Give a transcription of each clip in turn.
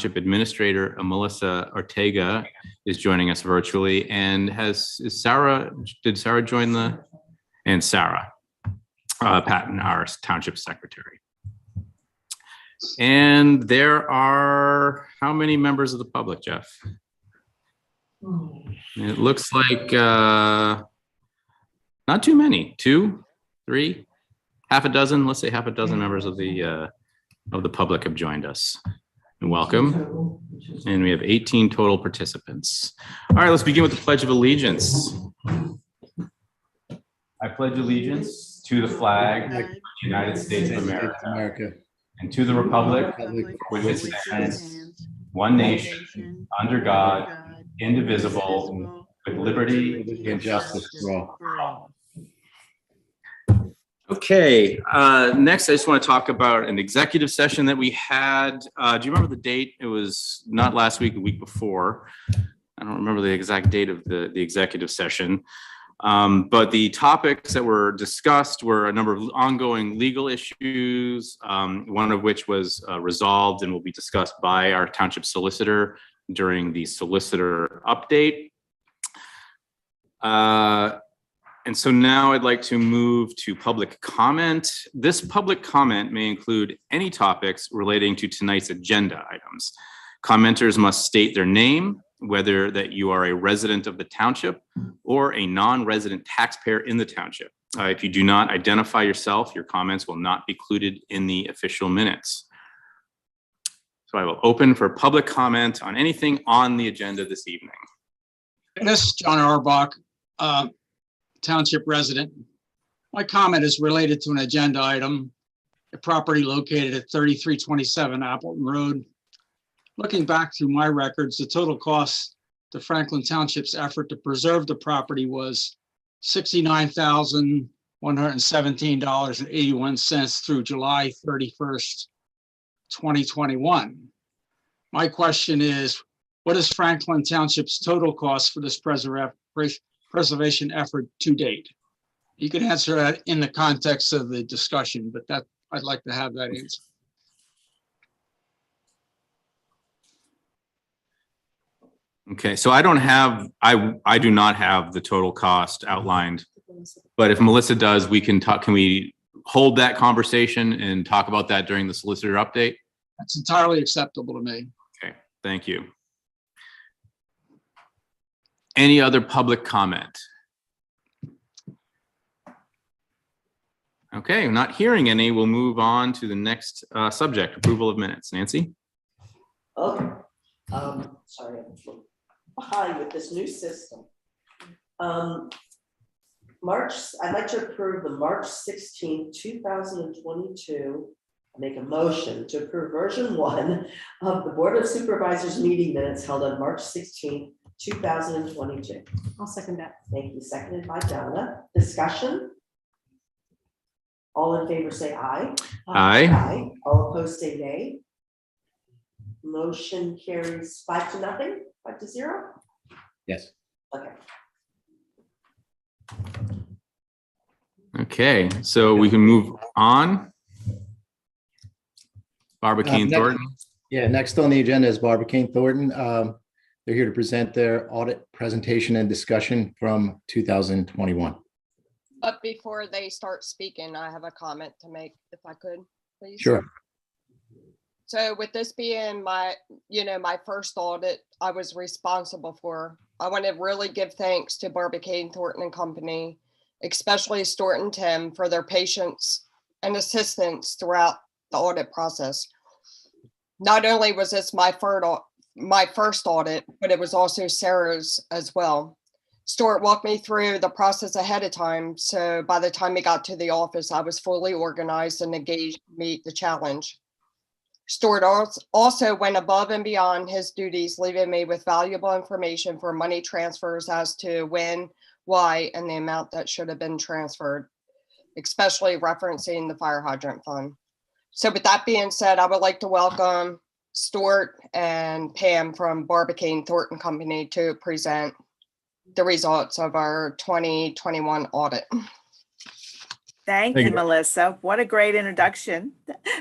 Administrator Melissa Ortega is joining us virtually, and did Sarah join and Sarah Patton, our Township Secretary. And there are how many members of the public, Jeff? It looks like not too many, 2, 3, half a dozen. Let's say half a dozen members of the public have joined us. And welcome. And we have 18 total participants. All right, let's begin with the Pledge of Allegiance. I pledge allegiance to the flag of the United States of America and to the republic for which it stands, one nation, under God, indivisible, with liberty and justice for all. Okay, next I just want to talk about an executive session that we had. Do you remember the date? It was not last week, the week before. I don't remember the exact date of the executive session. But the topics that were discussed were a number of ongoing legal issues, one of which was resolved and will be discussed by our township solicitor during the solicitor update. And so now I'd like to move to public comment. This public comment may include any topics relating to tonight's agenda items. Commenters must state their name, whether that you are a resident of the township or a non-resident taxpayer in the township. If you do not identify yourself, your comments will not be included in the official minutes. So I will open for public comment on anything on the agenda this evening. This is John Auerbach, township resident. My comment is related to an agenda item, a property located at 3327 Appleton Road. Looking back through my records, the total cost to Franklin Township's effort to preserve the property was $69,117.81 through July 31st, 2021. My question is, what is Franklin Township's total cost for this preservation effort to date? You can answer that in the context of the discussion, but that I'd like to have that answer. Okay, so I do not have the total cost outlined, but if Melissa does, we can talk. Can we hold that conversation and talk about that during the solicitor update? That's entirely acceptable to me. Okay, thank you. Any other public comment? Okay, not hearing any, we'll move on to the next subject, approval of minutes. Nancy? Okay, sorry, I'm behind with this new system. I'd like to approve the March 16, 2022. Make a motion to approve version 1 of the Board of Supervisors meeting minutes held on March 16, 2022. I'll second that. Thank you. Seconded by Donna. Discussion? All in favor say aye. Aye. Aye. All opposed say nay. Motion carries 5-0, 5-0. Yes. Okay. Okay, so we can move on. Barbara Kane Thornton. Yeah, next on the agenda is Barbara Kane Thornton. They're here to present their audit presentation and discussion from 2021. But before they start speaking, I have a comment to make, if I could, please. Sure. So with this being my first audit I was responsible for, I want to really give thanks to Barbara Kane Thornton and Company, especially Stuart and Tim, for their patience and assistance throughout the audit process. Not only was this my first audit, but it was also Sarah's as well. Stuart walked me through the process ahead of time, so by the time he got to the office, I was fully organized and engaged to meet the challenge. Stuart also went above and beyond his duties, leaving me with valuable information for money transfers as to when, why, and the amount that should have been transferred, especially referencing the fire hydrant fund. So with that being said, I would like to welcome Stuart and Pam from Barbara Kane Thornton Company to present the results of our 2021 audit. Thank Thank you, you. Melissa. What a great introduction.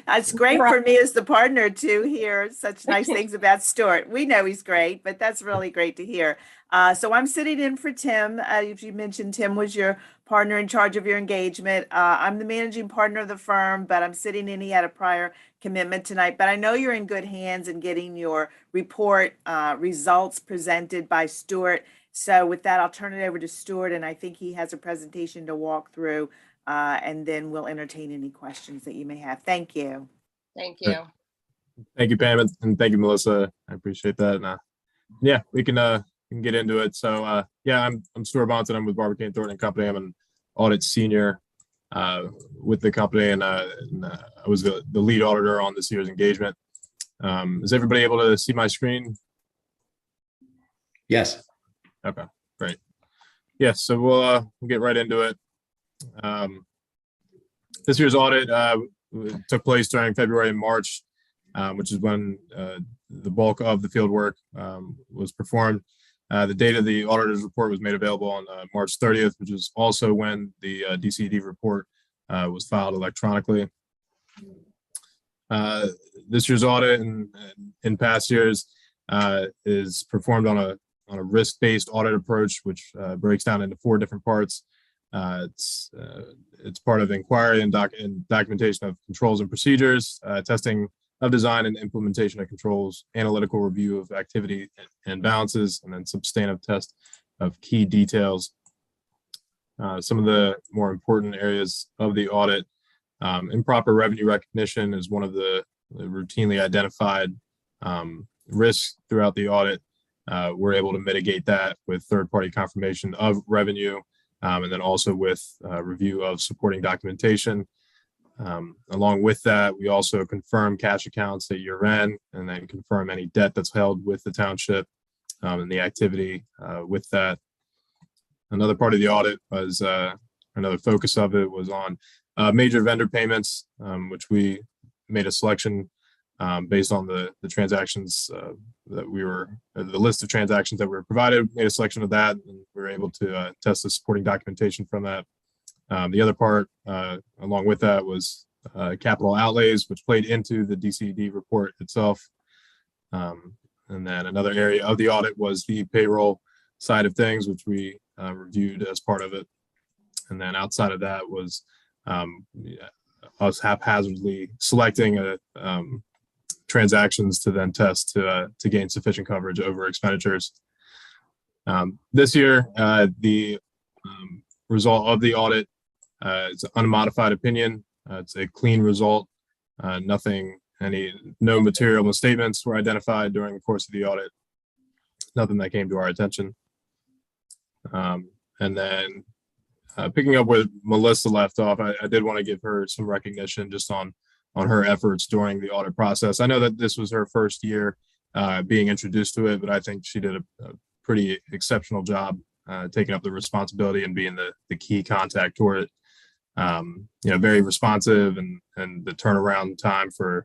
It's great for me as the partner to hear such nice things about Stuart. We know he's great, but that's really great to hear. So I'm sitting in for Tim. As you mentioned, Tim was your partner in charge of your engagement. I'm the managing partner of the firm, but I'm sitting in. He had a prior commitment tonight, but I know you're in good hands in getting your report results presented by Stuart. So with that, I'll turn it over to Stuart, and I think he has a presentation to walk through. And then we'll entertain any questions that you may have. Thank you. Thank you. Thank you, Pam, and thank you, Melissa. I appreciate that. And yeah, we can get into it. So yeah, I'm Stuart Bonson. I'm with Barbecane Thornton and Company. I'm an audit senior with the company, and I was the lead auditor on this year's engagement. Is everybody able to see my screen? Yes. Okay, great. Yeah, so we'll get right into it. This year's audit took place during February and March, which is when the bulk of the field work was performed. The date of the auditor's report was made available on March 30th, which is also when the DCD report was filed electronically. This year's audit and in past years is performed on a risk-based audit approach, which breaks down into 4 different parts. It's part of inquiry and documentation of controls and procedures, testing of design and implementation of controls, analytical review of activity and balances, and then substantive test of key details. Some of the more important areas of the audit, improper revenue recognition is one of the routinely identified risks throughout the audit. We're able to mitigate that with third-party confirmation of revenue, and then also with review of supporting documentation. Along with that, we also confirm cash accounts at year end, and then confirm any debt that's held with the township and the activity with that. Another part of the audit was, another focus of it was on major vendor payments, which we made a selection based on the transactions that we were, the list of transactions that we were provided, made a selection of that, and we were able to test the supporting documentation from that. The other part, along with that, was capital outlays, which played into the DCD report itself. And then another area of the audit was the payroll side of things, which we reviewed as part of it. And then outside of that was us haphazardly selecting transactions to then test to gain sufficient coverage over expenditures. This year, the result of the audit is an unmodified opinion. It's a clean result. No material misstatements were identified during the course of the audit. Nothing that came to our attention. And then picking up where Melissa left off, I did want to give her some recognition just on her efforts during the audit process. I know that this was her first year being introduced to it, but I think she did a pretty exceptional job taking up the responsibility and being the key contact toward it. Very responsive, and the turnaround time for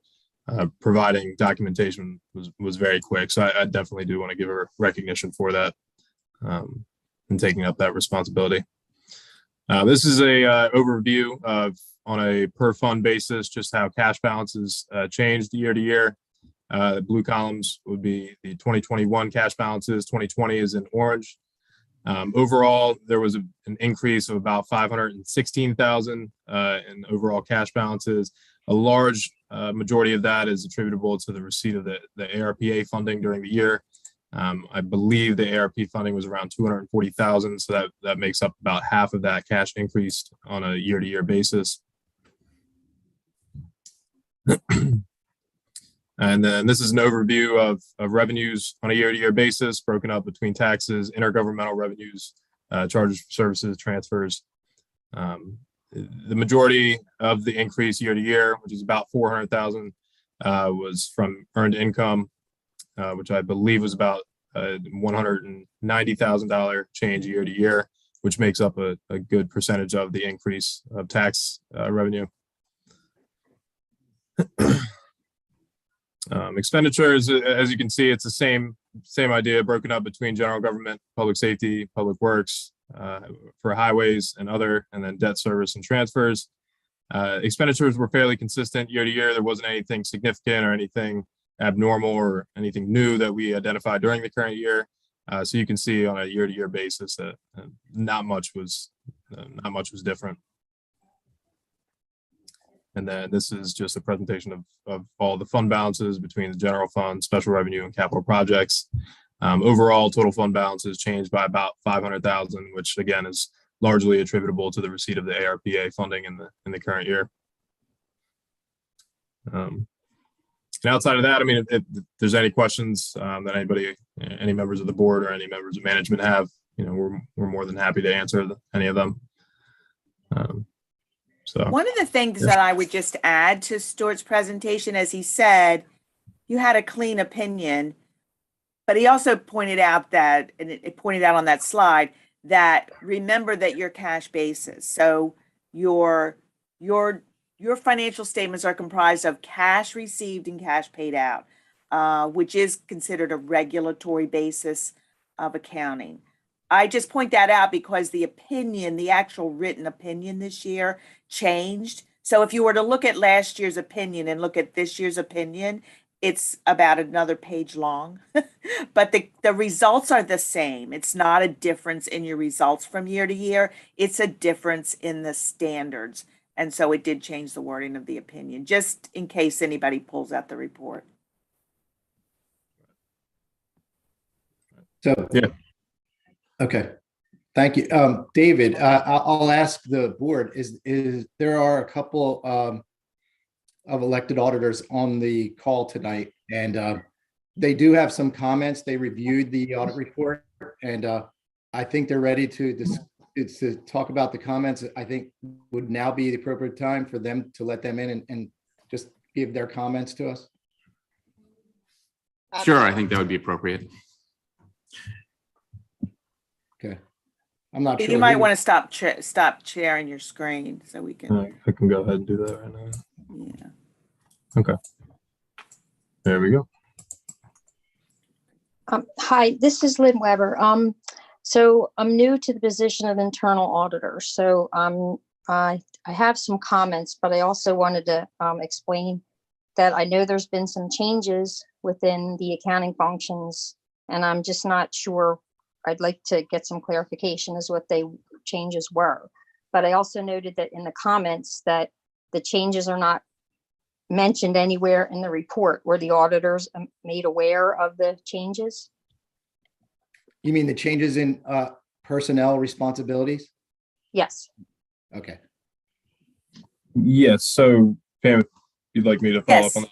providing documentation was very quick. So I definitely do want to give her recognition for that and taking up that responsibility. This is a overview of, on a per fund basis, just how cash balances changed year to year. The blue columns would be the 2021 cash balances. 2020 is in orange. Overall, there was an increase of about 516,000 in overall cash balances. A large majority of that is attributable to the receipt of the ARPA funding during the year. I believe the ARP funding was around 240,000, so that makes up about half of that cash increase on a year-to-year basis. And then this is an overview of revenues on a year-to-year basis, broken up between taxes, intergovernmental revenues, charges for services, transfers. The majority of the increase year-to-year, which is about 400,000, was from earned income, which I believe was about $190,000 change year-to-year, which makes up a good percentage of the increase of tax revenue. Expenditures, as you can see, it's the same idea, broken up between general government, public safety, public works, for highways and other, and then debt service and transfers. Expenditures were fairly consistent year to year. There wasn't anything significant or anything abnormal or anything new that we identified during the current year. So you can see on a year-to-year basis that not much was different. And then this is just a presentation of all the fund balances between the general fund, special revenue, and capital projects. Overall, total fund balances changed by about 500,000, which again is largely attributable to the receipt of the ARPA funding in the current year. And outside of that, I mean, if there's any questions that any members of the board or any members of management have, we're more than happy to answer any of them. So one of the things that I would just add to Stuart's presentation, as he said, you had a clean opinion, but he also pointed out that, and it pointed out on that slide, that remember that your cash basis. So your financial statements are comprised of cash received and cash paid out, which is considered a regulatory basis of accounting. I just point that out because the opinion, the actual written opinion this year changed. So if you were to look at last year's opinion and look at this year's opinion, it's about another page long, but the results are the same. It's not a difference in your results from year to year. It's a difference in the standards. And so it did change the wording of the opinion, just in case anybody pulls out the report. So, yeah. Okay. Thank you. David, I'll ask the board, is there are a couple of elected auditors on the call tonight, and they do have some comments. They reviewed the audit report, and I think they're ready to talk about the comments. I think would now be the appropriate time for them to let them in and just give their comments to us. Sure, I think that would be appropriate. Okay. I'm not sure. You might want to stop sharing your screen so we can. I can go ahead and do that right now. Yeah. Okay. There we go. Hi, this is Lynn Weber. So I'm new to the position of internal auditor. So I have some comments, but I also wanted to explain that I know there's been some changes within the accounting functions, and I'm just not sure. I'd like to get some clarification as what they changes were. But I also noted that in the comments that the changes are not mentioned anywhere in the report. Were the auditors made aware of the changes? You mean the changes in personnel responsibilities? Yes. Okay. Yes. So Pam, if you'd like me to follow up on that?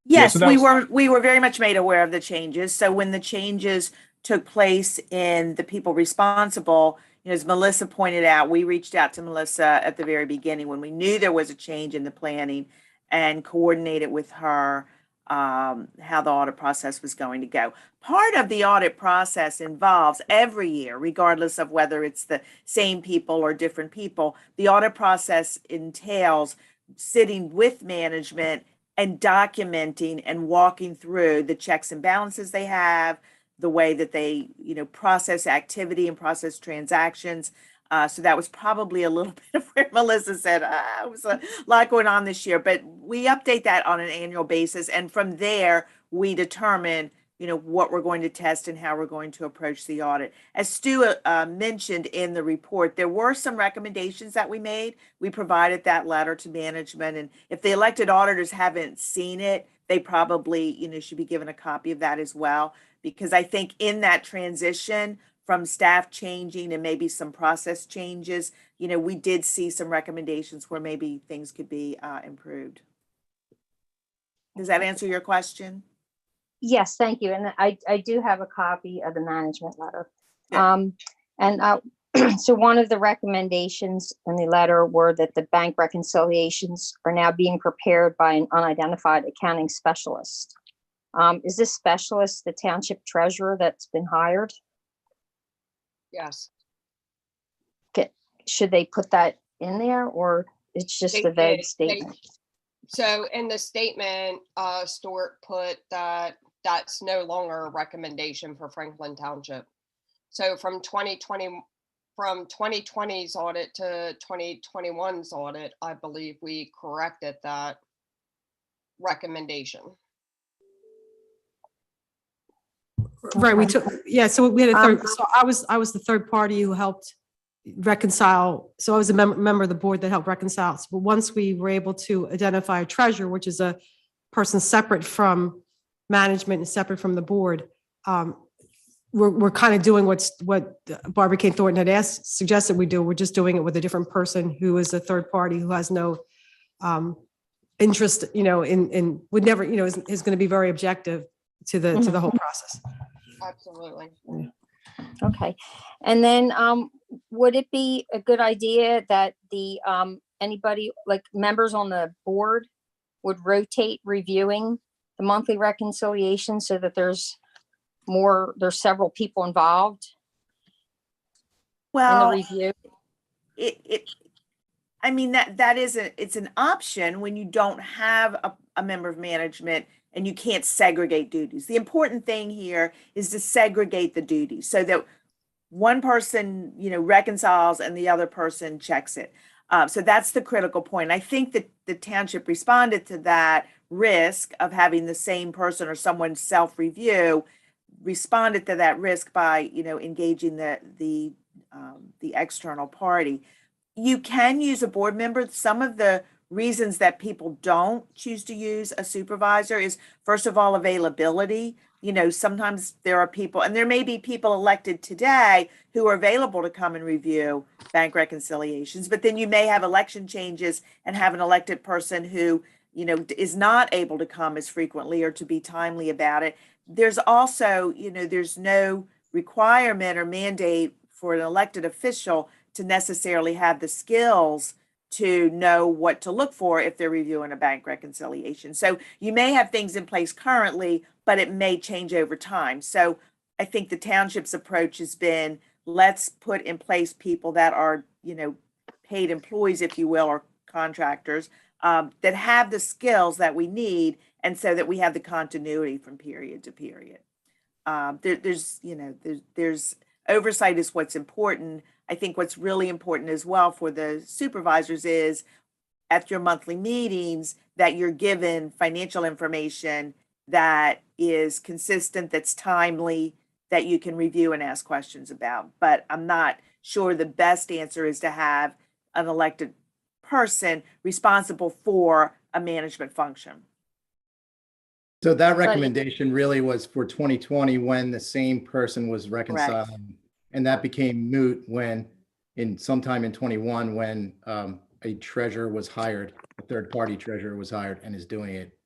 Yes, Yeah, so we were very much made aware of the changes. So when the changes took place in the people responsible, as Melissa pointed out, we reached out to Melissa at the very beginning when we knew there was a change in the planning and coordinated with her how the audit process was going to go. Part of the audit process involves every year, regardless of whether it's the same people or different people, the audit process entails sitting with management and documenting and walking through the checks and balances they have, the way that they, process activity and process transactions. So that was probably a little bit of where Melissa said, it was a lot going on this year, but we update that on an annual basis. And from there, we determine, what we're going to test and how we're going to approach the audit. As Stu mentioned in the report, there were some recommendations that we made. We provided that letter to management. And if the elected auditors haven't seen it, they probably, should be given a copy of that as well. Because I think in that transition from staff changing and maybe some process changes, we did see some recommendations where maybe things could be improved. Does that answer your question? Yes, thank you. And I do have a copy of the management letter. So one of the recommendations in the letter were that the bank reconciliations are now being prepared by an unidentified accounting specialist. Is this specialist the township treasurer that's been hired? Yes. Should they put that in there, or it's just a vague statement? So in the statement, Stuart put that that's no longer a recommendation for Franklin Township. So from 2020, from 2020's audit to 2021's audit, I believe we corrected that recommendation. Right, we took, yeah, so we had a third, so I was the third party who helped reconcile. So I was a member of the board that helped reconcile. But once we were able to identify a treasurer, which is a person separate from management and separate from the board, we're kind of doing what Barbara Kane Thornton had suggested we do. We're just doing it with a different person who is a third party who has no interest, in would never, is going to be very objective to the whole process. Absolutely. Okay. And then would it be a good idea that the anybody like members on the board would rotate reviewing the monthly reconciliation so that there's several people involved in the Well, review? I mean, that is it's an option when you don't have a member of management and you can't segregate duties. The important thing here is to segregate the duties so that one person, reconciles and the other person checks it. So that's the critical point. I think that the township responded to that risk of having the same person or someone self-review, responded to that risk by, engaging the external party. You can use a board member. Some of the reasons that people don't choose to use a supervisor is, first of all, availability. Sometimes there are people, and there may be people elected today who are available to come and review bank reconciliations, but then you may have election changes and have an elected person who, is not able to come as frequently or to be timely about it. There's also, there's no requirement or mandate for an elected official to necessarily have the skills to know what to look for if they're reviewing a bank reconciliation. So you may have things in place currently, but it may change over time. So I think the township's approach has been, let's put in place people that are, paid employees, if you will, or contractors that have the skills that we need, and so that we have the continuity from period to period. There's oversight is what's important. I think what's really important as well for the supervisors is at your monthly meetings that you're given financial information that is consistent, that's timely, that you can review and ask questions about. But I'm not sure the best answer is to have an elected person responsible for a management function. So that recommendation really was for 2020 when the same person was reconciling. Correct. And that became moot sometime in 21 when a treasurer was hired, a third-party treasurer was hired and is doing it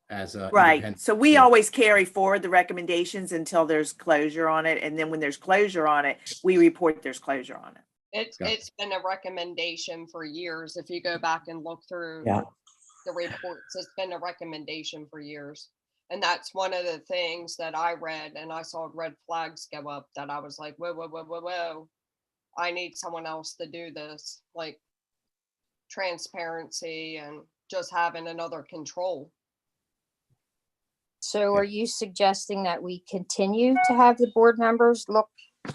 as a Right. independent. So we always carry forward the recommendations until there's closure on it. And then when there's closure on it, we report there's closure on it. It's been a recommendation for years. If you go back and look through the reports, it's been a recommendation for years. And that's one of the things that I read, and I saw red flags go up that I was like, whoa, whoa, whoa, whoa, whoa. I need someone else to do this, like transparency and just having another control. So are you suggesting that we continue to have the board members look at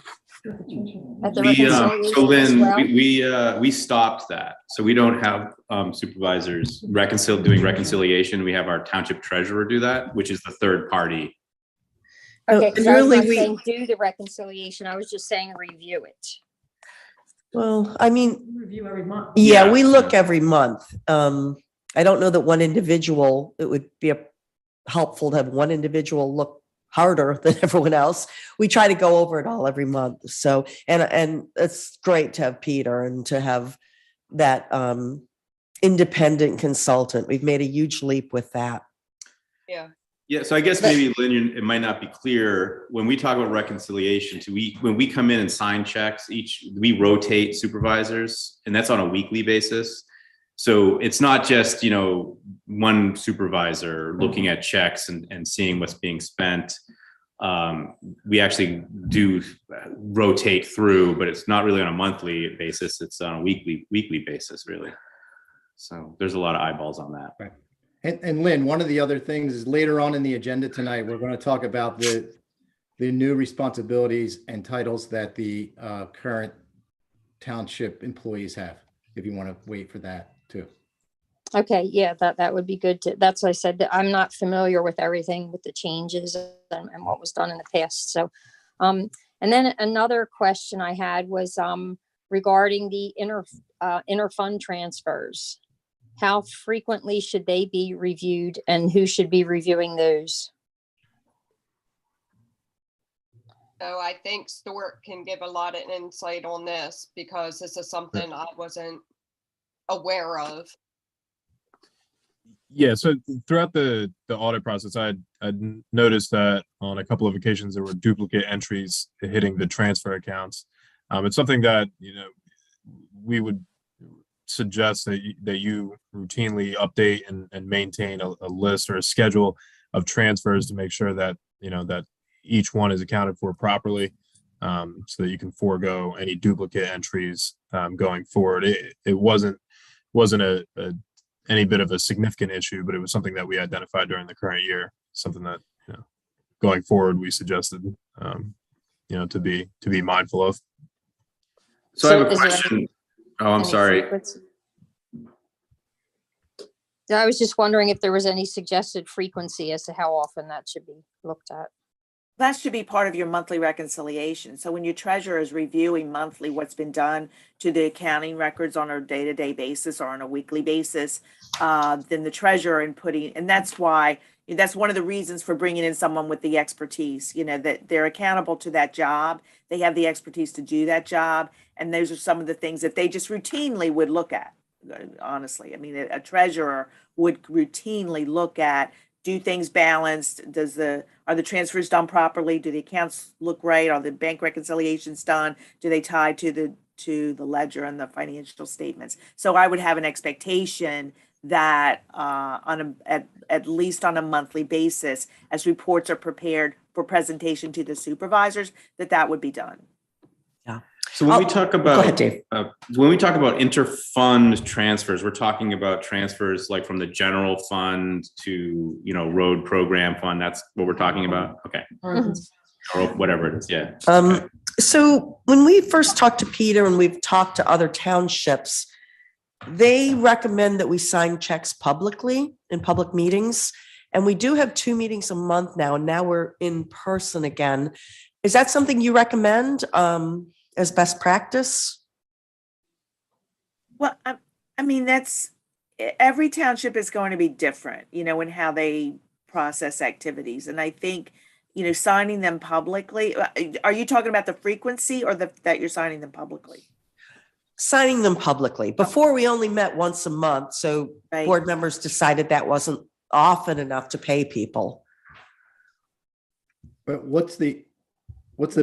the reconciliation So as Lynn, well? we stopped that. So we don't have supervisors doing reconciliation. We have our township treasurer do that, which is the third party. Okay, And because I was really not we- saying do the reconciliation. I was just saying review it. Well, I mean, Review every month. yeah, Yeah. we look every month. I don't know that one individual, it would be helpful to have one individual look harder than everyone else. We try to go over it all every month. So, and it's great to have Peter and to have that independent consultant. We've made a huge leap with that. Yeah. Yeah, so I guess maybe Lynn, it might not be clear when we talk about reconciliation. When we come in and sign checks, we rotate supervisors, and that's on a weekly basis. So it's not just one supervisor looking at checks and seeing what's being spent. We actually do rotate through, but it's not really on a monthly basis. It's on a weekly basis, really. So there's a lot of eyeballs on that. Right. And Lynn, one of the other things is later on in the agenda tonight, we're going to talk about the new responsibilities and titles that the current township employees have, if you want to wait for that too. Okay, yeah, that would be good to, that's what I said, that I'm not familiar with everything with the changes and what was done in the past, so. And then another question I had was, regarding the inter-fund transfers. How frequently should they be reviewed and who should be reviewing those? So I think Stuart can give a lot of insight on this because this is something I wasn't aware of. Yeah, so throughout the audit process, I'd noticed that on a couple of occasions there were duplicate entries hitting the transfer accounts. It's something that, you know, we would suggest that you routinely update and maintain a list or a schedule of transfers to make sure that, you know, that each one is accounted for properly, so that you can forego any duplicate entries going forward. It wasn't any bit of a significant issue, but it was something that we identified during the current year, something that, you know, going forward, we suggested, you know, to be mindful of. So I have a is there question. Oh, I'm any sorry. frequency? Yeah, I was just wondering if there was any suggested frequency as to how often that should be looked at. That should be part of your monthly reconciliation. So when your treasurer is reviewing monthly what's been done to the accounting records on a day-to-day basis or on a weekly basis, then the treasurer and that's why, that's one of the reasons for bringing in someone with the expertise, you know, that they're accountable to that job. They have the expertise to do that job. And those are some of the things that they just routinely would look at, honestly. I mean, a treasurer would routinely look at, do things balanced? Are the transfers done properly? Do the accounts look right? Are the bank reconciliations done? Do they tie to the ledger and the financial statements? So I would have an expectation that at least on a monthly basis, as reports are prepared for presentation to the supervisors, that would be done. So when we talk Go about ahead, Dave. when we talk about interfund transfers, we're talking about transfers like from the general fund to, you know, road program fund. That's what we're talking about. Okay. Mhm. Or whatever it is. Yeah. Okay. So when we first talked to Peter and we've talked to other townships, they recommend that we sign checks publicly in public meetings. And we do have 2 meetings a month now, and now we're in person again. Is that something you recommend as best practice? Well, I mean, every township is going to be different, you know, in how they process activities. And I think, you know, signing them publicly, are you talking about the frequency or that you're signing them publicly? Signing them publicly. Before, we only met once a month, so Right. board members decided that wasn't often enough to pay people. But what's the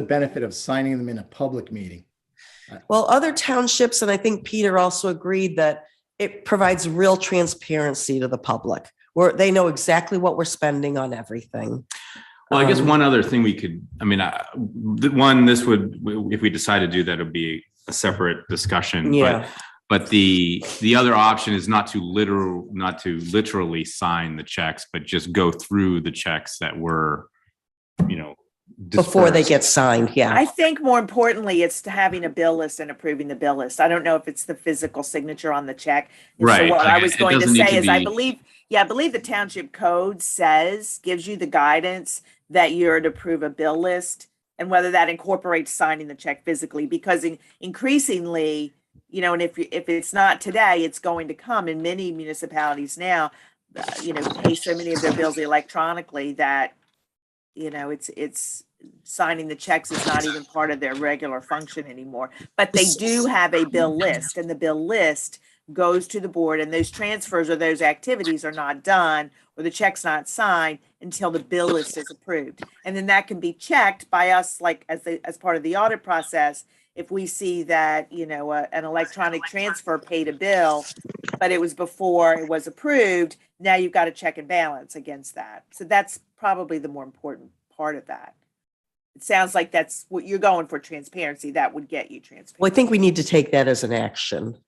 benefit of signing them in a public meeting? Well, other townships, and I think Peter also agreed, that it provides real transparency to the public, where they know exactly what we're spending on everything. Well, I guess one other thing we could, I mean, this would, if we decide to do that, it'd be a separate discussion. Yeah. But the other option is not to literally sign the checks, but just go through the checks that were, you know, Before they dispersed. get signed, yeah. I think more importantly, it's to having a bill list and approving the bill list. I don't know if it's the physical signature on the check. And Right. So what I was It going to doesn't need say to is I be- believe the township code gives you the guidance that you're to approve a bill list, and whether that incorporates signing the check physically, because increasingly, you know, and if it's not today, it's going to come in many municipalities now, you know, pay so many of their bills electronically that, you know, it's signing the checks is not even part of their regular function anymore. But they do have a bill list, and the bill list goes to the board, and those transfers or those activities are not done or the check's not signed until the bill list is approved. And then that can be checked by us, like as part of the audit process. If we see that, you know, an electronic transfer paid a bill, but it was before it was approved, now you've got to check and balance against that. So that's probably the more important part of that. It sounds like that's what you're going for, transparency. That would get you transparency. Well, I think we need to take that as an action.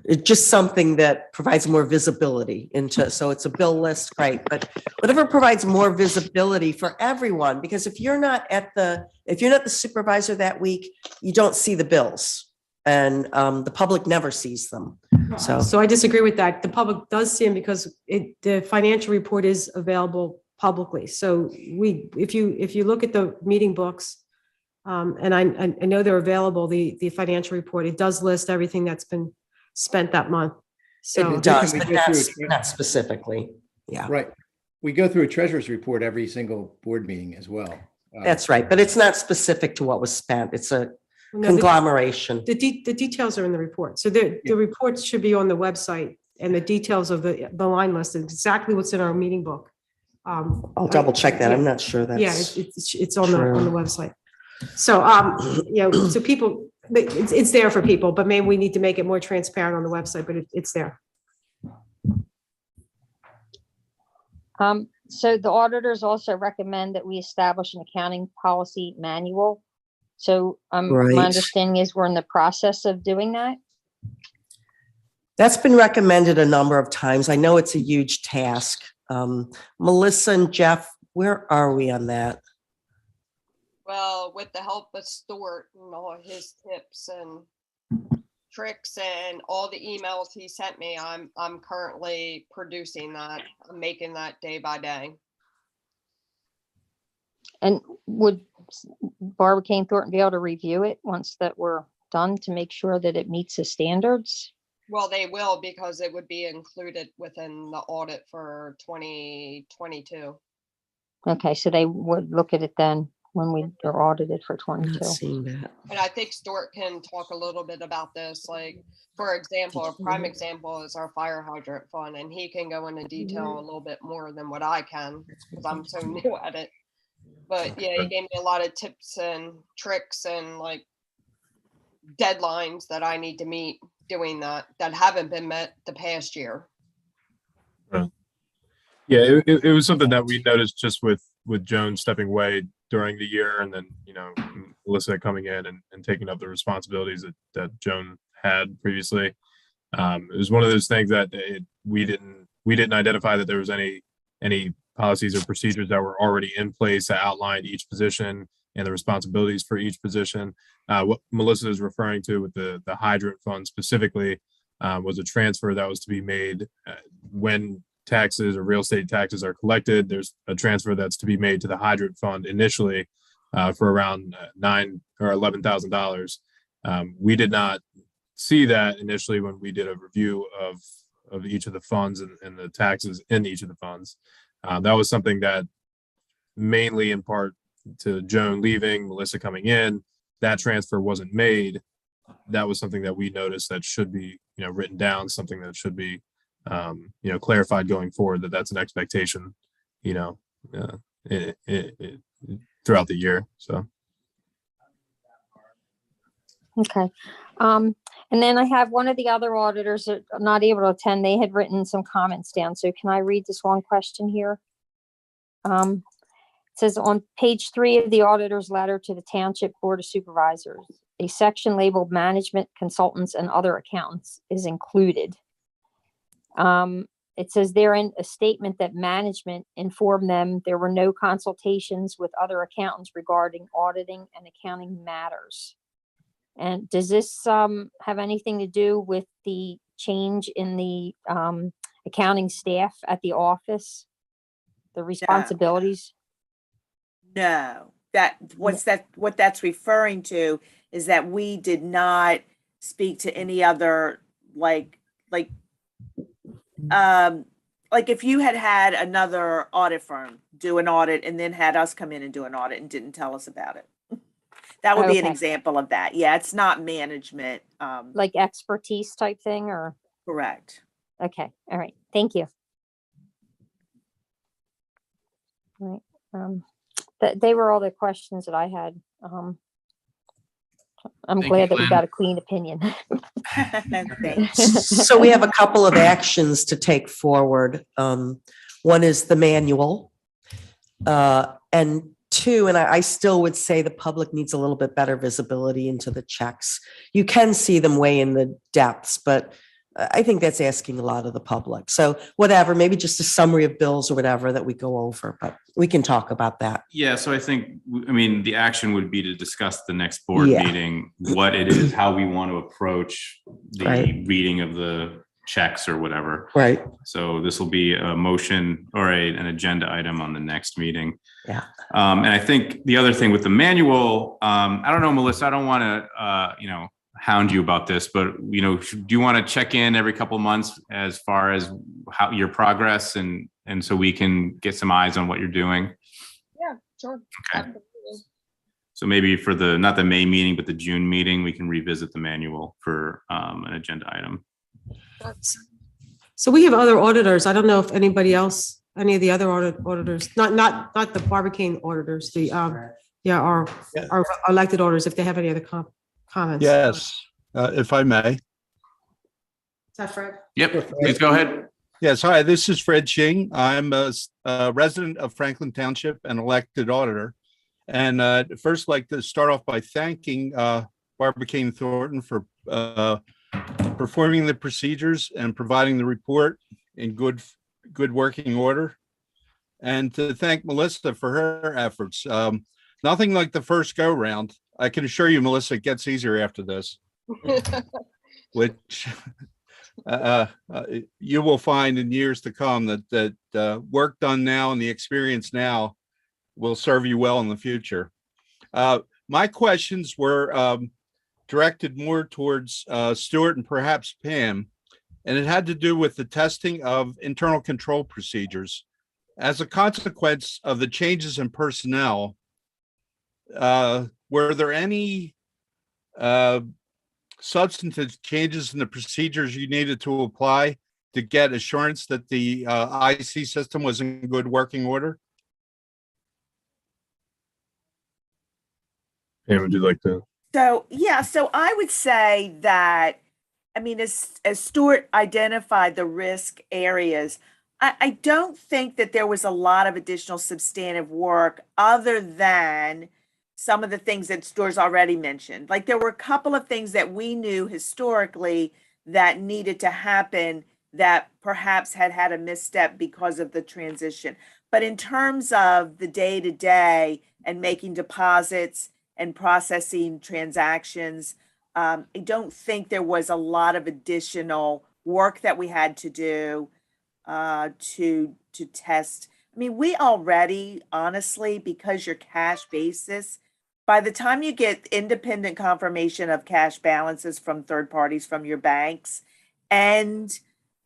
It's just something that provides more visibility into, so it's a bill list, right? But whatever provides more visibility for everyone, because if you're not the supervisor that week, you don't see the bills. and the public never sees them. So, So I disagree with that. The public does see them because the financial report is available publicly. So if you look at the meeting books, and I know they're available, the financial report, it does list everything that's been spent that month. So it does, we but go through that's it. not specifically. Yeah, Right. We go through a treasurer's report every single board meeting as well. that's right. But it's not specific to what was spent. It's a no, the- conglomeration. The details are in the report. So the reports should be on the website, and the details of the line list is exactly what's in our meeting book. I'll double check that. I'm not sure Yeah, that's. it's on the website. So, so people, it's there for people, but maybe we need to make it more transparent on the website, but it's there. So the auditors also recommend that we establish an accounting policy manual. So, Right. my understanding is we're in the process of doing that. That's been recommended a number of times. I know it's a huge task. Melissa and Jeff, where are we on that? Well, with the help of Stuart and all his tips and tricks and all the emails he sent me, I'm currently producing that. I'm making that day by day. And would Barbara Kane Thornton be able to review it once that we're done to make sure that it meets the standards? Well, they will, because it would be included within the audit for 2022. Okay, so they would look at it then when we are audited for I'm not 22. seeing that. And I think Stuart can talk a little bit about this. Like, for example, a prime example is our fire hydrant fund, and he can go into detail a little bit more than what I can because I'm so new at it. But yeah, he gave me a lot of tips and tricks and like deadlines that I need to meet doing that haven't been met the past year. Yeah, it was something that we noticed just with Joan stepping away during the year, and then Melissa coming in and taking up the responsibilities that Joan had previously. It was one of those things that we didn't identify that there was any policies or procedures that were already in place that outlined each position and the responsibilities for each position. What Melissa is referring to with the hydrant fund specifically was a transfer that was to be made when taxes or real estate taxes are collected. There's a transfer that's to be made to the hydrant fund initially for around $9,000 or $11,000. We did not see that initially when we did a review of each of the funds and the taxes in each of the funds. That was something that mainly in part to Joan leaving, Melissa coming in, that transfer wasn't made. That was something that we noticed that should be, written down, something that should be, clarified going forward, that's an expectation, throughout the year. So. Okay. And then I have one of the other auditors that are not able to attend. They had written some comments down. So can I read this one question here? It says on page 3 of the auditor's letter to the Township Board of Supervisors, a section labeled management, consultants, and other accountants is included. It says therein a statement that management informed them there were no consultations with other accountants regarding auditing and accounting matters. And does this have anything to do with the change in the accounting staff at the office? The responsibilities? No, what that's referring to is that we did not speak to any other like if you had another audit firm do an audit and then had us come in and do an audit and didn't tell us about it. That would be an example of that. Yeah, it's not management. Like expertise type thing or? Correct. Okay, all right, thank you. All right, they were all the questions that I had. I'm Thank glad you, that we Lynn. got a clean opinion. Thanks. So we have a couple of actions to take forward. One is the manual. And 2, and I still would say the public needs a little bit better visibility into the checks. You can see them way in the depths, but I think that's asking a lot of the public. So whatever, maybe just a summary of bills or whatever that we go over, but we can talk about that. Yeah, so I think, I mean, the action would be to discuss the next board Yeah. meeting, what it is, how we want to approach the Right. reading of the checks or whatever. Right. So this will be a motion or an agenda item on the next meeting. Yeah. And I think the other thing with the manual, I don't know, Melissa, I don't want to, hound you about this, but, do you want to check in every couple of months as far as how your progress and so we can get some eyes on what you're doing? Yeah, sure. Okay. Absolutely. So maybe for not the May meeting, but the June meeting, we can revisit the manual for an agenda item. So we have other auditors. I don't know if anybody else, any of the other auditors, not the Barbicane auditors, our elected auditors, if they have any other comments. Yes, if I may. Is that Fred? Yep, please go ahead. Yes, hi, this is Fred Ching. I'm a resident of Franklin Township and elected auditor. And first, like to start off by thanking Barbicane Thornton for performing the procedures and providing the report in good working order. And to thank Melissa for her efforts. Nothing like the first go round. I can assure you, Melissa, it gets easier after this, which you will find in years to come that work done now and the experience now will serve you well in the future. My questions were directed more towards Stuart and perhaps Pam, and it had to do with the testing of internal control procedures. As a consequence of the changes in personnel, were there any substantive changes in the procedures you needed to apply to get assurance that the IC system was in good working order? Pam, would you like to? So, yeah, so I would say that, I mean, as Stuart identified the risk areas, I don't think that there was a lot of additional substantive work other than some of the things that Stuart's already mentioned. Like there were a couple of things that we knew historically that needed to happen that perhaps had a misstep because of the transition. But in terms of the day-to-day and making deposits and processing transactions, I don't think there was a lot of additional work that we had to do to test. I mean, we already, honestly, because you're cash basis, by the time you get independent confirmation of cash balances from third parties, from your banks, and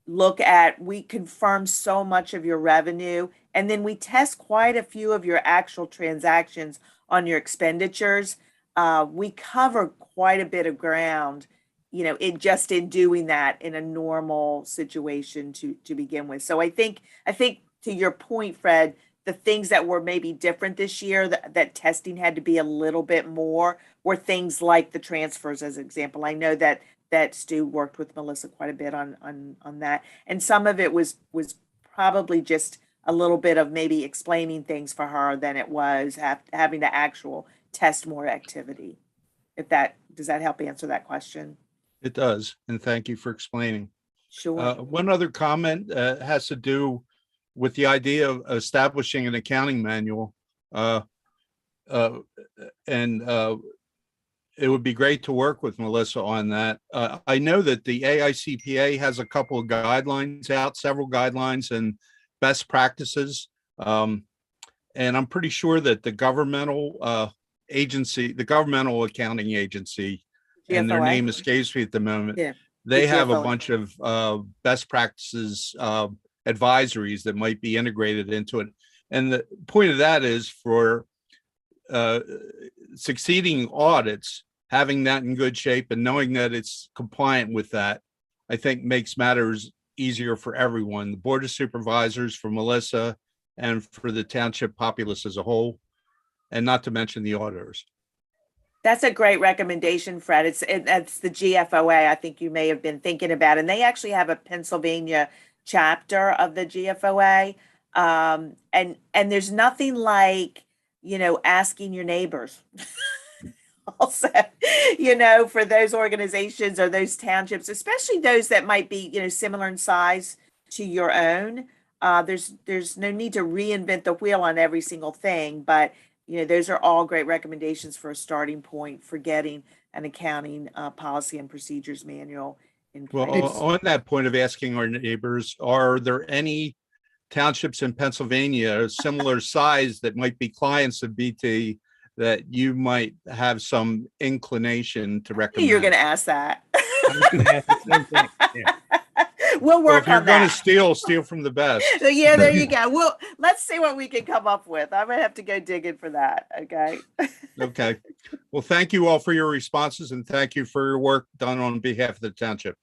we confirm so much of your revenue, and then we test quite a few of your actual transactions on your expenditures. We cover quite a bit of ground, in doing that in a normal situation to begin with. So I think to your point, Fred, the things that were maybe different this year that testing had to be a little bit more were things like the transfers, as an example. I know that Stu worked with Melissa quite a bit on that. And some of it was probably just a little bit of maybe explaining things for her than it was having to actual test more activity. Does that help answer that question? It does, and thank you for explaining. Sure. One other comment has to do with the idea of establishing an accounting manual. And it would be great to work with Melissa on that. I know that the AICPA has a couple of guidelines out, several guidelines and best practices. And I'm pretty sure that the governmental accounting agency, and their name escapes me at the moment. Yeah. They have a GFOA. bunch of best practices advisories that might be integrated into it. And the point of that is for succeeding audits, having that in good shape and knowing that it's compliant with that, I think makes matters easier for everyone, the Board of Supervisors, for Melissa, and for the township populace as a whole, and not to mention the auditors. That's a great recommendation, Fred. It's the GFOA. I think you may have been thinking about, and they actually have a Pennsylvania chapter of the GFOA. And there's nothing like, asking your neighbors So, for those organizations or those townships, especially those that might be, similar in size to your own, there's no need to reinvent the wheel on every single thing, but those are all great recommendations for a starting point for getting an accounting policy and procedures manual in Well, place. on that point of asking our neighbors, are there any townships in Pennsylvania similar size that might be clients of BT that you might have some inclination to recommend? You're going to ask that. I was gonna ask the same thing. Yeah. We'll Well, work if you're on going to that. steal from the best. So, yeah, there you go. Well, let's see what we can come up with. I might have to go digging for that. Okay. Okay. Well, thank you all for your responses and thank you for your work done on behalf of the township.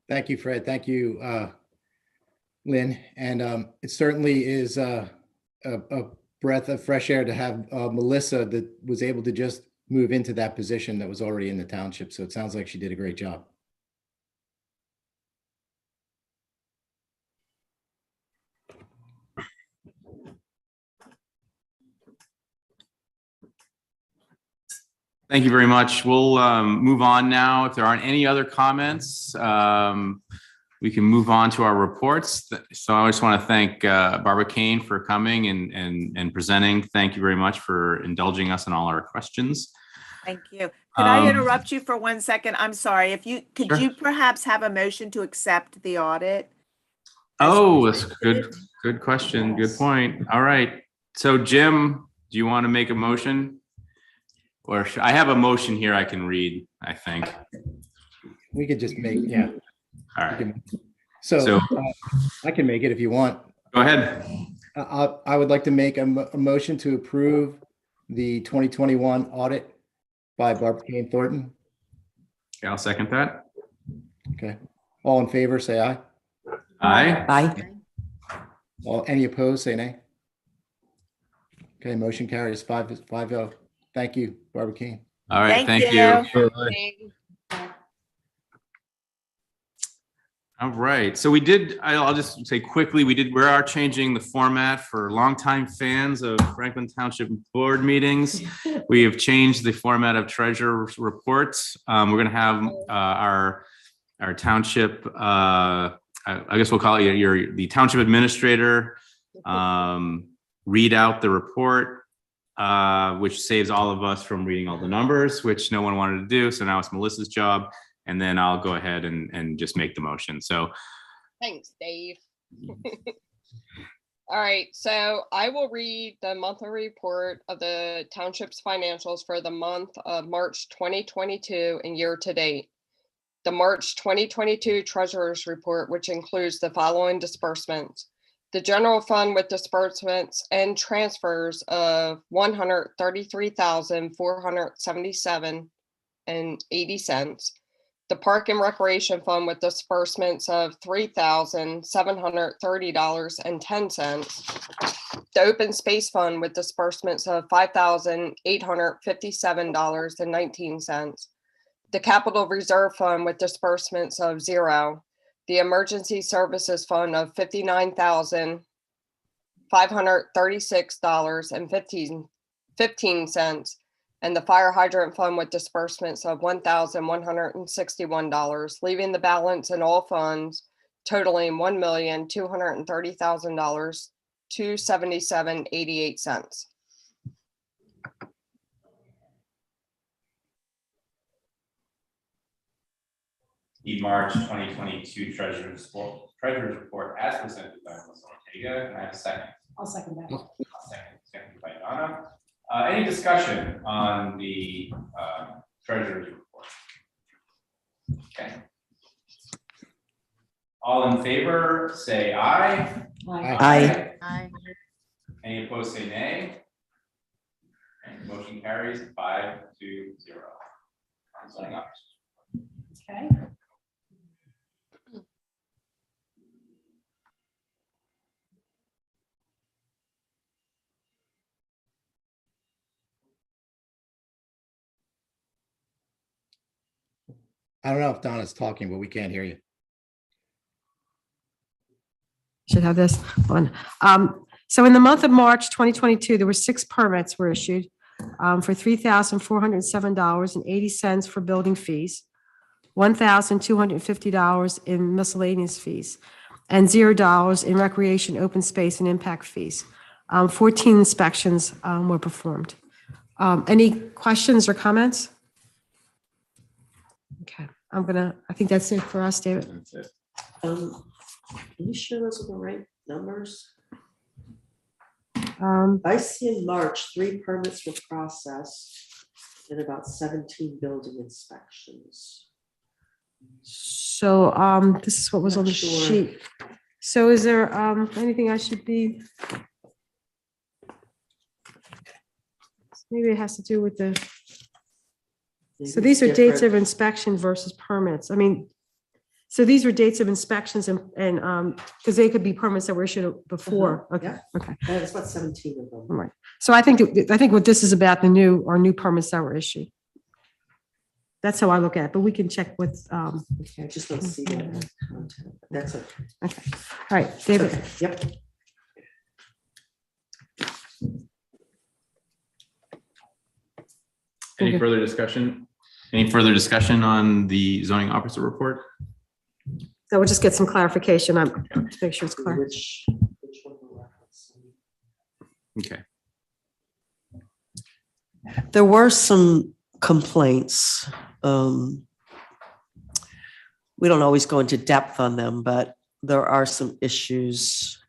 Thank you, Fred. Thank you, Lynn. And it certainly is a breath of fresh air to have Melissa that was able to just move into that position that was already in the township. So it sounds like she did a great job. Thank you very much. We'll move on now. If there aren't any other comments, we can move on to our reports. So I just want to thank Barbara Kane for coming and presenting. Thank you very much for indulging us in all our questions. Thank you. Could I interrupt you for 1 second? I'm sorry. Could you perhaps have a motion to accept the audit? Oh, that's good question. Good point. All right. So Jim, do you want to make a motion? Or I have a motion here I can read, I think. We could just make, yeah. All right. So I can make it if you want. Go ahead. I would like to make a motion to approve the 2021 audit by Barbara Kane Thornton. Okay, I'll second that. Okay. All in favor, say aye. Aye. Aye. Any opposed, say nay. Okay, motion carries 5-0. Thank you, Barbara Kane. All right, thank you. All right, so I'll just say quickly, we are changing the format for longtime fans of Franklin Township board meetings. We have changed the format of treasurer reports. We're gonna have our township, I guess we'll call it the township administrator, read out the report, which saves all of us from reading all the numbers, which no one wanted to do. So now it's Melissa's job. And then I'll go ahead and just make the motion. So thanks, Dave. All right, so I will read the monthly report of the township's financials for the month of March 2022 and year to date. The March 2022 treasurer's report, which includes the following disbursements. The general fund with disbursements and transfers of $133,477.80. The Park and Recreation Fund with disbursements of $3,730.10. The Open Space Fund with disbursements of $5,857.19. The Capital Reserve Fund with disbursements of $0. The Emergency Services Fund of $59,536.15. And the Fire Hydrant Fund with disbursements of $1,161, leaving the balance in all funds totaling $1,230,000 to $277.88. The March 2022 Treasurer's Report as presented by Melissa Ortega. Can I have a second? I'll second that. Second by Donna. Any discussion on the Treasurer's Report? Okay. All in favor, say aye. Aye. Aye. Any opposed, say nay. And motion carries 5-0. I'm signing up. Okay. I don't know if Donna's talking, but we can't hear you. Should have this one. So in the month of March 2022, there were 6 permits were issued. for $3,407.80 for building fees, $1,250 in miscellaneous fees, and $0 in recreation, open space, and impact fees. 14 inspections were performed. Any questions or comments? Okay, I think that's it for us, David. That's it. Are you sure those are the right numbers? I see in March, 3 permits were processed and about 17 building inspections. So this is what was on the Not sure. sheet. So is there anything I should be? Maybe it has to do with the, so these are dates of inspection versus permits. I mean, so these are dates of inspections and because they could be permits that were issued before. Okay, Yeah. okay. There's about 17 of them. All right. So I think what this is about, the new permits that were issued. That's how I look at it, but we can check with, Okay, I just don't see that in the content. That's okay. okay. All right, David. Okay, yep. Any Okay. further discussion? Any further discussion on the zoning officer report? So we'll just get some clarification. To make sure it's clear. Which one we're referencing? Okay. There were some complaints. We don't always go into depth on them, but there are some issues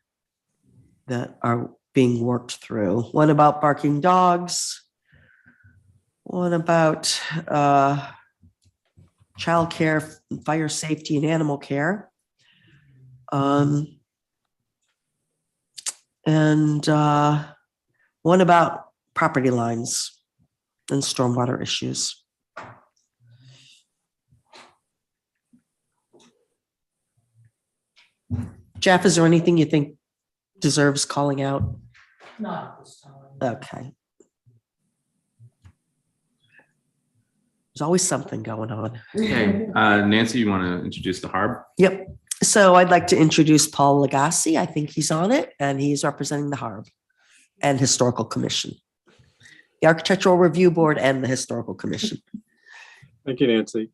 that are being worked through. One about barking dogs, one about childcare, fire safety, and animal care. And one about property lines and stormwater issues. Jeff, is there anything you think deserves calling out? Not this time. Okay. There's always something going on. Okay, Nancy, you want to introduce the HARB? Yep. So I'd like to introduce Paul Legassi. I think he's on it, and he's representing the HARB and Historical Commission, the Architectural Review Board and the Historical Commission. Thank you, Nancy.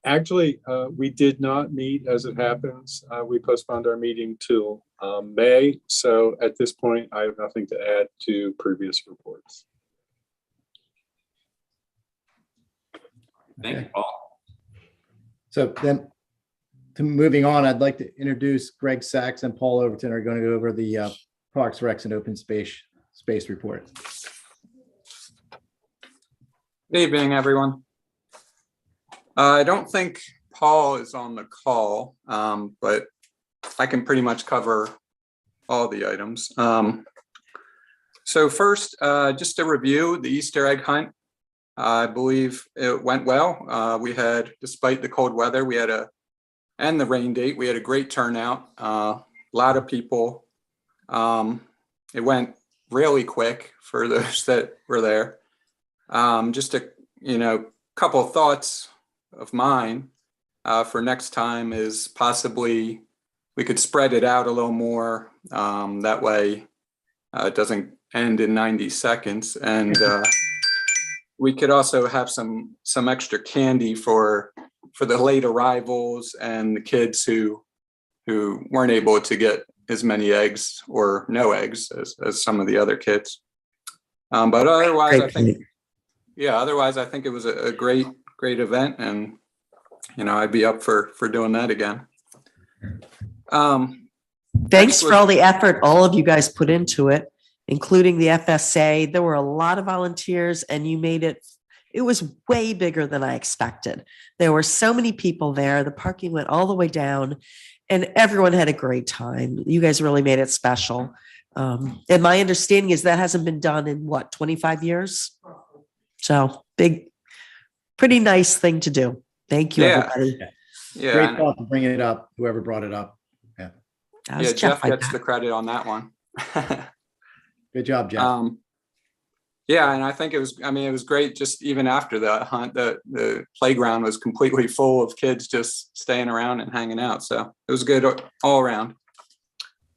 Actually, we did not meet as it happens. We postponed our meeting till May. So at this point, I have nothing to add to previous reports. Thank you, Paul. So then, moving on, I'd like to introduce Greg Sachs and Paul Overton are going to go over the Parks, Recs, and Open Space report. Good evening, everyone. I don't think Paul is on the call, but I can pretty much cover all the items. So first, just to review the Easter egg hunt. I believe it went well. We had, despite the cold weather, and the rain date, we had a great turnout. A lot of people. It went really quick for those that were there. Just a couple of thoughts of mine for next time is possibly we could spread it out a little more. That way it doesn't end in 90 seconds. And we could also have some extra candy for the late arrivals and the kids who weren't able to get as many eggs or no eggs as some of the other kids. But otherwise, otherwise I think it was a great event, and I'd be up for doing that again. Thanks for all the effort all of you guys put into it, including the FSA. There were a lot of volunteers, and you made it was way bigger than I expected. There were so many people there. The parking went all the way down, and everyone had a great time. You guys really made it special. And my understanding is that hasn't been done in 25 years? So pretty nice thing to do. Thank you, everybody. Yeah. Great thought to bring it up, whoever brought it up. Yeah. Jeff gets the credit on that one. Good job, Jeff. And I think it was great. Just even after the hunt, the playground was completely full of kids just staying around and hanging out. So it was good all around.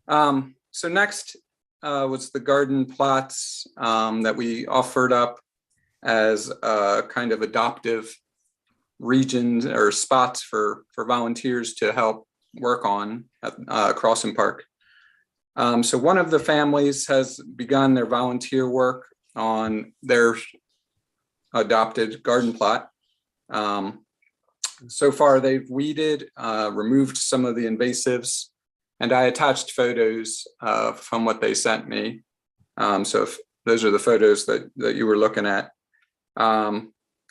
So next was the garden plots that we offered up as kind of adoptive regions or spots for volunteers to help work on at Crossing Park. So one of the families has begun their volunteer work on their adopted garden plot. So far, they've weeded, removed some of the invasives, and I attached photos from what they sent me. So if those are the photos that you were looking at.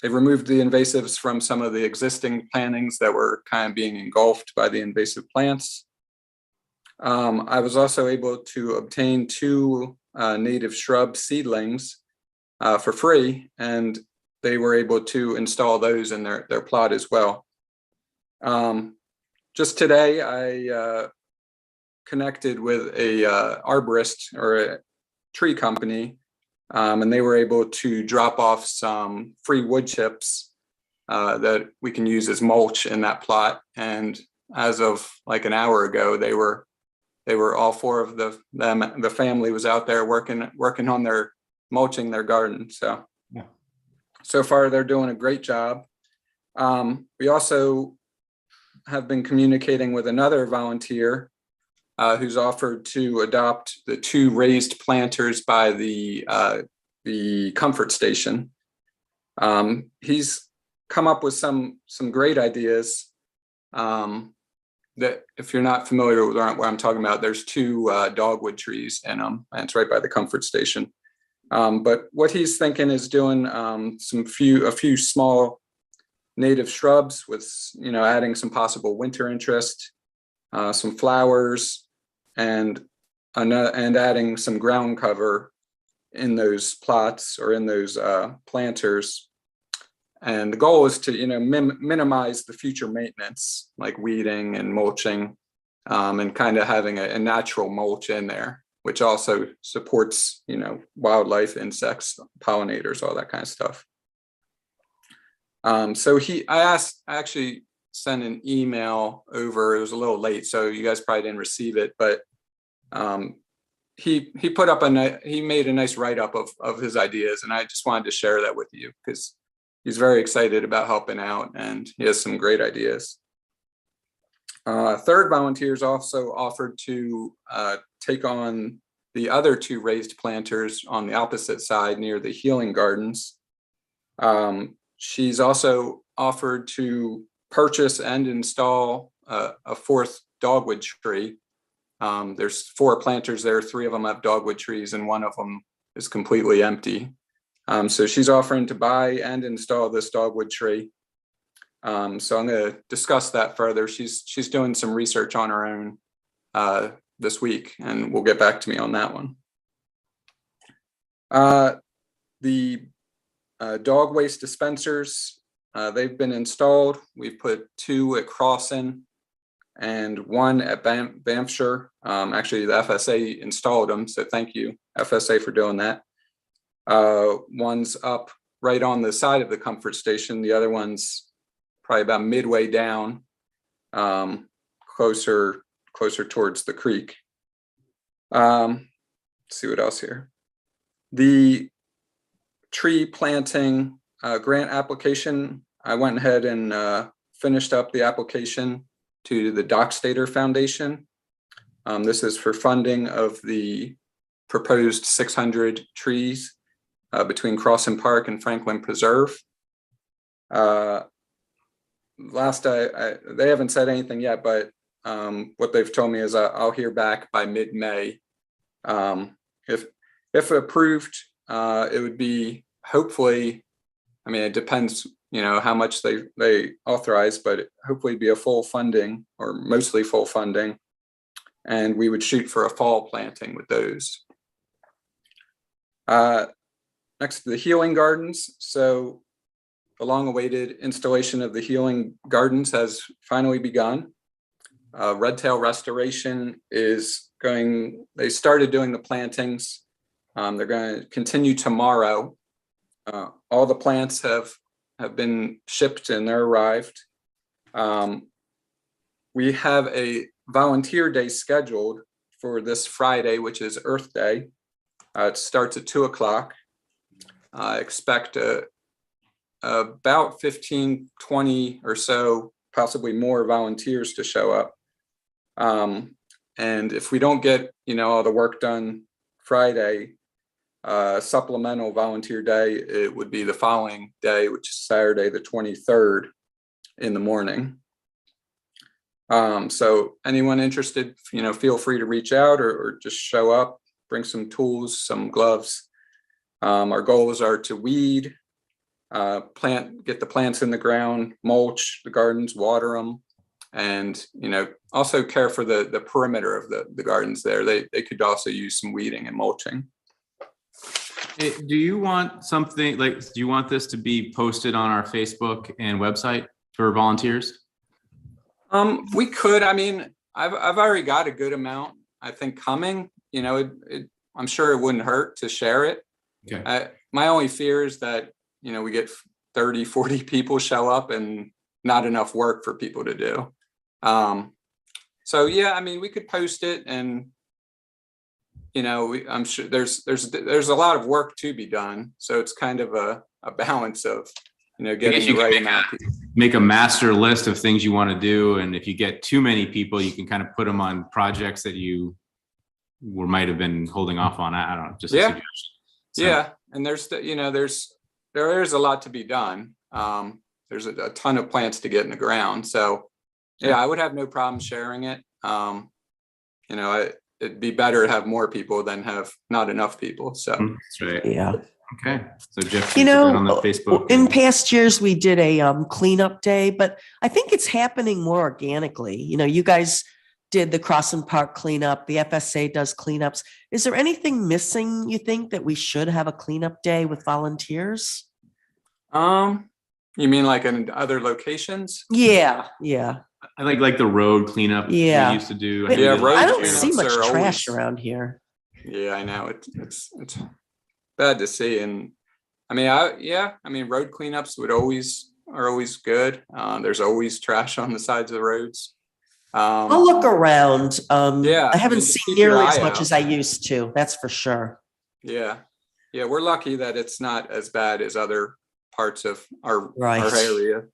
They've removed the invasives from some of the existing plantings that were kind of being engulfed by the invasive plants. I was also able to obtain 2 native shrub seedlings for free, and they were able to install those in their plot as well. Just today, I connected with a arborist or a tree company, and they were able to drop off some free wood chips that we can use as mulch in that plot. And as of like an hour ago, they were all 4 of the family was out there working on their mulching their garden. So, yeah. So far they're doing a great job. We also have been communicating with another volunteer who's offered to adopt the 2 raised planters by the comfort station. He's come up with some great ideas. That if you're not familiar with what I'm talking about, there's 2 dogwood trees in them, and it's right by the comfort station. But what he's thinking is doing a few small native shrubs with, adding some possible winter interest, some flowers, and adding some ground cover in those plots or in those planters. And the goal is to, minimize the future maintenance, like weeding and mulching, and kind of having a natural mulch in there, which also supports, wildlife, insects, pollinators, all that kind of stuff. So I actually sent an email over. It was a little late, so you guys probably didn't receive it, but he put up he made a nice write-up of his ideas, and I just wanted to share that with you because he's very excited about helping out, and he has some great ideas. Third volunteers also offered to take on the other 2 raised planters on the opposite side near the healing gardens. She's also offered to purchase and install a 4th dogwood tree. There's 4 planters there, 3 of them have dogwood trees, and 1 of them is completely empty. So she's offering to buy and install this dogwood tree. So I'm going to discuss that further. She's doing some research on her own this week, and will get back to me on that one. The dog waste dispensers, they've been installed. We've put 2 at Crossing and 1 at Banffshire. Actually, the FSA installed them, so thank you, FSA, for doing that. One's up right on the side of the comfort station. The other one's probably about midway down, closer towards the creek. Let's see what else here. The tree planting grant application, I went ahead and finished up the application to the Dockstader Foundation. This is for funding of the proposed 600 trees between Crossing Park and Franklin Preserve. They haven't said anything yet, but what they've told me is I'll hear back by mid-May. If approved, it would be hopefully, it depends, how much they authorize, but hopefully be a full funding or mostly full funding. And we would shoot for a fall planting with those. Next to the healing gardens. So the long-awaited installation of the healing gardens has finally begun. Red Tail Restoration they started doing the plantings. They're going to continue tomorrow. All the plants have been shipped and they're arrived. We have a volunteer day scheduled for this Friday, which is Earth Day. It starts at 2 o'clock. expect about 15, 20 or so, possibly more volunteers to show up. And if we don't get, all the work done Friday, supplemental volunteer day, it would be the following day, which is Saturday, the 23rd in the morning. So anyone interested, feel free to reach out or just show up, bring some tools, some gloves. Our goals are to weed, get the plants in the ground, mulch the gardens, water them, and, also care for the perimeter of the gardens there. They could also use some weeding and mulching. Do you want something do you want this to be posted on our Facebook and website for volunteers? We could. I mean, I've already got a good amount, I think, coming. I'm sure it wouldn't hurt to share it. Okay. My only fear is that, we get 30, 40 people show up and not enough work for people to do. So yeah, I mean, we could post it, and I'm sure there's a lot of work to be done. So it's kind of a balance of, getting the right amount of people. Make a master list of things you want to do. And if you get too many people, you can kind of put them on projects that you might have been holding off on. I don't know, just a suggestion. So. Yeah. And there is a lot to be done. There's a ton of plants to get in the ground. So yeah, I would have no problem sharing it. It'd be better to have more people than have not enough people. So that's right. Yeah. Okay. So Jeff, on the Facebook. In past years, we did a cleanup day, but I think it's happening more organically. You guys did the Crossing Park cleanup. The FSA does cleanups. Is there anything missing, you think, that we should have a cleanup day with volunteers? You mean like in other locations? Yeah. Yeah. I like the road cleanup we used to do. I don't see much trash around here. Yeah, I know. It's bad to see. And I mean, road cleanups are always good. There's always trash on the sides of the roads. I'll look around. I haven't seen nearly as much out. as I used to. That's for sure. Yeah. Yeah. We're lucky that it's not as bad as other parts of our area.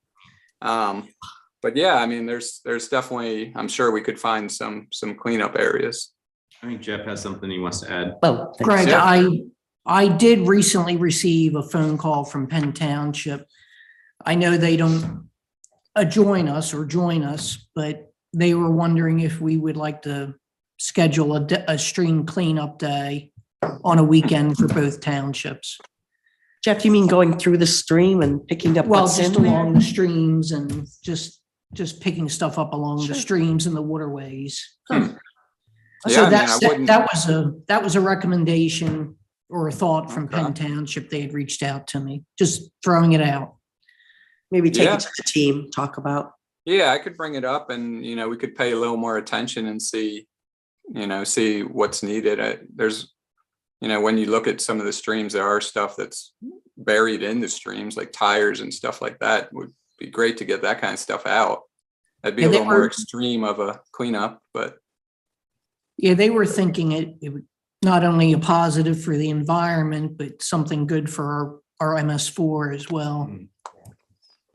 But yeah, I mean, there's definitely, I'm sure we could find some cleanup areas. I think Jeff has something he wants to add. Oh, Greg, I did recently receive a phone call from Penn Township. I know they don't join us, but they were wondering if we would like to schedule a stream cleanup day on a weekend for both townships. Jeff, you mean going through the stream and picking up what's just in there? along the streams and just picking stuff up along the streams and the waterways. Huh. So that was a recommendation or a thought from Penn Township. They had reached out to me, just throwing it out. Maybe take it to the team, talk about. Yeah, I could bring it up, and we could pay a little more attention and see what's needed. There's, when you look at some of the streams, there are stuff that's buried in the streams, like tires and stuff like that. It would be great to get that kind of stuff out. That'd be a little more extreme of a cleanup, but. Yeah, they were thinking it would not only a positive for the environment, but something good for our MS4 as well.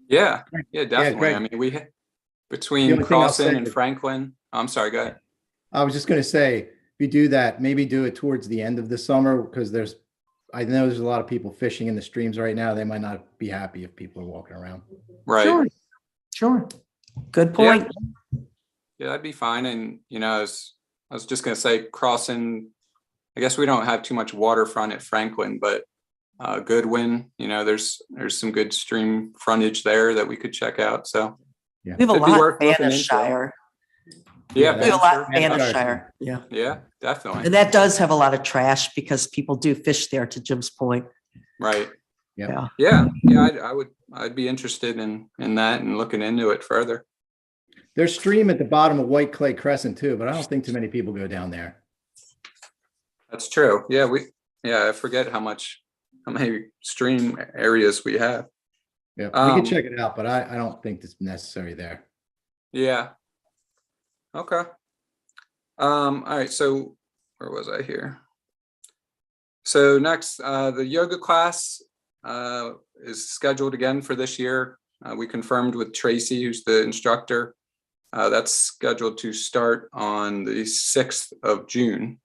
Yeah, definitely. Yeah, I mean, between Crossing and Franklin. I'm sorry, go ahead. I was just going to say, if you do that, maybe do it towards the end of the summer, because I know there's a lot of people fishing in the streams right now. They might not be happy if people are walking around. Right. Sure. Good point. Yeah, that'd be fine. And, I was just going to say Crossing, I guess we don't have too much waterfront at Franklin, but Goodwin, there's some good stream frontage there that we could check out. So we have a lot in Banishire. Yeah, we have a lot in Banishire. Yeah, definitely. And that does have a lot of trash because people do fish there, to Jim's point. Right. Yeah. I'd be interested in that and looking into it further. There's stream at the bottom of White Clay Crescent too, but I don't think too many people go down there. That's true. Yeah, I forget how many stream areas we have. Yeah, we can check it out, but I don't think it's necessary there. Yeah. Okay. All right. So where was I here? So next, the yoga class is scheduled again for this year. We confirmed with Tracy, who's the instructor. That's scheduled to start on the 6th of June.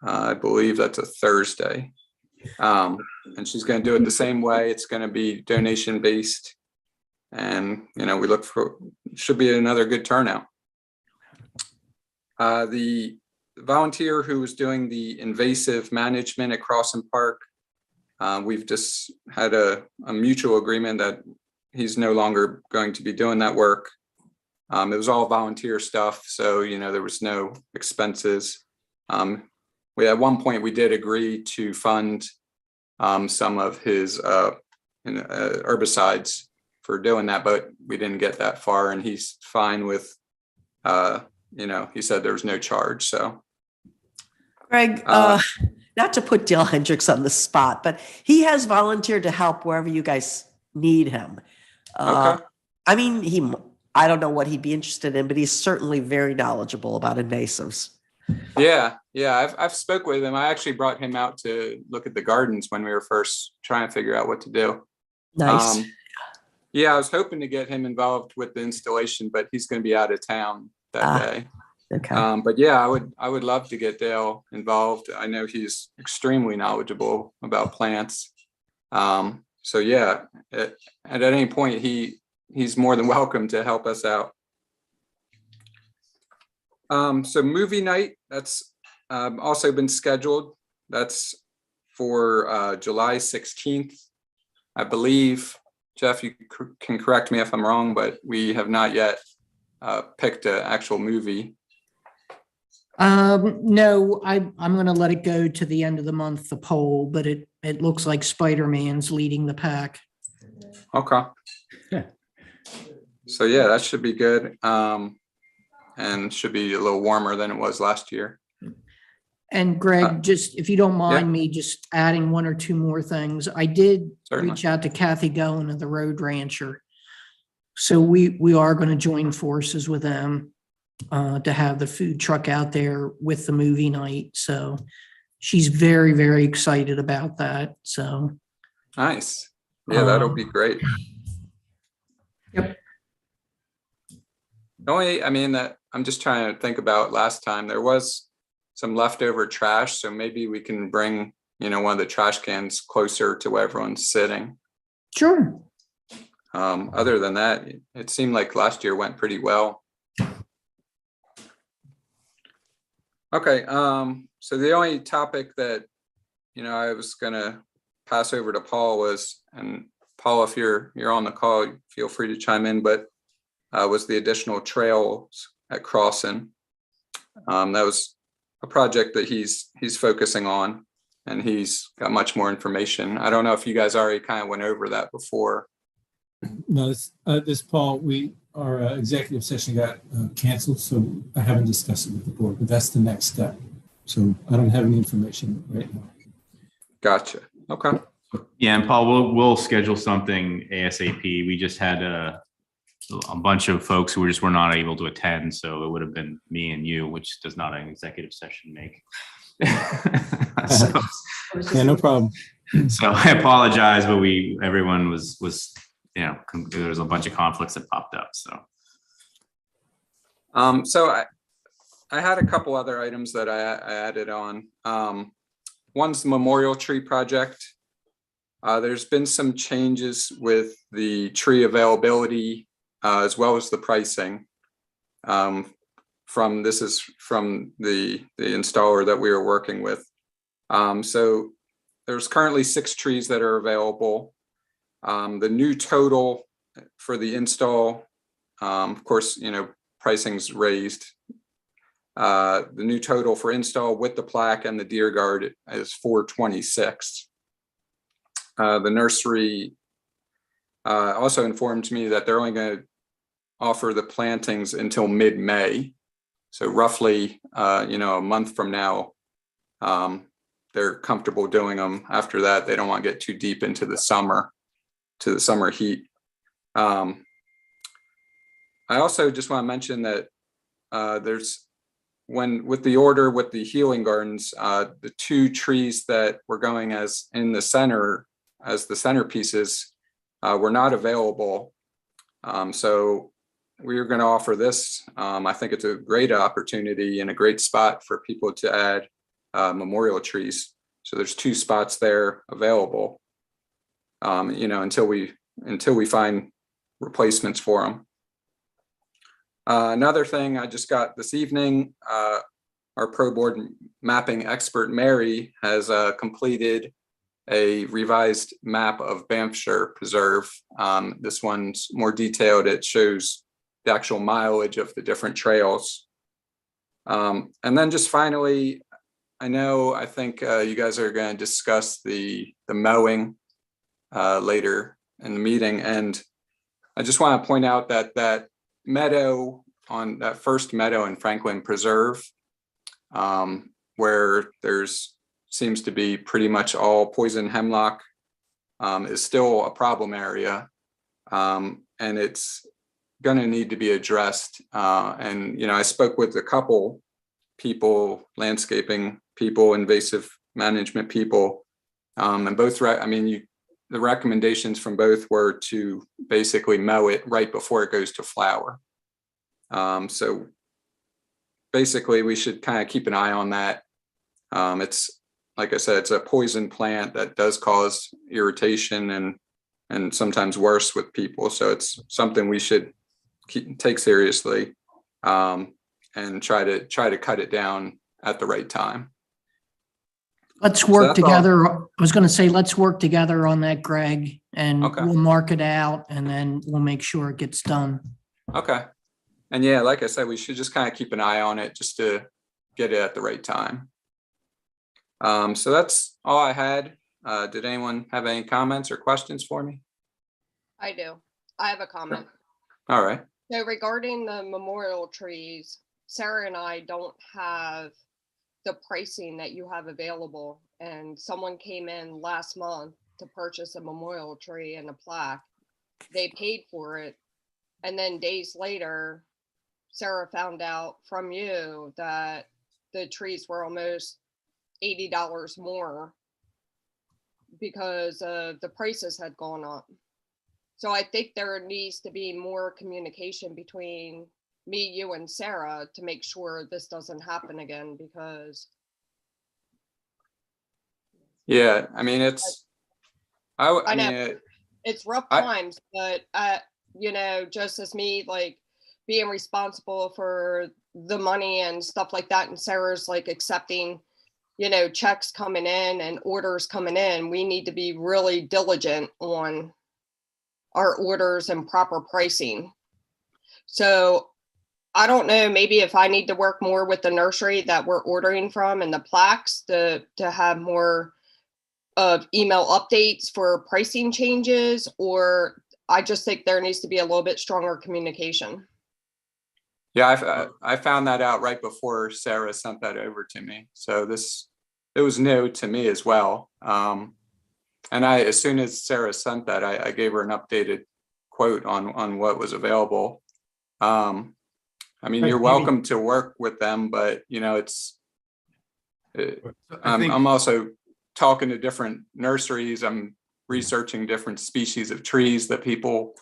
I believe that's a Thursday. And she's going to do it the same way. It's going to be donation based. And, you know, we look for, should be another good turnout. The volunteer who was doing the invasive management at Crossan Park, we've just had a mutual agreement that he's no longer going to be doing that work. It was all volunteer stuff, so, you know, there was no expenses. We at one point we did agree to fund some of his herbicides for doing that, but we didn't get that far, and he's fine with, you know, he said there was no charge. So, Greg, not to put Dale Hendricks on the spot, but he has volunteered to help wherever you guys need him. Okay. I mean, I don't know what he'd be interested in, but he's certainly very knowledgeable about invasives. Yeah, I've spoke with him. I actually brought him out to look at the gardens when we were first trying to figure out what to do. Nice. Yeah, I was hoping to get him involved with the installation, but he's going to be out of town that day. Okay. But yeah, I would love to get Dale involved. I know he's extremely knowledgeable about plants. So yeah, at any point he's more than welcome to help us out. So movie night, that's also been scheduled. That's for July 16th. I believe, Jeff, you can correct me if I'm wrong, but we have not yet picked an actual movie. No, I'm going to let it go to the end of the month, the poll, but it looks like Spider-Man's leading the pack. Okay. So yeah, that should be good. And should be a little warmer than it was last year. And Greg, just if you don't mind me just adding one or two more things, I did reach out to Kathy Goen of the Road Rancher. So we are going to join forces with them to have the food truck out there with the movie night. So she's very, very excited about that. So nice. Yeah, that'll be great. Yep. I mean, that I'm just trying to think about last time there was some leftover trash. So maybe we can bring, you know, one of the trash cans closer to where everyone's sitting. Sure. Other than that, it seemed like last year went pretty well. Okay. So the only topic that, you know, I was going to pass over to Paul was, and Paul, if you're on the call, feel free to chime in, but was the additional trails at Crossan. That was a project that he's focusing on, and he's got much more information. I don't know if you guys already kind of went over that before. No, this Paul, our executive session got canceled, so I haven't discussed it with the board, but that's the next step. So I don't have any information right now. Gotcha. Okay. Yeah, and Paul, we'll schedule something ASAP. We just had a bunch of folks who were not able to attend, so it would have been me and you, which does not an executive session make. Yeah, no problem. So I apologize, but everyone was you know, there was a bunch of conflicts that popped up. So so I had a couple other items that I added on. One's the memorial tree project. There's been some changes with the tree availability as well as the pricing. This is from the installer that we are working with. So there's currently 6 trees that are available. The new total for the install, of course, you know, pricing's raised. The new total for install with the plaque and the deer guard is $426. The nursery also informed me that they're only going to offer the plantings until mid-May. So roughly, you know, a month from now, they're comfortable doing them. After that, they don't want to get too deep into the summer, to the summer heat. I also just want to mention that with the order with the healing gardens, the 2 trees that were going as in the center as the centerpieces were not available. So we are going to offer this. I think it's a great opportunity and a great spot for people to add memorial trees. So there's 2 spots there available, until we find replacements for them. Another thing I just got this evening, our pro board mapping expert, Mary, has completed a revised map of Banffshire Preserve. This one's more detailed. It shows the actual mileage of the different trails. And then just finally, I think you guys are going to discuss the mowing later in the meeting. And I just want to point out that meadow, on that first meadow in Franklin Preserve, where there's seems to be pretty much all poison hemlock, is still a problem area. And it's going to need to be addressed. And, I spoke with a couple people, landscaping people, invasive management people, and both, the recommendations from both were to basically mow it right before it goes to flower. So basically we should kind of keep an eye on that. It's, like I said, it's a poison plant that does cause irritation and sometimes worse with people. So it's something we should take seriously, and try to cut it down at the right time. Let's work together. I was going to say, let's work together on that, Greg, and we'll mark it out and then we'll make sure it gets done. Okay. And yeah, like I said, we should just kind of keep an eye on it just to get it at the right time. So that's all I had. Did anyone have any comments or questions for me? I do. I have a comment. All right. So regarding the memorial trees, Sarah and I don't have the pricing that you have available. And someone came in last month to purchase a memorial tree and a plaque. They paid for it. And then days later, Sarah found out from you that the trees were almost $80 more because the prices had gone up. So I think there needs to be more communication between me, you, and Sarah to make sure this doesn't happen again, because yeah, I mean, it's, I mean, it's rough times, but just as me, like, being responsible for the money and stuff like that, and Sarah's like accepting, checks coming in and orders coming in, we need to be really diligent on our orders and proper pricing. So I don't know, maybe if I need to work more with the nursery that we're ordering from and the plaques to have more of email updates for pricing changes, or I just think there needs to be a little bit stronger communication. Yeah, I found that out right before Sarah sent that over to me. So it was new to me as well. And as soon as Sarah sent that, I gave her an updated quote on what was available. I mean, you're welcome to work with them, but I'm also talking to different nurseries. I'm researching different species of trees that people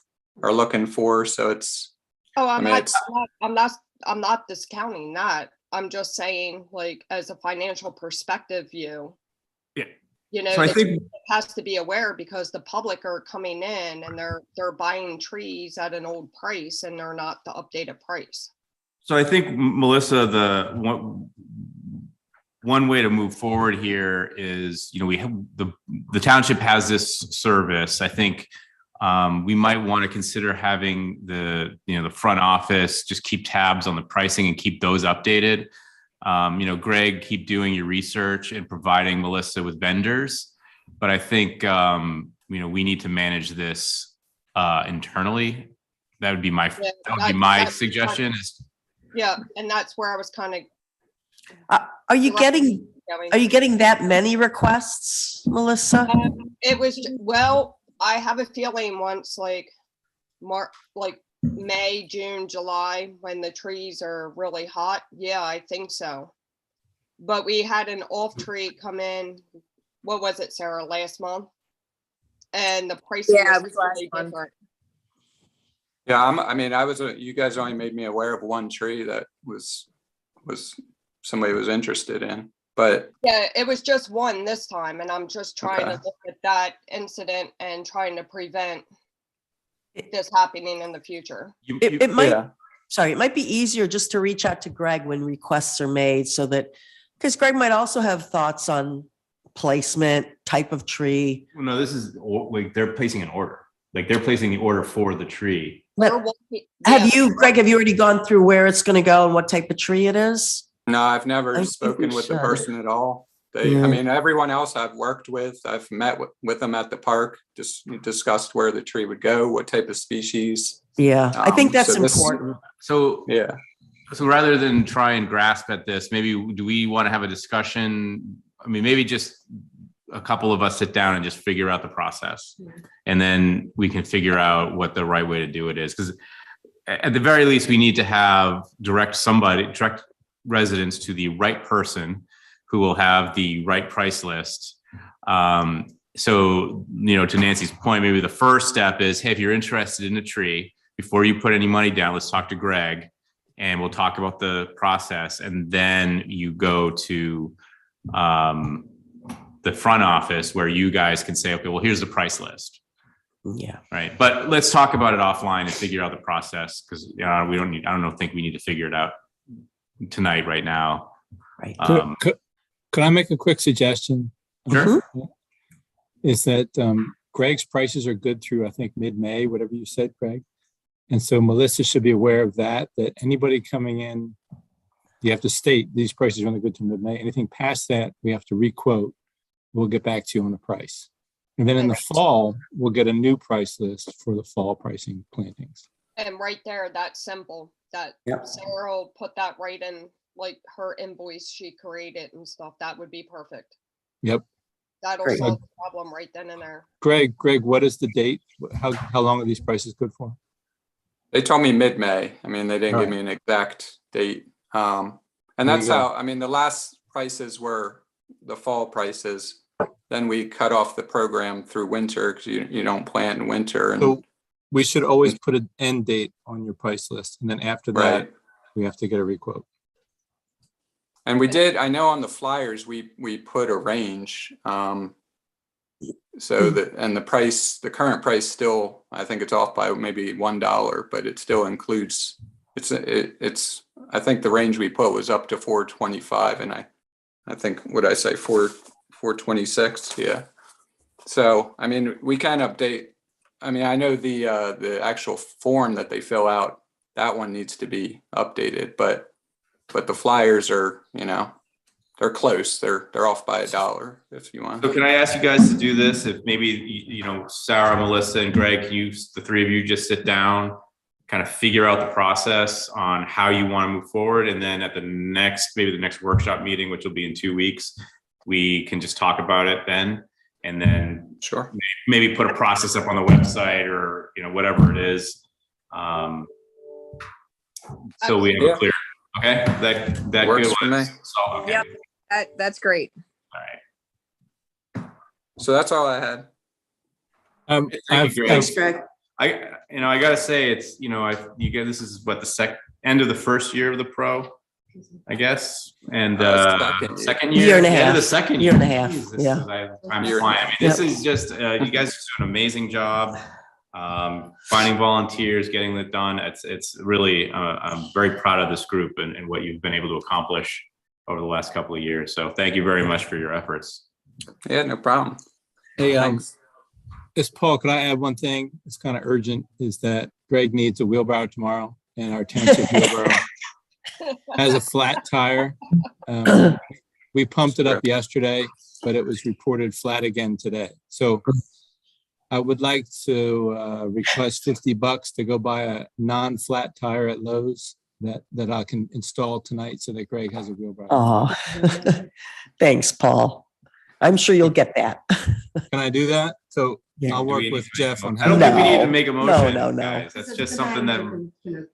are looking for. So it's, I'm not discounting that. I'm just saying, like, as a financial perspective view, So I think it has to be aware, because the public are coming in and they're buying trees at an old price and they're not the updated price. So I think, Melissa, the one way to move forward here is, we have the township has this service. I think we might want to consider having the front office just keep tabs on the pricing and keep those updated. Greg, keep doing your research and providing Melissa with vendors. But I think, we need to manage this internally. That would be my suggestion. Yeah, and that's where I was kind of. Are you getting that many requests, Melissa? It was, well, I have a feeling once, like May, June, July, when the trees are really hot. Yeah, I think so. But we had an off tree come in. What was it, Sarah, last month? and the pricing Yeah, it was was last totally month. different. Yeah, I mean, you guys only made me aware of one tree that was somebody was interested in, but Yeah, it was just one this time, and I'm just trying to Okay. look at that incident and trying to prevent this happening in the future. It might, yeah. sorry, it might be easier just to reach out to Greg when requests are made so that, because Greg might also have thoughts on placement, type of tree. Well, no, this is like they're placing an order. Like they're placing the order for the tree. But Or have you, Greg, have you already gone through where it's going to go and what type of tree it is? No, I've never I think spoken we with the should. person at all. I Yeah. mean, everyone else I've worked with, I've met with them at the park, just discussed where the tree would go, what type of species. Yeah, I think that's so this- important. So Yeah. So rather than try and grasp at this, maybe do we want to have a discussion? I mean, maybe just a couple of us sit down and just figure out the process. And then we can figure out what the right way to do it is. Because at the very least, we need to have direct residents to the right person who will have the right price list. So, to Nancy's point, maybe the first step is, hey, if you're interested in a tree, before you put any money down, let's talk to Greg and we'll talk about the process. And then you go to the front office where you guys can say, okay, well, here's the price list. Yeah. Right. But let's talk about it offline and figure out the process, because I don't think we need to figure it out tonight, right now. Right. Could I make a quick suggestion? Sure. Is that Greg's prices are good through, I think, mid-May, whatever you said, Greg. And so Melissa should be aware of that anybody coming in, you have to state these prices are only good to mid-May. Anything past that, we have to re-quote. We'll get back to you on the price. And then in the fall, we'll get a new price list for the fall pricing plantings. And right there, that's simple. That Yep. Sarah will put that right in, like her invoice she created and stuff. That would be perfect. Yep. That'll Great. solve the problem right then and there. Greg, what is the date? How long are these prices good for? They told me mid-May. I mean, they didn't give Right. me an exact date. And There that's you go. how, I mean, the last prices were the fall prices. Then we cut off the program through winter because you don't plant in winter. And So we should always put an end date on your price list. And then after that, right. we have to get a requote. And we did, I know on the flyers, we put a range. So the current price still, I think it's off by maybe $1, but it still includes, I think the range we put was up to 425, and I think, what I say, 426, yeah. So, I mean, we can update, I mean, I know the actual form that they fill out, that one needs to be updated, but the flyers are, they're close. They're off by $1 if you want. So can I ask you guys to do this? If maybe, Sarah, Melissa, and Greg, the three of you just sit down, kind of figure out the process on how you want to move forward. And then at maybe the next workshop meeting, which will be in 2 weeks, we can just talk about it then. And then Sure. maybe put a process up on the website or, whatever it is. So we have a clear, okay, that Works good for one. me. So, okay. Yep. That's great. All right. So that's all I had. Thank you, Greg. Thanks, Greg. I gotta say, it's, this is what the end of the first year of the pro, I guess. And second year, Year and a end of half. the second Year and a half, Jesus, yeah. I'm Year. flying. I mean, this is just, you guys are doing an amazing job. Finding volunteers, getting it done. It's really, I'm very proud of this group and what you've been able to accomplish over the last couple of years. So thank you very much for your efforts. Yeah, no problem. Hey, Thanks. Paul, could I add one thing? It's kind of urgent, is that Greg needs a wheelbarrow tomorrow, and our township wheelbarrow has a flat tire. We pumped it up yesterday, but it was reported flat again today. So I would like to request $50 to go buy a non-flat tire at Lowe's that I can install tonight so that Greg has a wheelbarrow. Oh, thanks, Paul. I'm sure you'll get that. Can I do that? So Yeah. I'll work with Jeff on I how. don't think we need to make a No, motion, no. guys. That's just something that,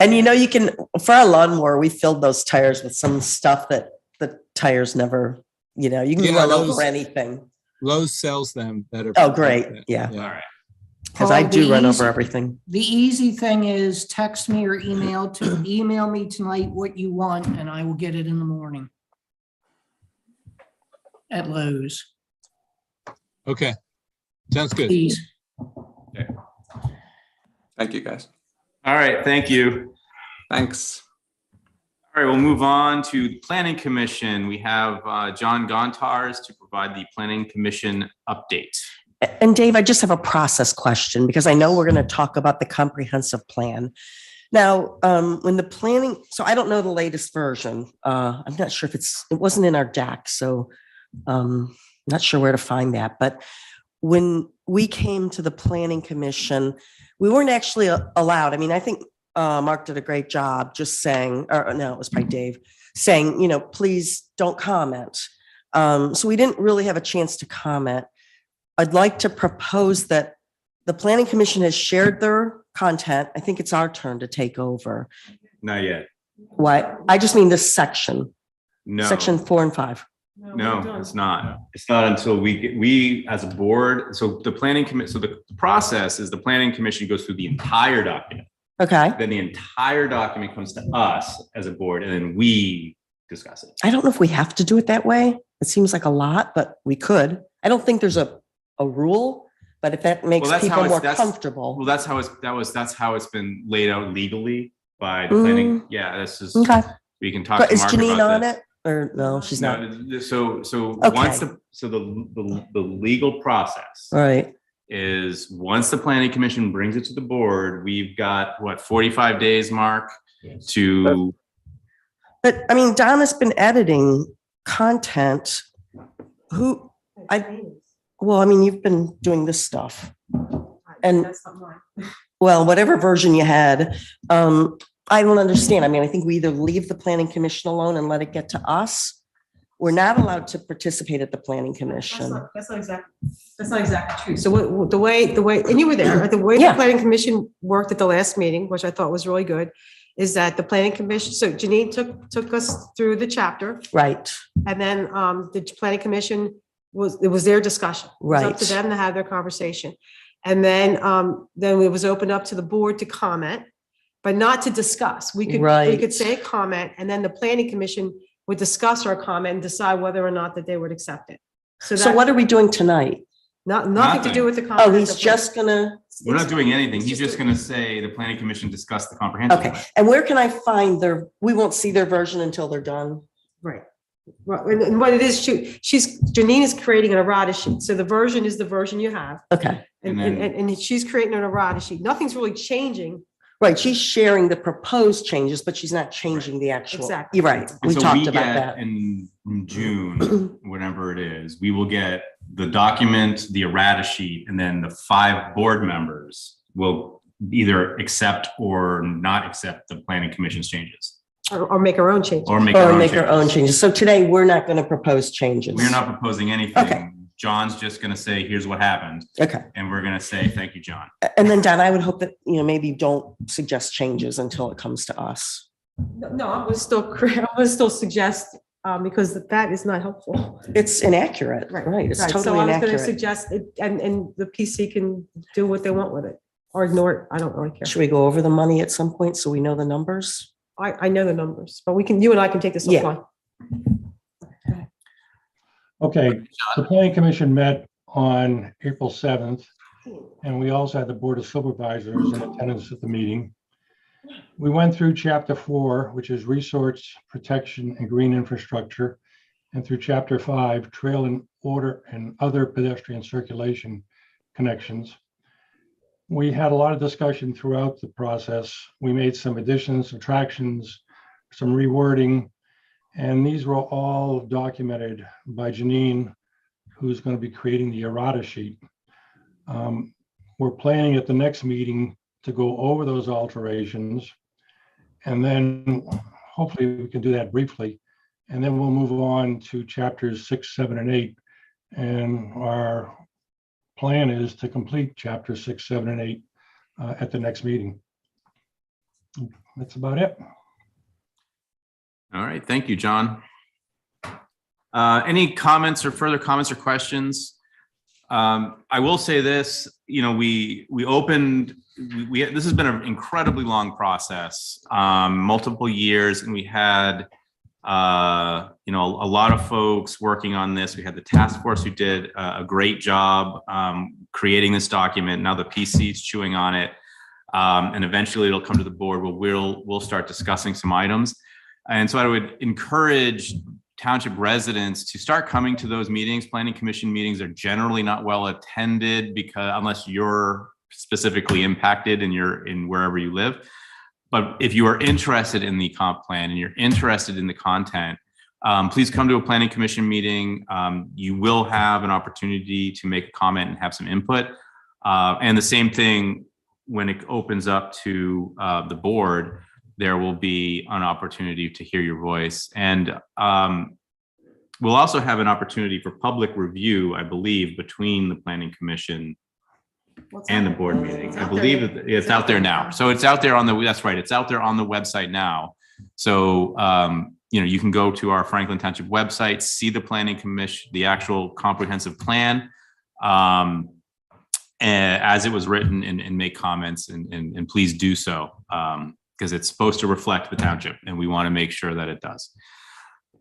And you can, for our lawnmower, we filled those tires with some stuff that the tires never, you can Yeah, run those- over anything. Lowe's sells them that are. Oh, great. Yeah. all right. Because I Paul, do the run over easy- everything. The easy thing is text me or email me tonight what you want and I will get it in the morning at Lowe's, Okay, sounds good. please. Thank you, guys. All right, thank you. Thanks. All right, we'll move on to the Planning Commission. We have John Gontars to provide the Planning Commission update. And Dave, I just have a process question because I know we're going to talk about the comprehensive plan. Now, when the planning, so I don't know the latest version. I'm not sure if it wasn't in our deck, so not sure where to find that. But when we came to the Planning Commission, we weren't actually allowed. I mean, I think Mark did a great job just saying, or no, it was probably Dave, saying, you know, please don't comment. So we didn't really have a chance to comment. I'd like to propose that the Planning Commission has shared their content. I think it's our turn to take over. Not yet. What? I just mean this section, No. section 4 and 5. No, it's not. It's not until we as a board, so the planning commission, so the process is the Planning Commission goes through the entire document. Okay. Then the entire document comes to us as a board and then we discuss it. I don't know if we have to do it that way. It seems like a lot, but we could. I don't think there's a rule, but if that makes Well, that's people how more it's- comfortable. Well, that's how it's been laid out legally by the planning. Yeah, this is, Okay. we can talk But to is Mark Janine about on this. it? Or no, she's not. No, so Okay. once the legal process All right. is once the Planning Commission brings it to the board, we've got what, 45 days, Mark, to. But I mean, Donna's been editing content. Well, I mean, you've been doing this stuff. And well, whatever version you had, I don't understand. I mean, I think we either leave the Planning Commission alone and let it get to us. We're not allowed to participate at the Planning Commission. That's not exactly true. So the way, and you were there, the way Yeah. the Planning Commission worked at the last meeting, which I thought was really good, is that the Planning Commission, so Janine took us through the chapter. Right. And then the Planning Commission it was their discussion. It was up to Right. them to have their conversation. And then it was opened up to the board to comment, but not to discuss. We Right. could say comment, and then the Planning Commission would discuss our comment and decide whether or not that they would accept it. So what are we doing tonight? Nothing to do with the comment. Oh, he's just gonna, We're not doing anything. He's just gonna say the Planning Commission discussed the comprehensive. okay. plan. And where can I find we won't see their version until they're done. Right. Right. And what it is, Janine is creating an errata sheet. So the version is the version you have. Okay. And she's creating an errata sheet. Nothing's really changing. Right. She's sharing the proposed changes, but she's not changing the actual. Exactly. You're right. And We so talked we about get that. in June, whatever it is, we will get the document, the errata sheet, and then the 5 board members will either accept or not accept the Planning Commission's changes. Or make our own changes. Or make Or our make own our own changes. So today, we're not going to propose changes. We're not proposing anything. Okay. John's just gonna say, here's what happened. Okay. And we're gonna say, thank you, John. And then Don, I would hope that, maybe don't suggest changes until it comes to us. No, I would still suggest, because that is not helpful. It's inaccurate. Right. It's Right. totally So I was going to inaccurate. suggest, and the PC can do what they want with it or ignore it. I don't really care. Should we go over the money at some point so we know the numbers? I know the numbers, but you and I can take this Yeah. offline. Okay, the planning commission met on April 7th, and we also had the board of supervisors in attendance at the meeting. We went through chapter 4, which is resource protection and green infrastructure, and through chapter 5, trail and order and other pedestrian circulation connections. We had a lot of discussion throughout the process. We made some additions, subtractions, some rewording, and these were all documented by Janine, who's going to be creating the errata sheet. We're planning at the next meeting to go over those alterations. And then hopefully we can do that briefly. And then we'll move on to chapters 6, 7, and 8. And our plan is to complete chapters 6, 7, and 8 at the next meeting. That's about it. All right, thank you, John. Any comments or further comments or questions? I will say this, we opened, this has been an incredibly long process, multiple years, and we had, a lot of folks working on this. We had the task force who did a great job creating this document. Now the PC is chewing on it, and eventually it'll come to the board where we'll start discussing some items. And so I would encourage township residents to start coming to those meetings. Planning commission meetings are generally not well attended because unless you're specifically impacted and you're in wherever you live. But if you are interested in the comp plan and you're interested in the content, please come to a planning commission meeting. You will have an opportunity to make a comment and have some input. And the same thing when it opens up to the board, there will be an opportunity to hear your voice. And we'll also have an opportunity for public review, I believe, between the planning commission and the board meeting. I believe it's out there now. So it's out there on the, that's right, it's out there on the website now. So, you can go to our Franklin Township website, see the planning commission, the actual comprehensive plan, as it was written, and make comments, and please do so. Because it's supposed to reflect the township and we want to make sure that it does.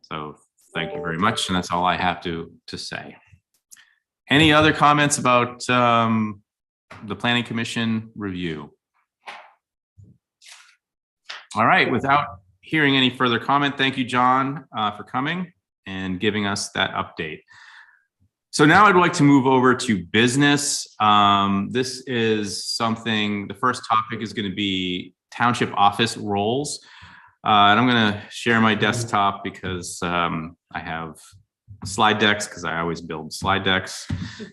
So thank you very much. And that's all I have to say. Any other comments about the planning commission review? All right, without hearing any further comment, thank you, John, for coming and giving us that update. So now I'd like to move over to business. This is something, the first topic is going to be township office roles. And I'm going to share my desktop because I have slide decks because I always build slide decks.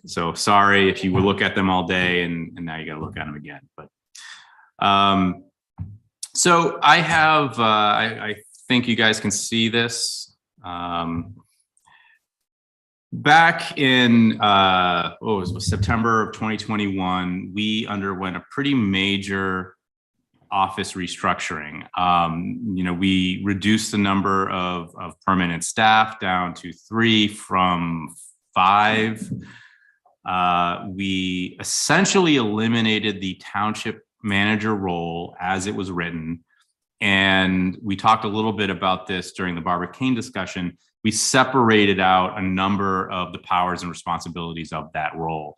So sorry if you will look at them all day and now you got to look at them again. But so I have, I think you guys can see this. Back in it was September of 2021, we underwent a pretty major office restructuring. We reduced the number of permanent staff down to 3 from 5. We essentially eliminated the township manager role as it was written. And we talked a little bit about this during the Barbara Kane discussion. We separated out a number of the powers and responsibilities of that role.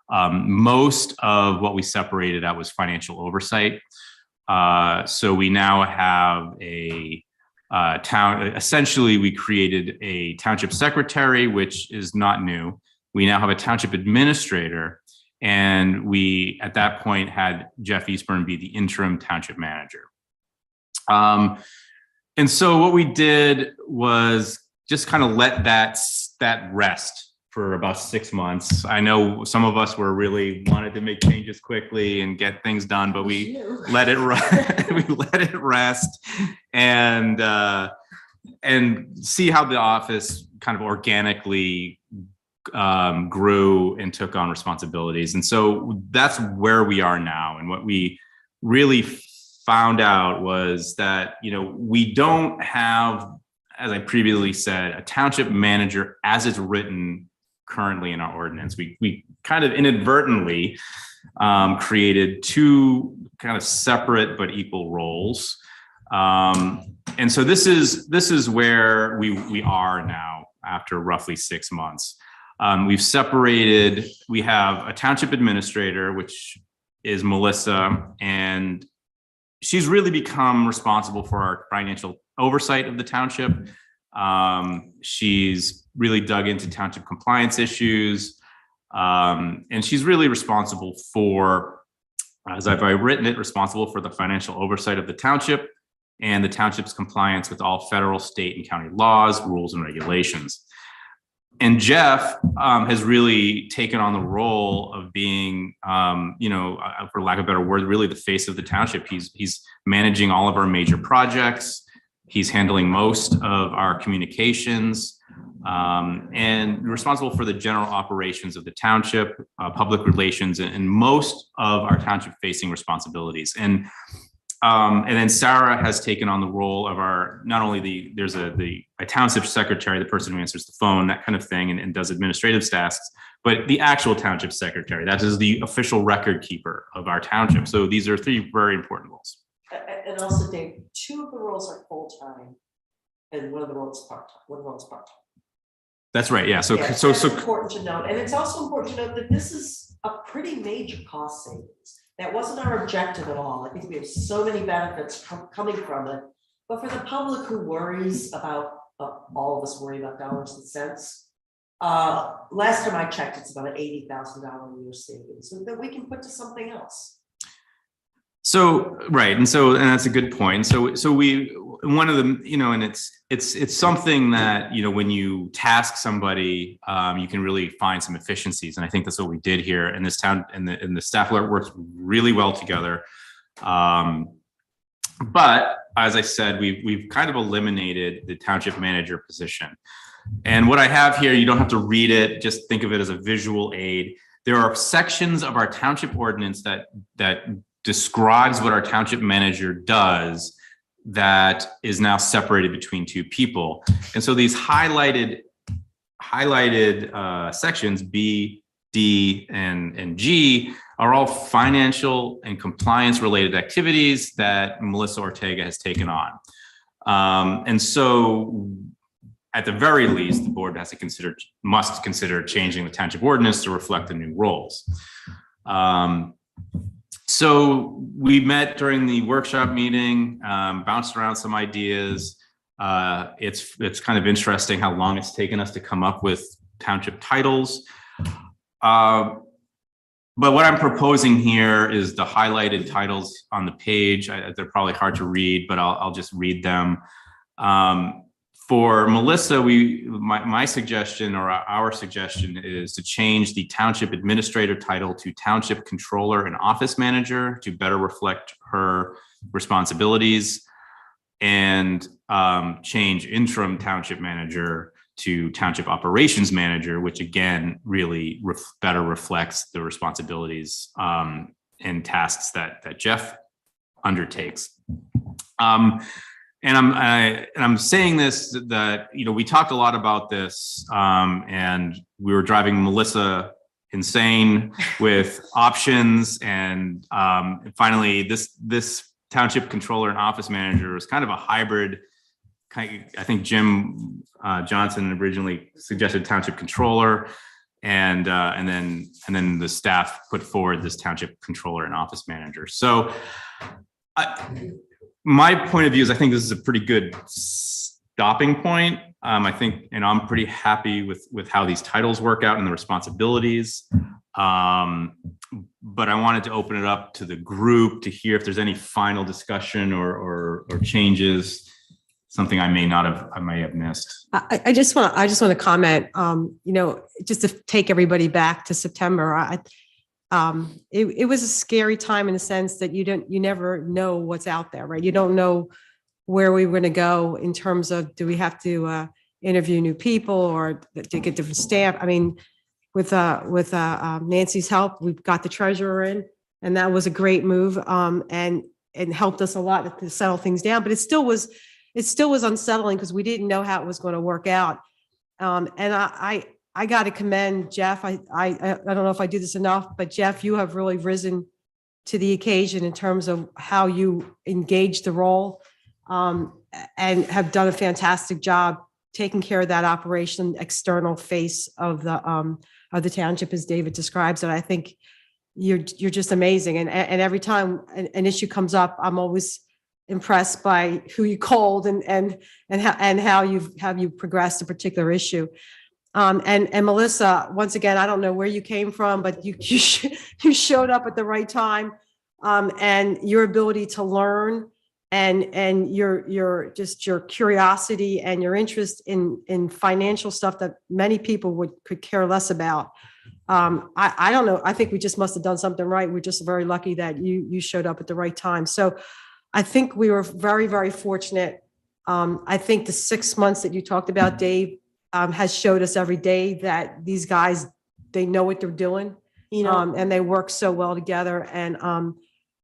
Most of what we separated out was financial oversight. So we now have a essentially we created a township secretary, which is not new. We now have a township administrator, and we at that point had Jeff Eastburn be the interim township manager. And so what we did was just kind of let that rest for about 6 months. I know some of us were really wanted to make changes quickly and get things done, but we let it rest and see how the office kind of organically grew and took on responsibilities. And so that's where we are now. And what we really found out was that, we don't have, as I previously said, a township manager as it's written currently in our ordinance. We kind of inadvertently created 2 kind of separate but equal roles. And so this is where we are now after roughly 6 months. We've separated, we have a township administrator, which is Melissa, and she's really become responsible for our financial oversight of the township. She's really dug into township compliance issues. And she's really responsible for, as I've written it, responsible for the financial oversight of the township and the township's compliance with all federal, state, and county laws, rules, and regulations. And Jeff has really taken on the role of being, for lack of a better word, really the face of the township. He's managing all of our major projects. He's handling most of our communications and responsible for the general operations of the township, public relations, and most of our township facing responsibilities. And And then Sarah has taken on the role of not only there's a township secretary, the person who answers the phone, that kind of thing, and does administrative tasks, but the actual township secretary, that is the official record keeper of our township. So these are 3 very important roles. And also, Dave, 2 of the roles are full-time and one of the roles is part-time. That's right. Yeah. So That's important to note. And it's also important to note that this is a pretty major cost savings. That wasn't our objective at all. I think we have so many benefits coming from it. But for the public who worries about, all of us worry about dollars and cents, last time I checked, it's about an $80,000 a year savings so that we can put to something else. So, right. And that's a good point. So one of them, and it's something that, when you task somebody, you can really find some efficiencies. And I think that's what we did here in this town, and the staff works really well together. But as I said, we've kind of eliminated the township manager position. And what I have here, you don't have to read it, just think of it as a visual aid. There are sections of our township ordinance that describes what our township manager does that is now separated between 2 people. And so these highlighted sections B, D, and G are all financial and compliance related activities that Melissa Ortega has taken on. And so at the very least, the board must consider changing the township ordinance to reflect the new roles. So we met during the workshop meeting, bounced around some ideas. It's kind of interesting how long it's taken us to come up with township titles. But what I'm proposing here is the highlighted titles on the page. They're probably hard to read, but I'll just read them. For Melissa, my suggestion, or our suggestion, is to change the township administrator title to township controller and office manager to better reflect her responsibilities, and change interim township manager to township operations manager, which again really better reflects the responsibilities and tasks that Jeff undertakes. And I'm saying this that, we talked a lot about this, and we were driving Melissa insane with options, and finally this township controller and office manager is kind of a hybrid. I think Jim Johnson originally suggested township controller, and then the staff put forward this township controller and office manager. So my point of view is I think this is a pretty good stopping point. I think, and I'm pretty happy with how these titles work out and the responsibilities. But I wanted to open it up to the group to hear if there's any final discussion or changes, something I may have missed. I just want to comment, just to take everybody back to September. It was a scary time in the sense that you never know what's out there, right? You don't know where we were going to go in terms of, do we have to interview new people or to get different staff? I mean, with Nancy's help, we've got the treasurer in, and that was a great move, and helped us a lot to settle things down. But it still was unsettling because we didn't know how it was going to work out. And I got to commend Jeff. I don't know if I do this enough, but Jeff, you have really risen to the occasion in terms of how you engage the role, and have done a fantastic job taking care of that operation, external face of the township, as David describes it. I think you're just amazing. And every time an issue comes up, I'm always impressed by who you called and how you've progressed a particular issue. And Melissa, once again, I don't know where you came from, but you showed up at the right time, and your ability to learn and your curiosity and your interest in financial stuff that many people could care less about. I don't know. I think we just must have done something right. We're just very lucky that you showed up at the right time. So I think we were very, very fortunate. I think the 6 months that you talked about, Dave, has showed us every day that these guys, they know what they're doing, and they work so well together. And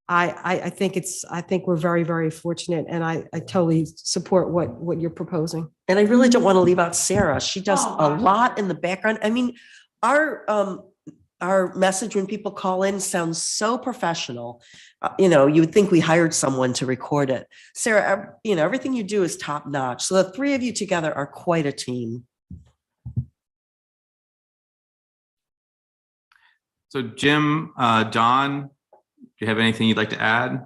I think we're very, very fortunate, and I totally support what you're proposing. And I really don't want to leave out Sarah. She does a lot in the background. I mean, our message when people call in sounds so professional. You would think we hired someone to record it. Sarah, everything you do is top notch. So the three of you together are quite a team. So Jim, Don, do you have anything you'd like to add?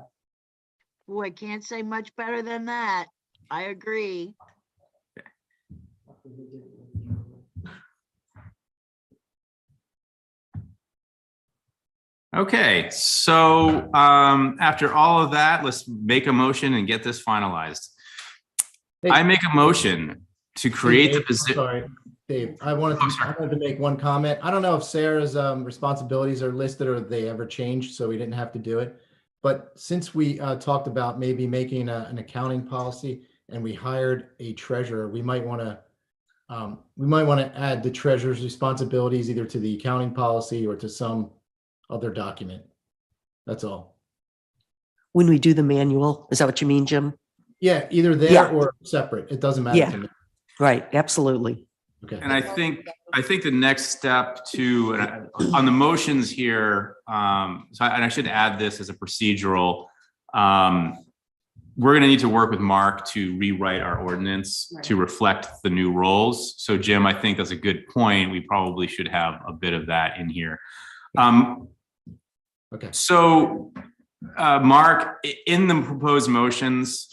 Oh, I can't say much better than that. I agree. Okay, so after all of that, let's make a motion and get this finalized. I make a motion to create the position. Sorry, Dave, I wanted to make one comment. I don't know if Sarah's responsibilities are listed or they ever changed, so we didn't have to do it. But since we talked about maybe making an accounting policy and we hired a treasurer, we might want to add the treasurer's responsibilities either to the accounting policy or to some other document. That's all. When we do the manual, is that what you mean, Jim? Yeah, either there or separate. It doesn't matter to me. Right, absolutely. Okay. And I think the next step on the motions here, and I should add this as a procedural, we're going to need to work with Mark to rewrite our ordinance to reflect the new roles. So Jim, I think that's a good point. We probably should have a bit of that in here. Okay. So Mark, in the proposed motions,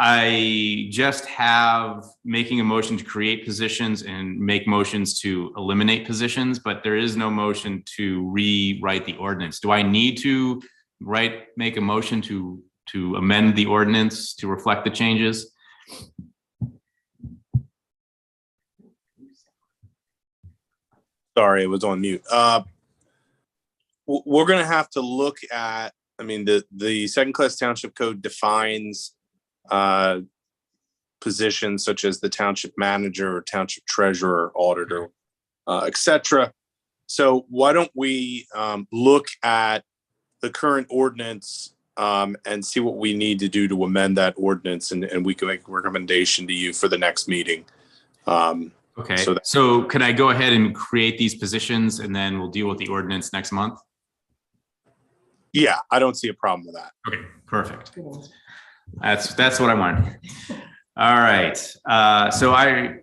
I just have making a motion to create positions and make motions to eliminate positions, but there is no motion to rewrite the ordinance. Do I need to make a motion to amend the ordinance to reflect the changes? Sorry, it was on mute. We're going to have to look at, the second class township code defines positions such as the township manager or township treasurer, auditor, etc. So why don't we look at the current ordinance and see what we need to do to amend that ordinance, and we can make a recommendation to you for the next meeting. Okay, so can I go ahead and create these positions and then we'll deal with the ordinance next month? Yeah, I don't see a problem with that. Okay, perfect. That's what I wanted. All right. So I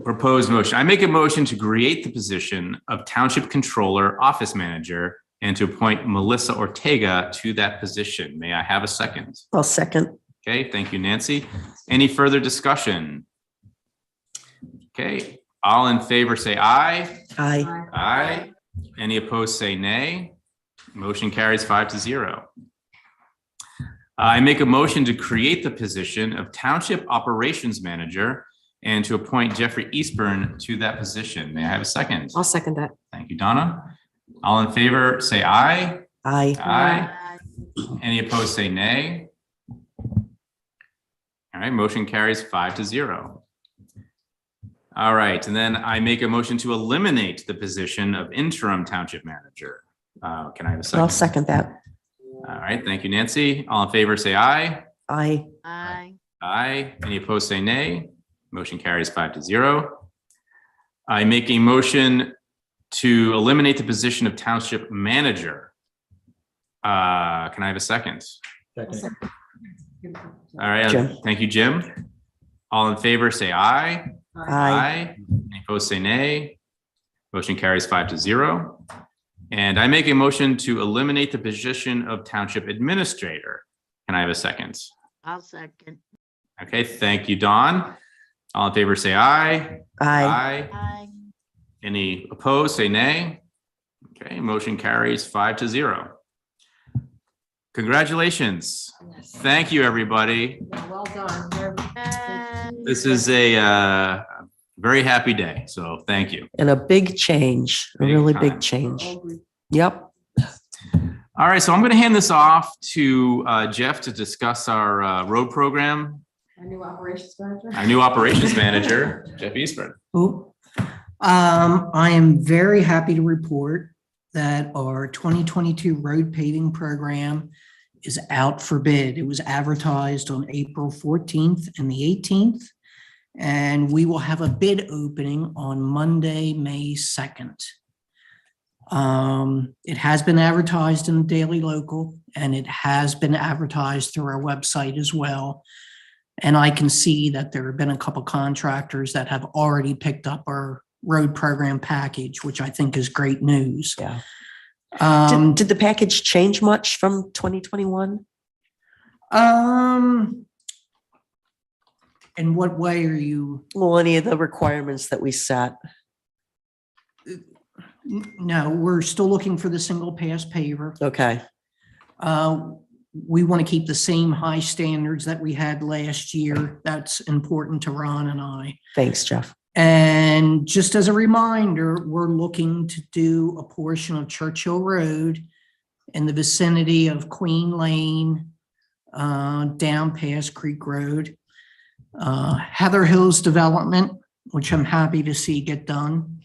propose motion. I make a motion to create the position of Township Controller Office Manager and to appoint Melissa Ortega to that position. May I have a second? I'll second. Okay, thank you, Nancy. Any further discussion? Okay, all in favor say aye. Aye. Aye. Any opposed say nay. Motion carries 5-0. I make a motion to create the position of Township Operations Manager and to appoint Jeffrey Eastburn to that position. May I have a second? I'll second that. Thank you, Donna. All in favor, say aye. Aye. Aye. Any opposed, say nay. All right, motion carries 5-0. All right, and then I make a motion to eliminate the position of Interim Township Manager. Can I have a second? I'll second that. All right, thank you, Nancy. All in favor, say aye. Aye. Aye. Aye. Any opposed, say nay. Motion carries 5-0. I make a motion to eliminate the position of Township Manager. Can I have a second? Second. All right, Jim. thank you, Jim. All in favor, say aye. Aye. Any opposed, say nay. Motion carries 5-0. And I make a motion to eliminate the position of Township Administrator. Can I have a second? I'll second. Okay, thank you, Dawn. All in favor, say aye. Aye. Aye. Any opposed, say nay. Okay, motion carries 5-0. Congratulations. Thank you, everybody. Well done. This is a very happy day, so thank you. And a big change, a Big really time. big change. Yep. All right, so I'm going to hand this off to Jeff to discuss our road program. Our new operations manager. Our new operations manager, Jeff Eastburn. Oh, I am very happy to report that our 2022 road paving program is out for bid. It was advertised on April 14th and the 18th. And we will have a bid opening on Monday, May 2nd. It has been advertised in the Daily Local, and it has been advertised through our website as well. And I can see that there have been a couple contractors that have already picked up our road program package, which I think is great news. Yeah. Did the package change much from 2021? In what way are you? Well, any of the requirements that we set? No, we're still looking for the single pass paver. Okay. We want to keep the same high standards that we had last year. That's important to Ron and I. Thanks, Jeff. And just as a reminder, we're looking to do a portion of Churchill Road in the vicinity of Queen Lane, down past Creek Road. Heather Hills development, which I'm happy to see get done.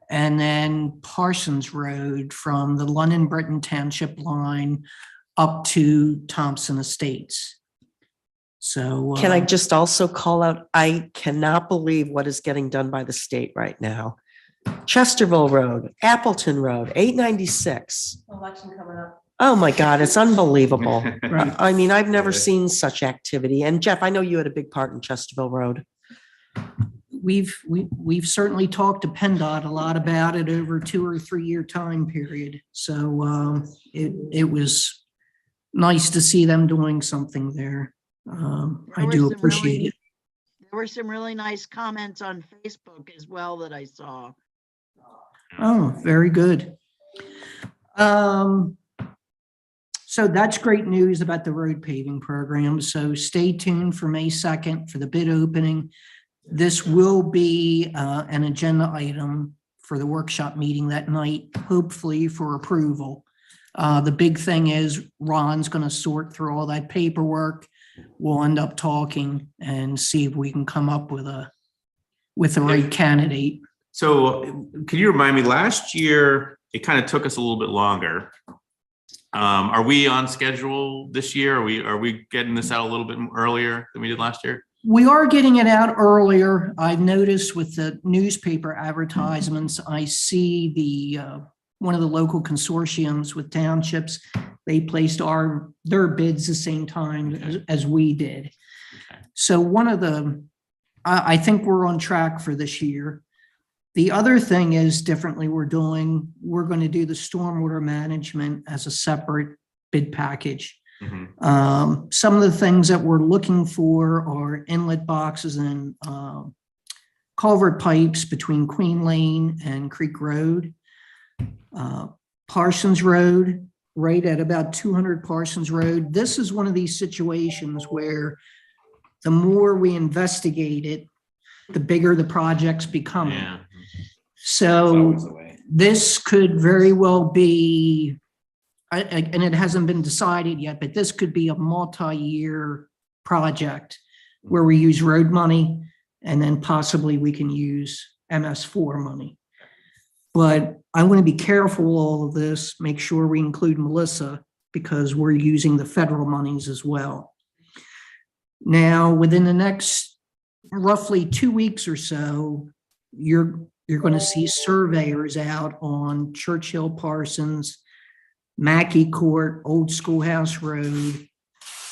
And then Parsons Road from the London Britton Township line up to Thompson Estates. So can I just also call out, I cannot believe what is getting done by the state right now. Chesterville Road, Appleton Road, 896. Election coming up. Oh my God, it's unbelievable. Right. I mean, I've never seen such activity. And Jeff, I know you had a big part in Chesterville Road. We've certainly talked to PennDOT a lot about it over a 2 or 3 year time period. So it was nice to see them doing something there. I do appreciate it. There were some really nice comments on Facebook as well that I saw. Oh, very good. So that's great news about the road paving program. So stay tuned for May 2nd for the bid opening. This will be an agenda item for the workshop meeting that night, hopefully for approval. The big thing is Ron's going to sort through all that paperwork. We'll end up talking and see if we can come up with the right candidate. So can you remind me, last year, it kind of took us a little bit longer. Are we on schedule this year? Are we getting this out a little bit earlier than we did last year? We are getting it out earlier. I've noticed with the newspaper advertisements, I see the one of the local consortiums with Townships, they placed their bids the same time as we did. So I think we're on track for this year. The other thing is differently we're going to do the stormwater management as a separate bid package. Mm-hmm. Some of the things that we're looking for are inlet boxes and culvert pipes between Queen Lane and Creek Road. Parsons Road, right at about 200 Parsons Road. This is one of these situations where the more we investigate it, the bigger the project's becoming. Yeah. So this could very well be, and it hasn't been decided yet, but this could be a multi-year project where we use road money and then possibly we can use MS4 money. But I want to be careful with all of this, make sure we include Melissa because we're using the federal monies as well. Now, within the next roughly 2 weeks or so, you're going to see surveyors out on Churchill, Parsons, Mackey Court, Old Schoolhouse Road,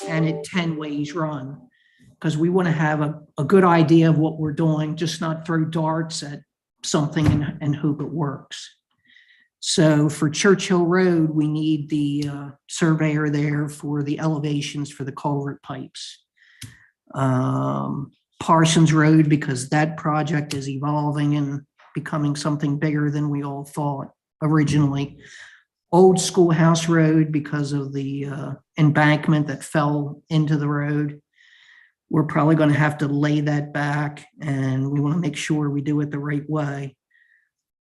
and at 10 Ways Run, because we want to have a good idea of what we're doing, just not throw darts at something and hope it works. So for Churchill Road, we need the surveyor there for the elevations for the culvert pipes. Parsons Road, because that project is evolving and becoming something bigger than we all thought originally. Old Schoolhouse Road, because of the embankment that fell into the road. We're probably going to have to lay that back, and we want to make sure we do it the right way.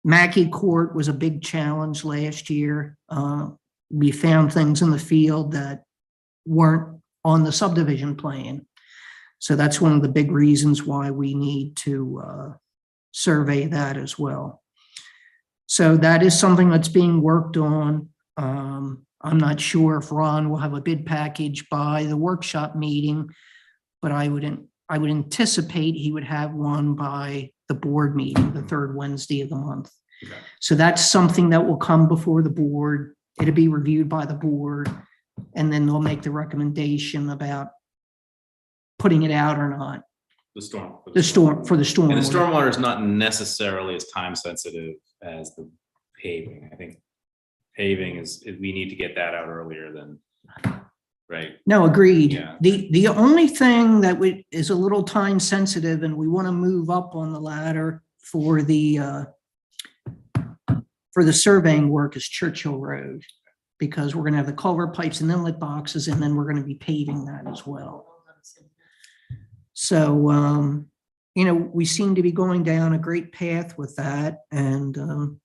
Mackey Court was a big challenge last year. We found things in the field that weren't on the subdivision plan. So that's one of the big reasons why we need to survey that as well. So that is something that's being worked on. I'm not sure if Ron will have a bid package by the workshop meeting, but I would anticipate he would have one by the board meeting, the third Wednesday of the month. Okay. So that's something that will come before the board. It'll be reviewed by the board, and then they'll make the recommendation about putting it out or not. The storm. For the storm. And the stormwater is not necessarily as time sensitive as the paving. I think paving we need to get that out earlier than, right? No, agreed. Yeah. The only thing that is a little time sensitive, and we want to move up on the ladder for the surveying work, is Churchill Road, because we're going to have the culvert pipes and inlet boxes, and then we're going to be paving that as well. So, we seem to be going down a great path with that, and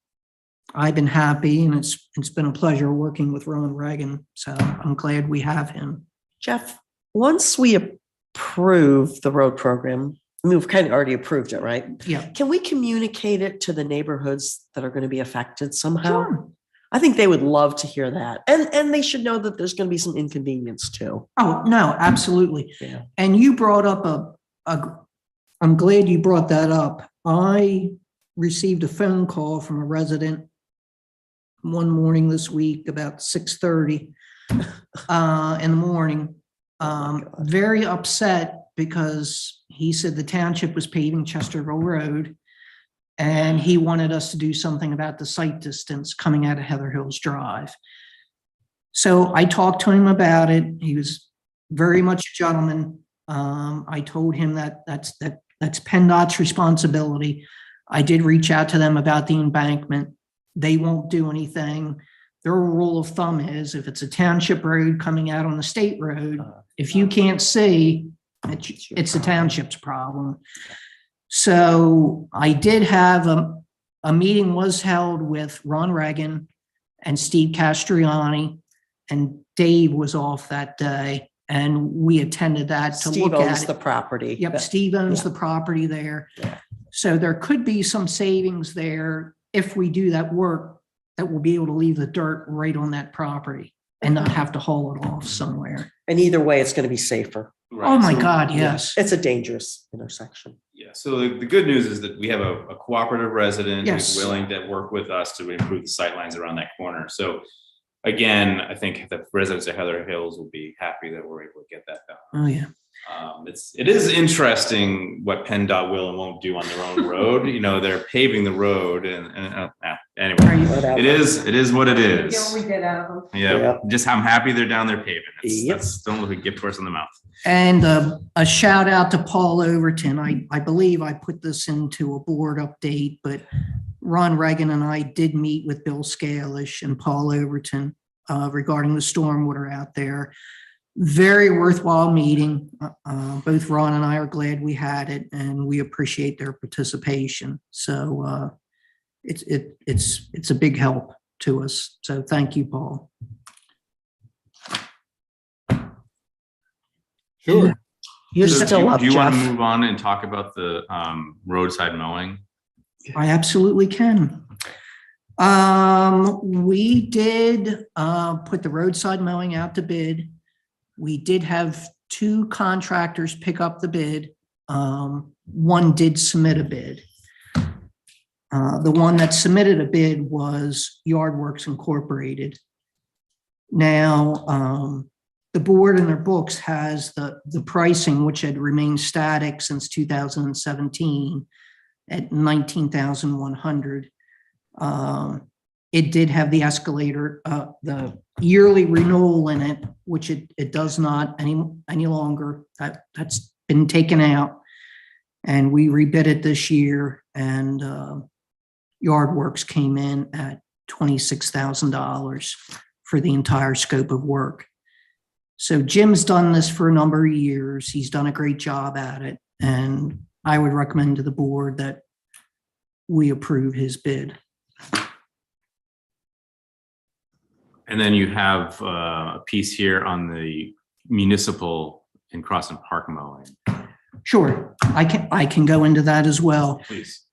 I've been happy, and it's been a pleasure working with Ron Reagan. So I'm glad we have him. Jeff, once we approve the road program, I mean, we've kind of already approved it, right? Yeah. Can we communicate it to the neighborhoods that are going to be affected somehow? Sure. I think they would love to hear that. And they should know that there's going to be some inconvenience too. Oh, no, absolutely. Yeah. And you brought up I'm glad you brought that up. I received a phone call from a resident one morning this week about 6:30 in the morning. Very upset because he said the township was paving Chesterville Road, and he wanted us to do something about the sight distance coming out of Heather Hills Drive. So I talked to him about it. He was very much a gentleman. I told him that's PennDOT's responsibility. I did reach out to them about the embankment. They won't do anything. Their rule of thumb is if it's a township road coming out on the state road, if you can't see, it's the township's problem. So I did have a meeting was held with Ron Reagan and Steve Castriani, and Dave was off that day, and we attended that to Steve look at owns it. the property. Yep, Steve owns the property there. Yeah. So there could be some savings there if we do that work, that we'll be able to leave the dirt right on that property and not have to haul it off somewhere. And either way, it's going to be safer. Oh my God, yes. It's a dangerous intersection. Yeah, so the good news is that we have a cooperative resident Yes. who's willing to work with us to improve the sightlines around that corner. So again, I think the residents of Heather Hills will be happy that we're able to get that done. Oh, yeah. It is interesting what PennDOT will and won't do on their own road. They're paving the road anyway, it is what it is. we get out of them. Yeah, just I'm happy they're down there paving. Yep. Don't look a gift horse in the mouth. And a shout out to Paul Overton. I believe I put this into a board update, but Ron Reagan and I did meet with Bill Scalish and Paul Overton regarding the stormwater out there. Very worthwhile meeting. Both Ron and I are glad we had it, and we appreciate their participation. So it's a big help to us. So thank you, Paul. Sure. You're So still up, do you want to Jeff. move on and talk about the roadside mowing? I absolutely can. We did put the roadside mowing out to bid. We did have 2 contractors pick up the bid. One did submit a bid. The one that submitted a bid was Yardworks Incorporated. Now, the board in their books has the pricing, which had remained static since 2017 at $19,100. It did have the escalator, the yearly renewal in it, which it does not any longer. That's been taken out, and we rebid it this year, and Yardworks came in at $26,000 for the entire scope of work. So Jim's done this for a number of years. He's done a great job at it, and I would recommend to the board that we approve his bid. And then you have a piece here on the municipal and cross and park mowing. Sure, I can go into that as well. Please.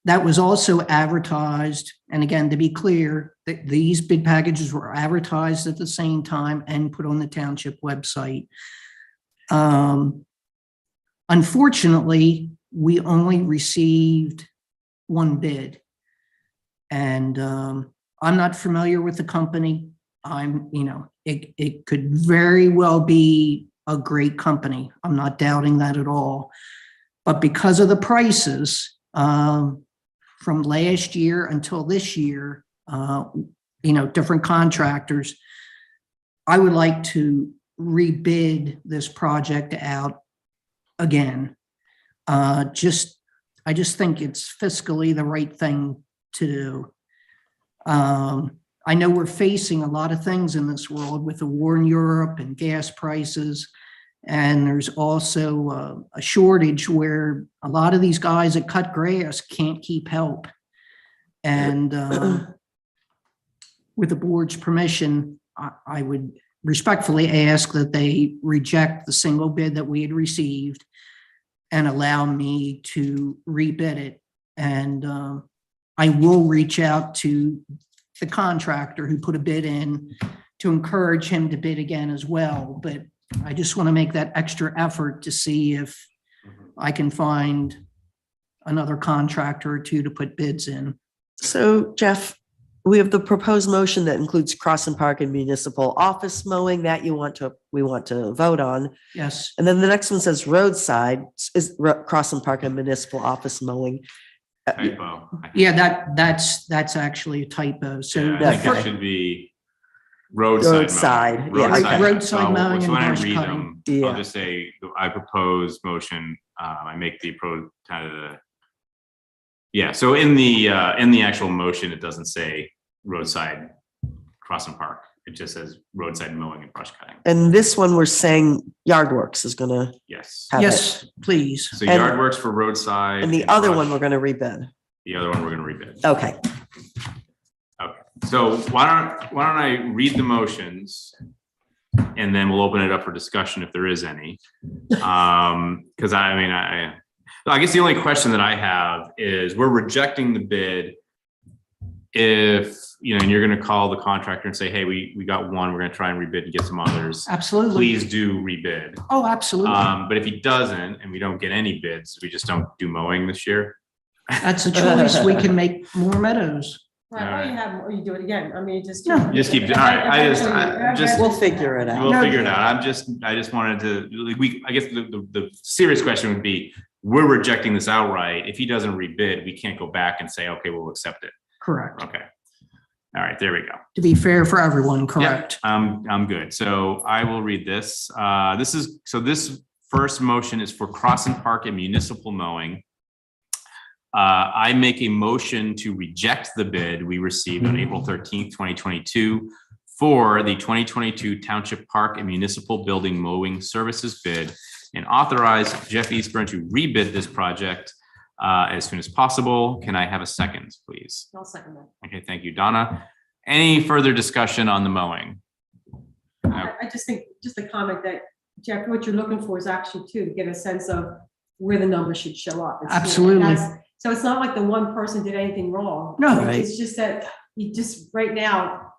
That was also advertised, and again, to be clear, that these bid packages were advertised at the same time and put on the township website. Unfortunately, we only received one bid. And I'm not familiar with the company. It could very well be a great company. I'm not doubting that at all. But because of the prices, from last year until this year, different contractors, I would like to rebid this project out again. I just think it's fiscally the right thing to do. I know we're facing a lot of things in this world with the war in Europe and gas prices. And there's also a shortage where a lot of these guys that cut grass can't keep help. And with the board's permission, I would respectfully ask that they reject the single bid that we had received and allow me to rebid it. And I will reach out to the contractor who put a bid in to encourage him to bid again as well. But I just want to make that extra effort to see if I can find another contractor or two to put bids in. So Jeff, we have the proposed motion that includes Cross and Park and municipal office mowing that we want to vote on. Yes. And then the next one says roadside is Cross and Park and municipal office mowing. Typo. Yeah, that's actually a typo. So Yeah, I think it should be roadside mowing. Yeah. Roadside mowing So and when I brush read cutting. them, Yeah. I'll just say, I propose motion, I make the so in the actual motion, it doesn't say roadside cross and park. It just says roadside mowing and brush cutting. And this one, we're saying Yardworks is gonna Yes. have Yes, it. please. So And- yard works for roadside. And the other brush- one, we're gonna rebid. The other one, we're gonna rebid. Okay. Okay, so why don't I read the motions and then we'll open it up for discussion if there is any. Because I guess the only question that I have is we're rejecting the bid. If, and you're going to call the contractor and say, hey, we got one, we're going to try and rebid and get some others. Absolutely. Please do rebid. Oh, absolutely. But if he doesn't, and we don't get any bids, we just don't do mowing this year. That's a choice. We can make more meadows. Right, or you have, or you do it again. I mean, just. No. Just keep, all right, I just. We'll figure it out. We'll figure it out. I just wanted to, I guess the serious question would be, we're rejecting this outright. If he doesn't rebid, we can't go back and say, okay, we'll accept it. Correct. Okay. All right, there we go. To be fair for everyone, correct? Yep, I'm good. So I will read this. This first motion is for Cross and Park and municipal mowing. I make a motion to reject the bid we received on April 13th, 2022 for the 2022 Township Park and Municipal Building Mowing Services bid and authorize Jeff Eastburn to rebid this project as soon as possible. Can I have a second, please? I'll second that. Okay, thank you, Donna. Any further discussion on the mowing? I just think, just a comment that, Jeff, what you're looking for is actually to get a sense of where the numbers should show up. Absolutely. So it's not like the one person did anything wrong. No. Right. It's just that you just, right now,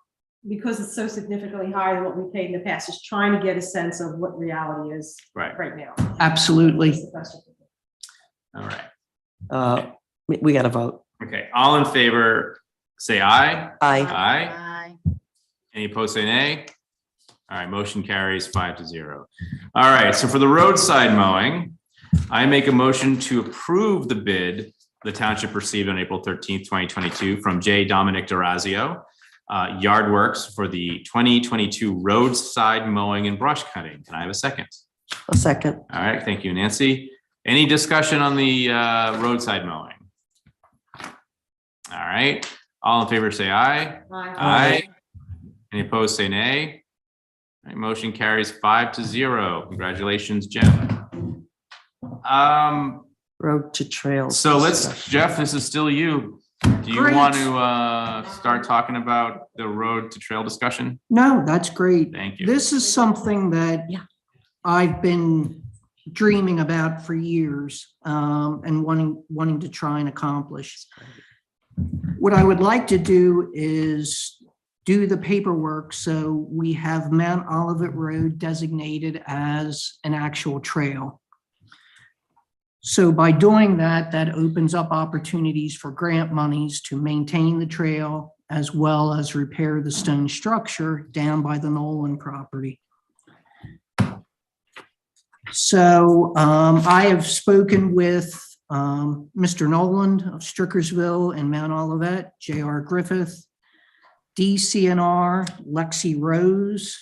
because it's so significantly higher than what we paid in the past, just trying to get a sense of what reality is Right now. Absolutely. That's the question. All right. We got to vote. Okay, all in favor, say aye. Aye. Aye. Any opposed, say nay. All right, motion carries 5-0. All right, so for the roadside mowing, I make a motion to approve the bid the township received on April 13th, 2022 from J. Dominic Durazio, Yard Works for the 2022 roadside mowing and brush cutting. Can I have a second? A second. All right, thank you, Nancy. Any discussion on the roadside mowing? All right, all in favor say aye. Aye. Any opposed say nay. All right, motion carries 5-0. Congratulations, Jim. Road to trails. So Jeff, this is still you. Do you Great. want to start talking about the road to trail discussion? No, that's great. Thank you. This is something that I've been dreaming about for years, and wanting to try and accomplish. What I would like to do is do the paperwork so we have Mount Olivet Road designated as an actual trail. So by doing that, that opens up opportunities for grant monies to maintain the trail as well as repair the stone structure down by the Nolan property. So I have spoken with Mr. Noland of Strickersville and Mount Olivet, J.R. Griffith, DCNR, Lexi Rose,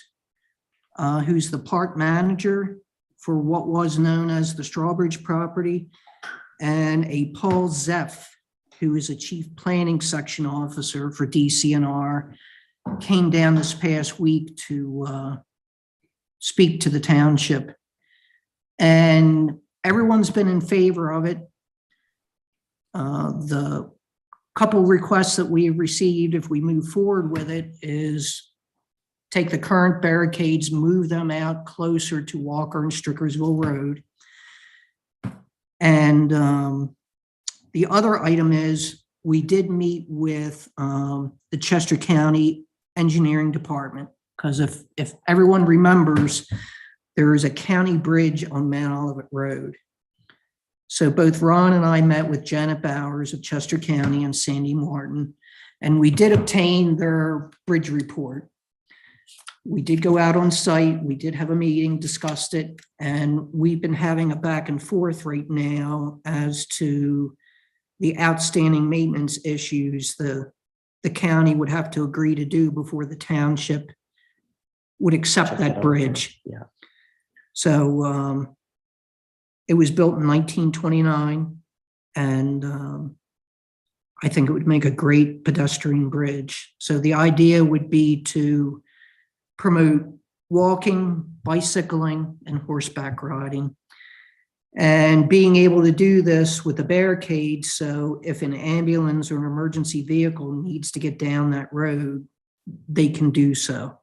who's the park manager for what was known as the Strawbridge property, and a Paul Zeff, who is a chief planning section officer for DCNR, came down this past week to speak to the township. And everyone's been in favor of it. The couple requests that we have received, if we move forward with it, is take the current barricades, move them out closer to Walker and Strickersville Road. And the other item is we did meet with the Chester County Engineering Department, because if everyone remembers, there is a county bridge on Mount Olivet Road. So both Ron and I met with Janet Bowers of Chester County and Sandy Martin, and we did obtain their bridge report. We did go out on site, we did have a meeting, discussed it, and we've been having a back and forth right now as to the outstanding maintenance issues the county would have to agree to do before the township would accept that bridge. Yeah. So it was built in 1929, and I think it would make a great pedestrian bridge. So the idea would be to promote walking, bicycling, and horseback riding, and being able to do this with the barricades. So if an ambulance or an emergency vehicle needs to get down that road, they can do so.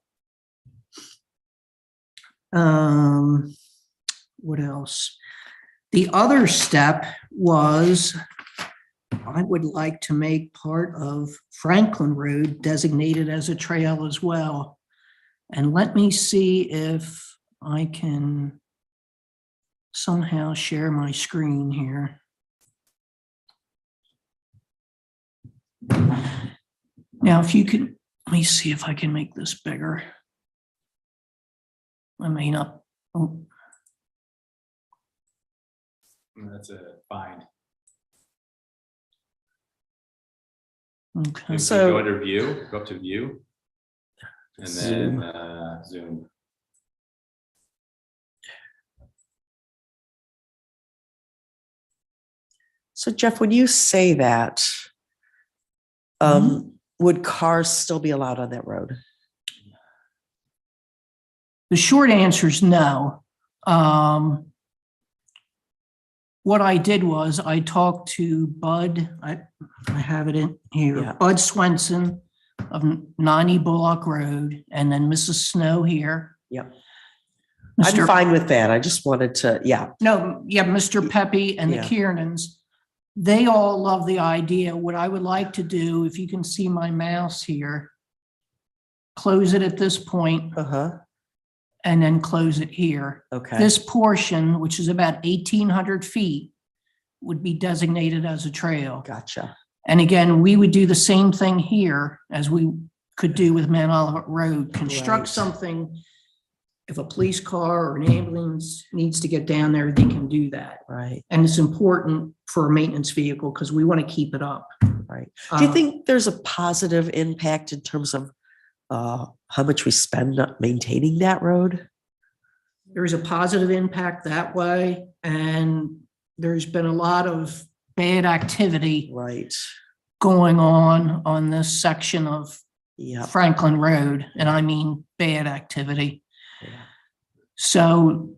What else? The other step was I would like to make part of Franklin Road designated as a trail as well. And let me see if I can somehow share my screen here. Now, if you could, let me see if I can make this bigger. I may not. Oh. That's a fine. Okay. So go under view, go up to view, and Zoom. then zoom. So Jeff, when you say that, would cars still be allowed on that road? The short answer is no. What I did was I talked to Bud, I have it in here, Yeah. Bud Swenson of 90 Bullock Road, and then Mrs. Snow here. Yep. I'm fine with that. I just wanted to, Mr. Pepe and the Yeah. Kiernans. They all love the idea. What I would like to do, if you can see my mouse here, close it at this point. And then close it here. Okay. This portion, which is about 1,800 feet, would be designated as a trail. Gotcha. And again, we would do the same thing here as we could do with Mount Olivet Road. Construct something. If a police car or an ambulance needs to get down there, they can do that. Right. And it's important for a maintenance vehicle because we want to keep it up. Right. Do you think there's a positive impact in terms of how much we spend maintaining that road? There's a positive impact that way, and there's been a lot of bad activity going on this section of Franklin Road, and I mean bad activity. So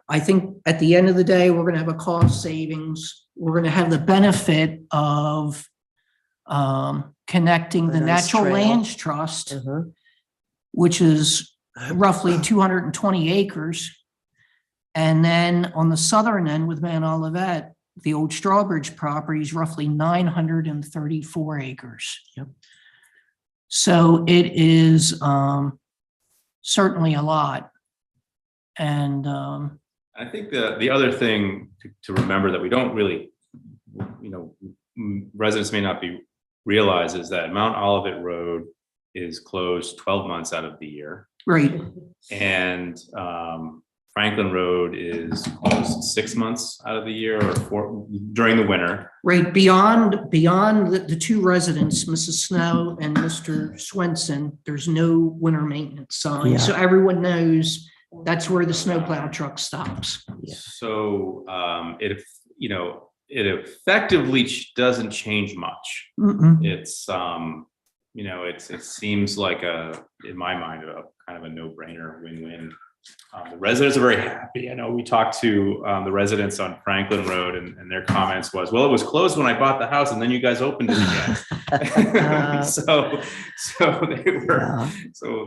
I think at the end of the day, we're going to have a cost savings. We're going to have the benefit of connecting the Natural Lands Trust, which is roughly 220 acres. And then on the southern end with Mount Olivet, the old Strawbridge property is roughly 934 acres. Yep. So it is certainly a lot. And I think the other thing to remember that we don't really, residents may not be realize is that Mount Olivet Road is closed 12 months out of the year. right, And Franklin Road is closed 6 months out of the year or during the winter. right, beyond the two residents, Mrs. Snow and Mr. Swenson, there's no winter maintenance sign. Yeah. So everyone knows that's where the snowplow truck stops. So it effectively doesn't change much. Mm-mm. It's it seems like in my mind, a kind of a no-brainer win-win. The residents are very happy. I know we talked to the residents on Franklin Road, and their comments was, well, it was closed when I bought the house, and then you guys opened it again. So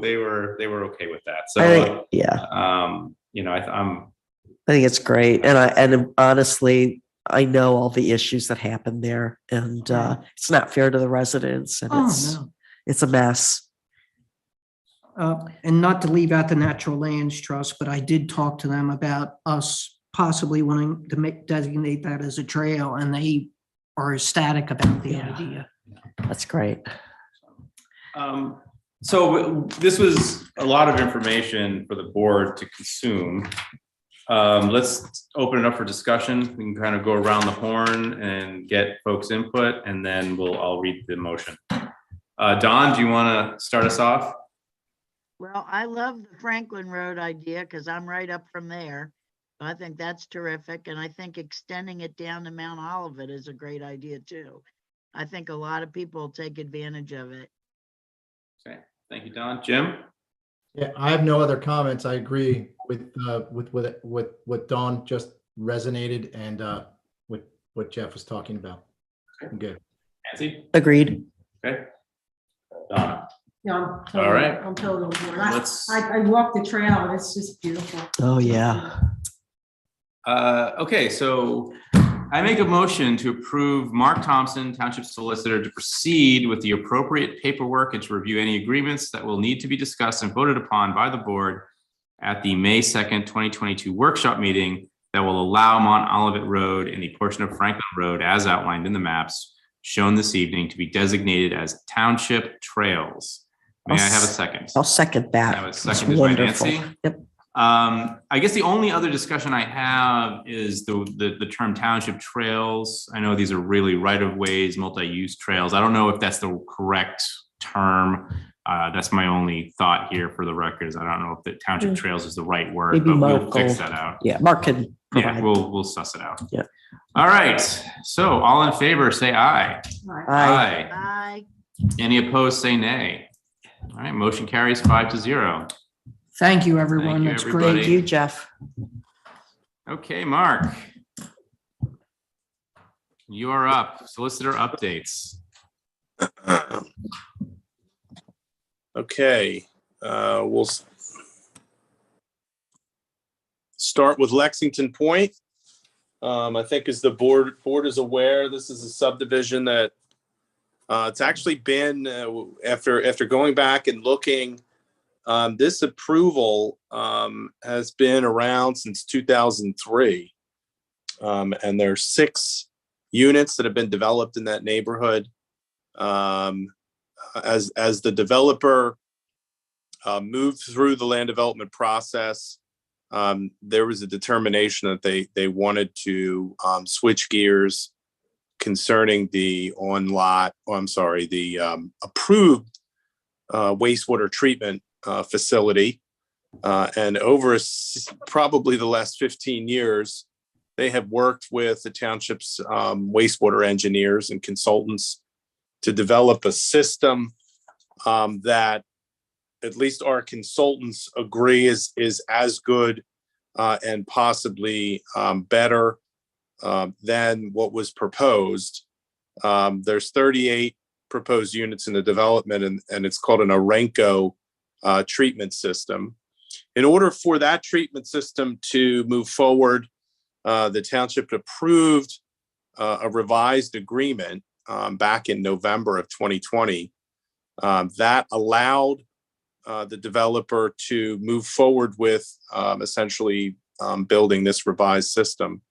they were okay with that. So I think it's great, and honestly, I know all the issues that happen there, and it's not fair to the residents, and it's a mess. And not to leave out the Natural Lands Trust, but I did talk to them about us possibly wanting to designate that as a trail, and they are ecstatic about the idea. That's great. So this was a lot of information for the board to consume. Let's open it up for discussion. We can kind of go around the horn and get folks' input, and then I'll read the motion. Don, do you want to start us off? Well, I love the Franklin Road idea because I'm right up from there. I think that's terrific. And I think extending it down to Mount Olivet is a great idea too. I think a lot of people will take advantage of it. Okay, thank you, Don. Jim? Yeah, I have no other comments. I agree with what Dawn just resonated and with what Jeff was talking about. I'm good. Nancy? Agreed. Okay. Donna? Yeah, All right. I'm totally on board. Let's- I walked the trail and it's just beautiful. Oh, yeah. Okay, so I make a motion to approve Mark Thompson, Township Solicitor, to proceed with the appropriate paperwork and to review any agreements that will need to be discussed and voted upon by the board at the May 2nd, 2022 workshop meeting that will allow Mount Olivet Road and the portion of Franklin Road as outlined in the maps shown this evening to be designated as Township Trails. May I have a second? I'll second that. I have a It's second by wonderful. Nancy. Yep. I guess the only other discussion I have is the term Township Trails. I know these are really right-of-ways, multi-use trails. I don't know if that's the correct term. That's my only thought here for the record, is I don't know if the Township Trails is the right word, Maybe but we'll Mark fix will- that out. Yeah, Mark can Yeah, provide. we'll suss it out. Yeah. All right, so all in favor, say aye. Aye. Bye. Any opposed, say nay. All right, motion carries 5-0. Thank you, everyone. Thank you, That's everybody. great. Thank you, Jeff. Okay, Mark. You're up. Solicitor updates. Okay, we'll start with Lexington Point. I think as the board is aware, this is a subdivision that it's actually been after going back and looking. This approval has been around since 2003, and there's 6 units that have been developed in that neighborhood. As the developer moved through the land development process, there was a determination that they wanted to switch gears concerning the approved wastewater treatment facility. And over probably the last 15 years, they have worked with the township's wastewater engineers and consultants to develop a system that at least our consultants agree is as good and possibly better than what was proposed. There's 38 proposed units in the development, and it's called an Orenco treatment system. In order for that treatment system to move forward, the township approved a revised agreement back in November of 2020 that allowed the developer to move forward with essentially building this revised system.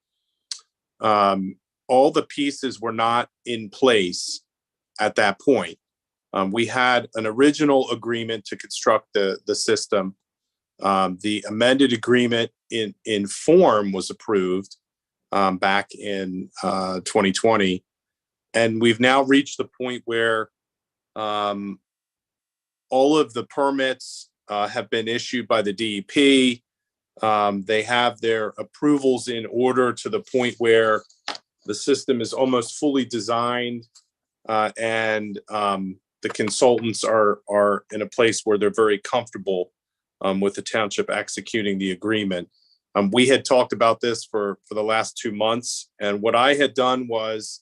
All the pieces were not in place at that point. We had an original agreement to construct the system. The amended agreement in form was approved back in 2020. And we've now reached the point where all of the permits have been issued by the DEP. They have their approvals in order to the point where the system is almost fully designed, and the consultants are in a place where they're very comfortable with the township executing the agreement. We had talked about this for the last 2 months, and what I had done was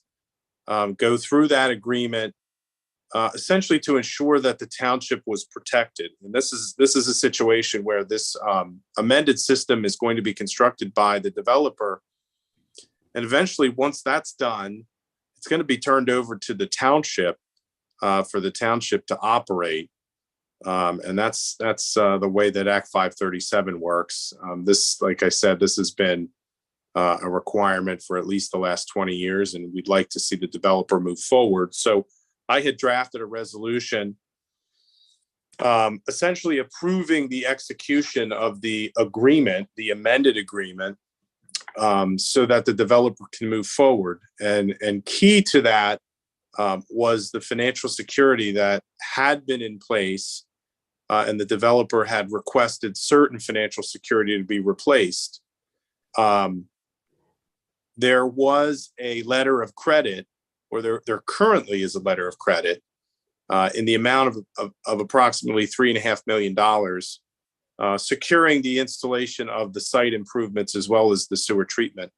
go through that agreement essentially to ensure that the township was protected. And this is a situation where this amended system is going to be constructed by the developer. And eventually, once that's done, it's going to be turned over to the township for the township to operate. And that's the way that Act 537 works. This, like I said, this has been a requirement for at least the last 20 years, and we'd like to see the developer move forward. So I had drafted a resolution essentially approving the execution of the agreement, the amended agreement, so that the developer can move forward. And key to that was the financial security that had been in place, and the developer had requested certain financial security to be replaced. There was a letter of credit, or there currently is a letter of credit in the amount of approximately $3.5 million, securing the installation of the site improvements as well as the sewer treatment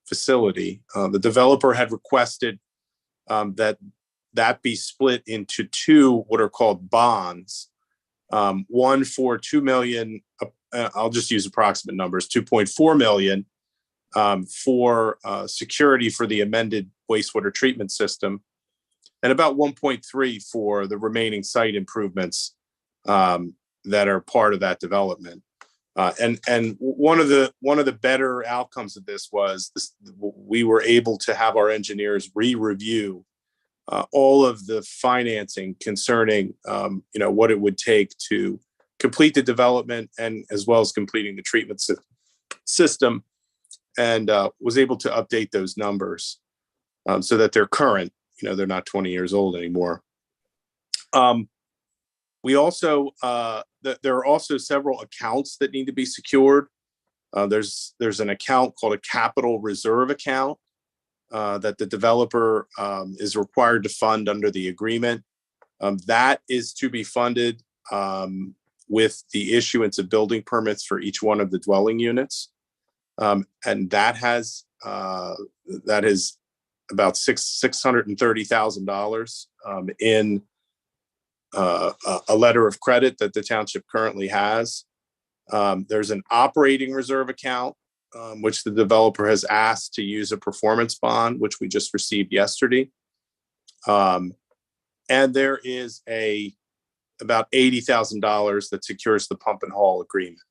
facility. The developer had requested that be split into two what are called bonds. One for $2 million, I'll just use approximate numbers, $2.4 million for security for the amended wastewater treatment system, and about 1.3 for the remaining site improvements that are part of that development. And one of the better outcomes of this was we were able to have our engineers re-review all of the financing concerning what it would take to complete the development and as well as completing the treatment system, and was able to update those numbers so that they're current. They're not 20 years old anymore. We also there are also several accounts that need to be secured. There's an account called a capital reserve account that the developer is required to fund under the agreement. That is to be funded with the issuance of building permits for each one of the dwelling units. And that is about $630,000 in a letter of credit that the township currently has. There's an operating reserve account, which the developer has asked to use a performance bond, which we just received yesterday. And there is about $80,000 that secures the pump and haul agreement.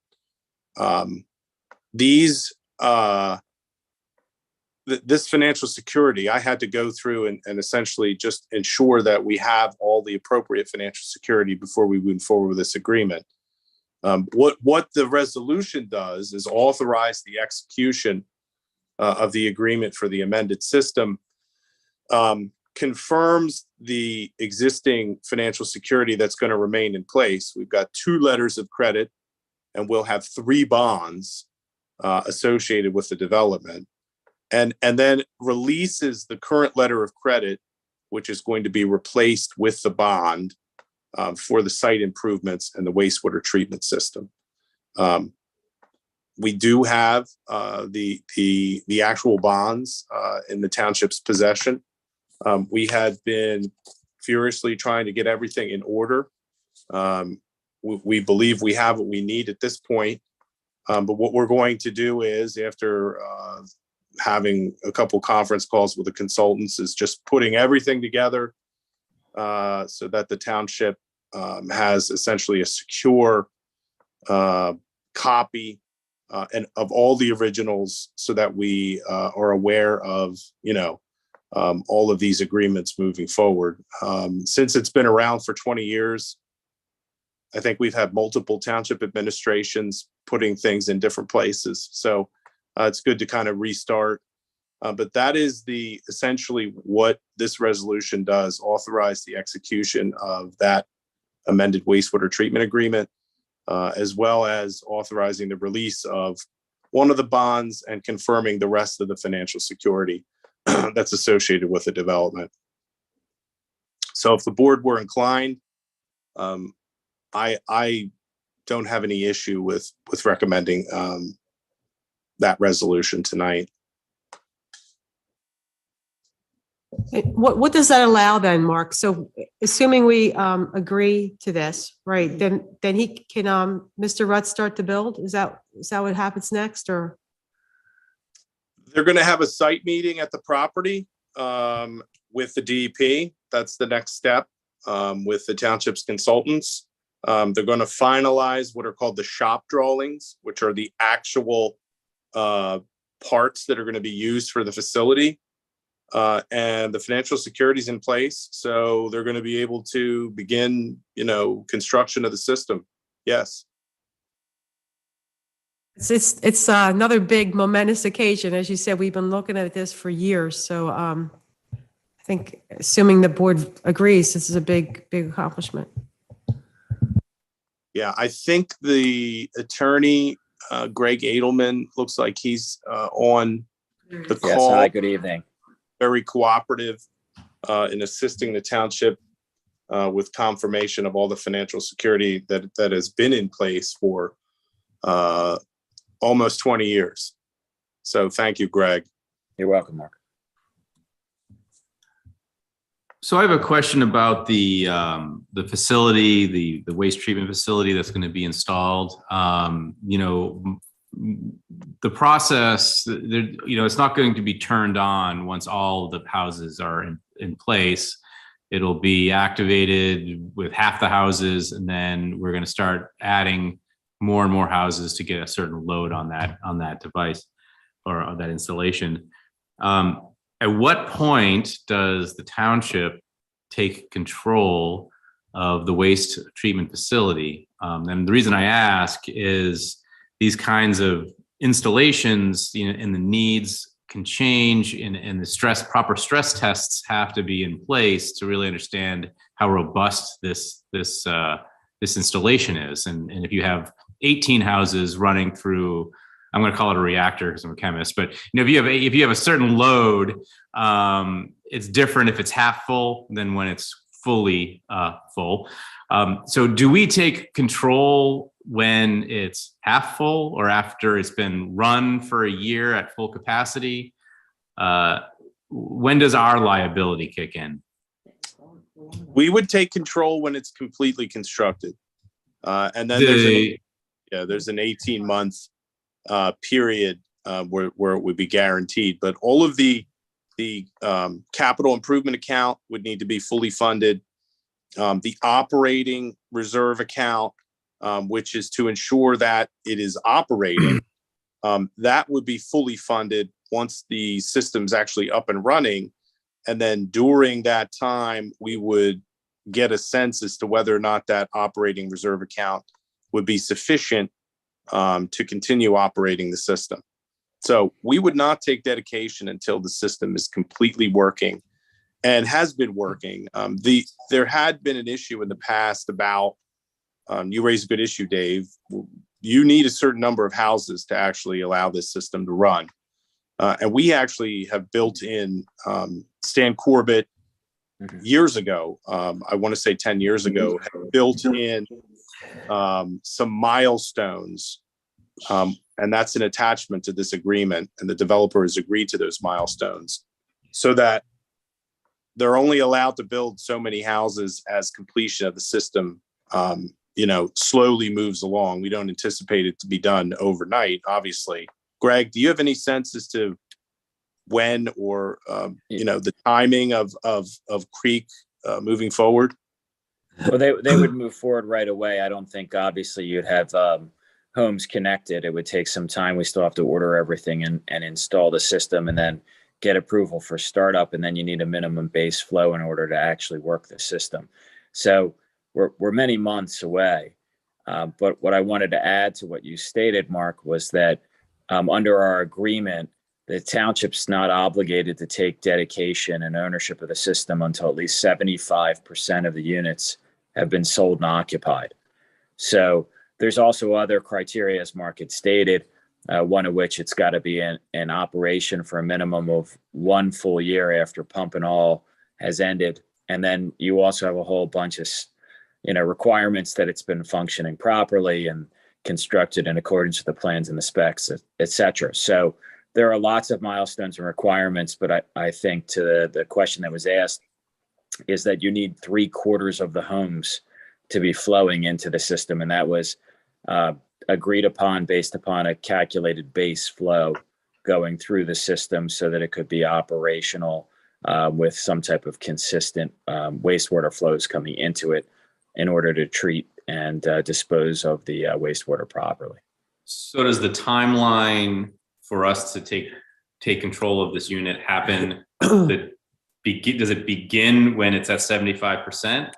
This financial security, I had to go through and essentially just ensure that we have all the appropriate financial security before we move forward with this agreement. What the resolution does is authorize the execution of the agreement for the amended system, confirms the existing financial security that's going to remain in place. We've got 2 letters of credit, and we'll have 3 bonds associated with the development, and then releases the current letter of credit, which is going to be replaced with the bond for the site improvements and the wastewater treatment system. We do have the actual bonds in the township's possession. We had been furiously trying to get everything in order. we believe we have what we need at this point. But what we're going to do is, after having a couple conference calls with the consultants, is just putting everything together so that the township has essentially a secure copy and of all the originals, so that we are aware of, all of these agreements moving forward. Since it's been around for 20 years, I think we've had multiple township administrations putting things in different places. So it's good to kind of restart. But that is essentially what this resolution does: authorize the execution of that amended wastewater treatment agreement, as well as authorizing the release of one of the bonds and confirming the rest of the financial security that's associated with the development. So if the board were inclined, I don't have any issue with recommending that resolution tonight. What does that allow then, Mark? So assuming we agree to this, right, then he can, Mr. Rutt, start to build? Is that what happens next, or? They're going to have a site meeting at the property with the DEP. That's the next step with the township's consultants. They're going to finalize what are called the shop drawings, which are the actual parts that are going to be used for the facility. And the financial security is in place. So they're going to be able to begin, construction of the system. Yes. It's another big momentous occasion. As you said, we've been looking at this for years. So I think, assuming the board agrees, this is a big accomplishment. Yeah, I think the attorney, Greg Edelman, looks like he's on the call. Yes, hi, good evening. Very cooperative in assisting the township with confirmation of all the financial security that has been in place for almost 20 years. So thank you, Greg. You're welcome, Mark. So I have a question about the facility, the waste treatment facility that's going to be installed. The process, it's not going to be turned on once all the houses are in place. It'll be activated with half the houses, and then we're going to start adding more and more houses to get a certain load on that device or on that installation. At what point does the township take control of the waste treatment facility? And the reason I ask is these kinds of installations, and the needs can change, and the proper stress tests have to be in place to really understand how robust this installation is. And if you have 18 houses running through, I'm going to call it a reactor because I'm a chemist, but if you have a certain load, it's different if it's half full than when it's fully full. So do we take control when it's half full or after it's been run for a year at full capacity? When does our liability kick in? We would take control when it's completely constructed. And then there's an 18-month period where it would be guaranteed. But all of the capital improvement account would need to be fully funded. The operating reserve account, which is to ensure that it is operating, that would be fully funded once the system's actually up and running. And then during that time, we would get a sense as to whether or not that operating reserve account would be sufficient to continue operating the system. So we would not take dedication until the system is completely working and has been working. There had been an issue in the past about, you raised a good issue, Dave. You need a certain number of houses to actually allow this system to run. And we actually have built in Stan Corbett years ago, I want to say 10 years ago, had built in some milestones. And that's an attachment to this agreement. And the developer has agreed to those milestones so that they're only allowed to build so many houses as completion of the system, slowly moves along. We don't anticipate it to be done overnight, obviously. Greg, do you have any sense as to when or, the timing of Creek moving forward? Well, they would move forward right away. I don't think obviously you'd have homes connected. It would take some time. We still have to order everything and install the system and then get approval for startup. And then you need a minimum base flow in order to actually work the system. So we're many months away. But what I wanted to add to what you stated, Mark, was that under our agreement, the township's not obligated to take dedication and ownership of the system until at least 75% of the units have been sold and occupied. So there's also other criteria, as Mark had stated, one of which it's got to be in operation for a minimum of 1 full year after pump and all has ended. And then you also have a whole bunch of requirements that it's been functioning properly and constructed in accordance with the plans and the specs, et cetera. So there are lots of milestones and requirements, but I think to the question that was asked is that you need 3/4 of the homes to be flowing into the system. And that was agreed upon based upon a calculated base flow going through the system so that it could be operational with some type of consistent wastewater flows coming into it in order to treat and dispose of the wastewater properly. So does the timeline for us to take control of this unit happen? Does it begin when it's at 75%?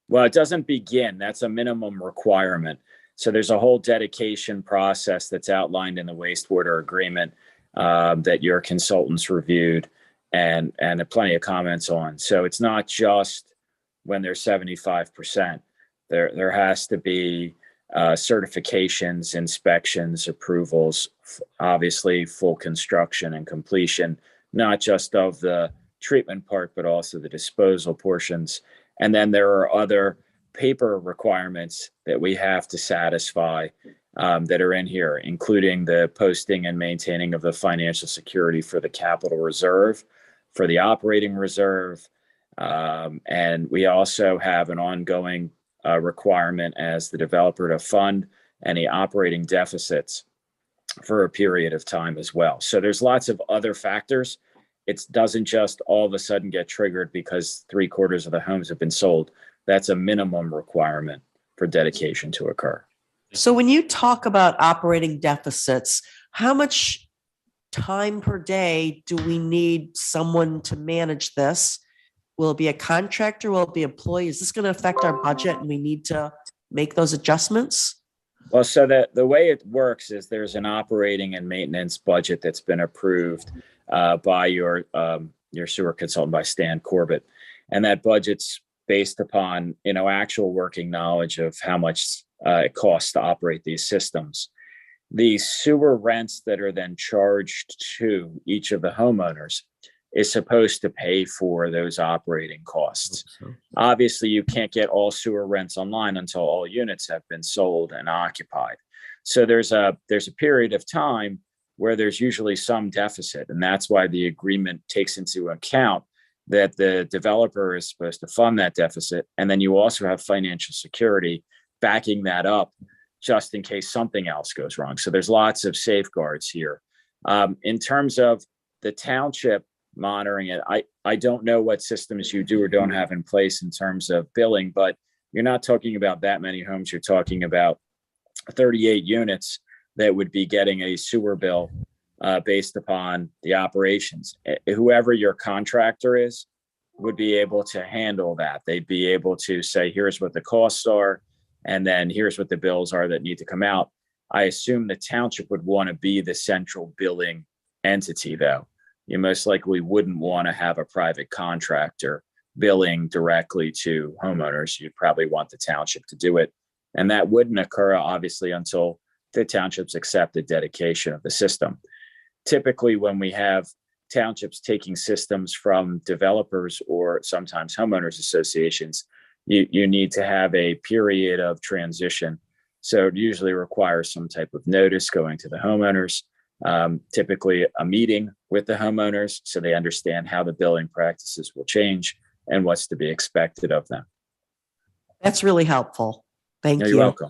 Well, it doesn't begin. That's a minimum requirement. So there's a whole dedication process that's outlined in the wastewater agreement that your consultants reviewed and plenty of comments on. So it's not just when they're 75%. There has to be certifications, inspections, approvals, obviously full construction and completion, not just of the treatment part, but also the disposal portions. And then there are other paper requirements that we have to satisfy that are in here, including the posting and maintaining of the financial security for the capital reserve, for the operating reserve. And we also have an ongoing requirement as the developer to fund any operating deficits for a period of time as well. So there's lots of other factors. It doesn't just all of a sudden get triggered because 3/4 of the homes have been sold. That's a minimum requirement for dedication to occur. So when you talk about operating deficits, how much time per day do we need someone to manage this? Will it be a contractor? Will it be employee? Is this going to affect our budget and we need to make those adjustments? Well, so the way it works is there's an operating and maintenance budget that's been approved by your sewer consultant, by Stan Corbett. And that budget's based upon, actual working knowledge of how much it costs to operate these systems. The sewer rents that are then charged to each of the homeowners is supposed to pay for those operating costs. Obviously, you can't get all sewer rents online until all units have been sold and occupied. So there's a period of time where there's usually some deficit, and that's why the agreement takes into account that the developer is supposed to fund that deficit, and then you also have financial security backing that up just in case something else goes wrong. So there's lots of safeguards here. In terms of the township monitoring it, I don't know what systems you do or don't have in place in terms of billing, but you're not talking about that many homes. You're talking about 38 units that would be getting a sewer bill based upon the operations. Whoever your contractor is would be able to handle that. They'd be able to say, here's what the costs are, and then here's what the bills are that need to come out. I assume the township would want to be the central billing entity, though. You most likely wouldn't want to have a private contractor billing directly to homeowners. You'd probably want the township to do it. And that wouldn't occur, obviously, until the townships accept the dedication of the system. Typically, when we have townships taking systems from developers or sometimes homeowners associations, you need to have a period of transition. So it usually requires some type of notice going to the homeowners, typically a meeting with the homeowners so they understand how the billing practices will change and what's to be expected of them. That's really helpful. Thank You're you. welcome.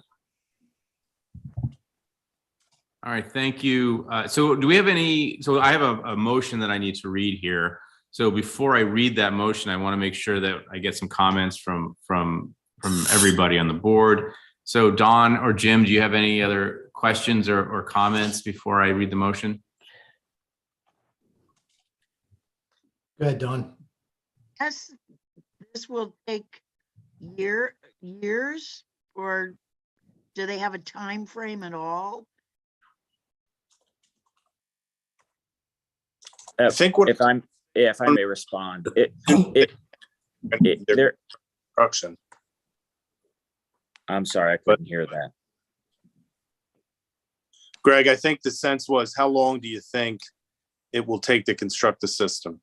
All right, thank you. So do we have any, so I have a motion that I need to read here. So before I read that motion, I want to make sure that I get some comments from everybody on the board. So Don or Jim, do you have any other questions or comments before I read the motion? Go ahead, Don. Yes, this will take years, or do they have a time frame at all? I think what- if I may respond, there. Construction. I'm sorry, I couldn't hear that. Greg, I think the sense was, how long do you think it will take to construct the system?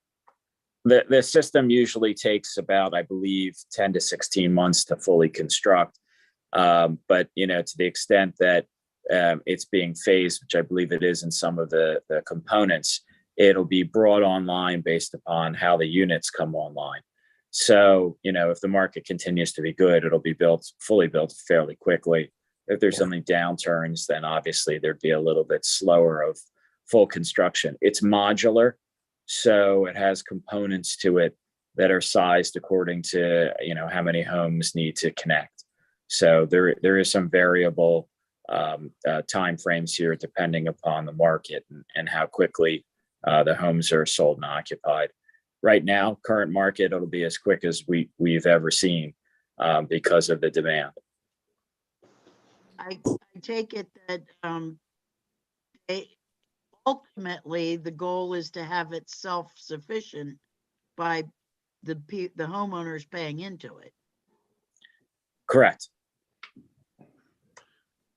The system usually takes about, I believe, 10 to 16 months to fully construct. But, you know, to the extent that it's being phased, which I believe it is in some of the components, it'll be brought online based upon how the units come online. So, you know, if the market continues to be good, it'll be fully built fairly quickly. If there's any downturns, then obviously there'd be a little bit slower of full construction. It's modular, so it has components to it that are sized according to, you know, how many homes need to connect. So there is some variable time frames here depending upon the market and how quickly the homes are sold and occupied. Right now, current market, it'll be as quick as we've ever seen because of the demand. I take it that ultimately the goal is to have it self-sufficient by the homeowners paying into it. Correct.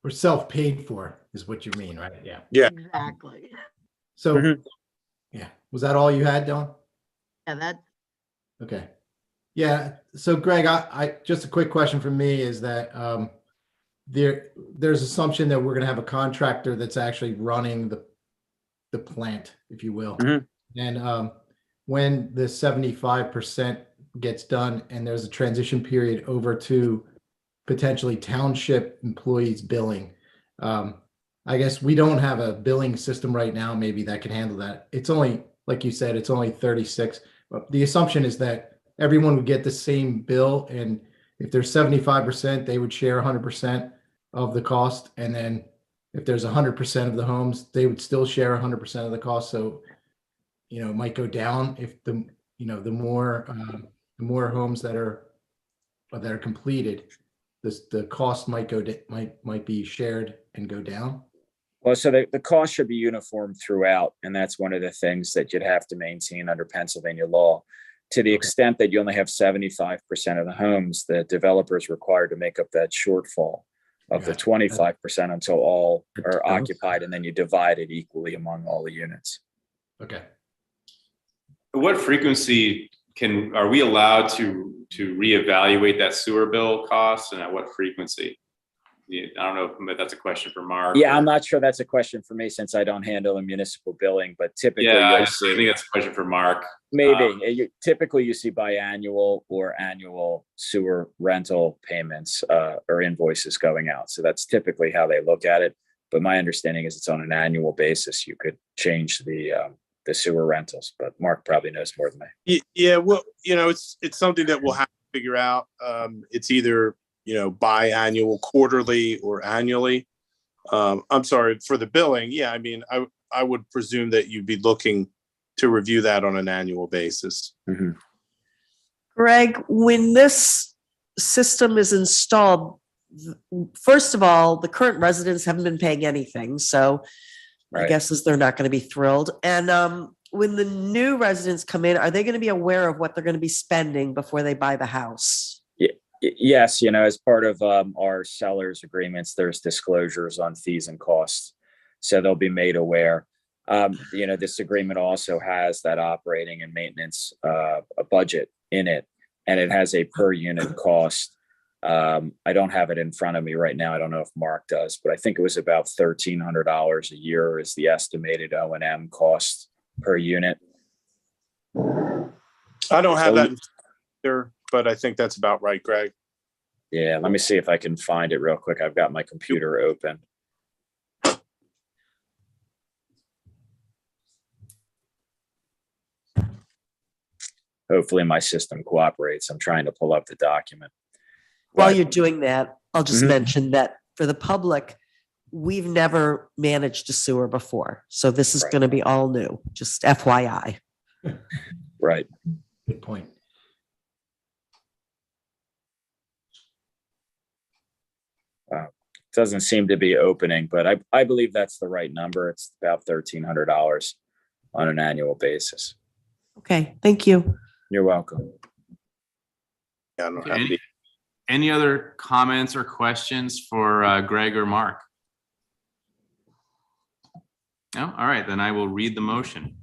Or self-paid for is what you mean, right? Yeah. Yeah. Exactly. So, yeah, was that all you had, Don? Yeah, that. Okay. Yeah. So Greg, I just a quick question from me is that there's assumption that we're going to have a contractor that's actually running the plant, if you will. And when the 75% gets done and there's a transition period over to potentially township employees billing, I guess we don't have a billing system right now, maybe that can handle that. It's only, like you said, it's only 36. But the assumption is that everyone would get the same bill. And if there's 75%, they would share 100% of the cost. And then if there's 100% of the homes, they would still share 100% of the cost. So, you know, it might go down if the more homes that are completed, the cost might might be shared and go down. Well, so the cost should be uniform throughout, and that's one of the things that you'd have to maintain under Pennsylvania law. To the extent that you only have 75% of the homes, the developer is required to make up that shortfall of the 25% until all are occupied, and then you divide it equally among all the units. Okay. What frequency are we allowed to reevaluate that sewer bill cost, and at what frequency? I don't know if that's a question for Mark. Yeah, I'm not sure that's a question for me since I don't handle the municipal billing, but typically, I think that's a question for Mark. Maybe typically you see biannual or annual sewer rental payments or invoices going out. So that's typically how they look at it. But my understanding is it's on an annual basis. You could change the sewer rentals, but Mark probably knows more than me. Yeah, well, you know, it's something that we'll have to figure out. It's either, you know, biannual, quarterly, or annually. I'm sorry for the billing. Yeah, I mean, I would presume that you'd be looking to review that on an annual basis. Greg, when this system is installed, first of all, the current residents haven't been paying anything. So my guess is they're not going to be thrilled. And when the new residents come in, are they going to be aware of what they're going to be spending before they buy the house? Yes, you know, as part of our sellers agreements, there's disclosures on fees and costs. So they'll be made aware. You know, this agreement also has that operating and maintenance a budget in it, and it has a per unit cost. I don't have it in front of me right now. I don't know if Mark does, but I think it was about $1,300 a year is the estimated O&M cost per unit. I don't have that there, but I think that's about right, Greg. Yeah, let me see if I can find it real quick. I've got my computer open. Hopefully my system cooperates. I'm trying to pull up the document. While But- you're doing that, I'll just mention that for the public, we've never managed a sewer before. So this is Right. going to be all new, just FYI. Right. Good point. Doesn't seem to be opening, but I believe that's the right number. It's about $1,300 on an annual basis. Okay, thank you. You're welcome. Yeah, I don't have Any other comments or questions for Greg or Mark? No? All right, then I will read the motion.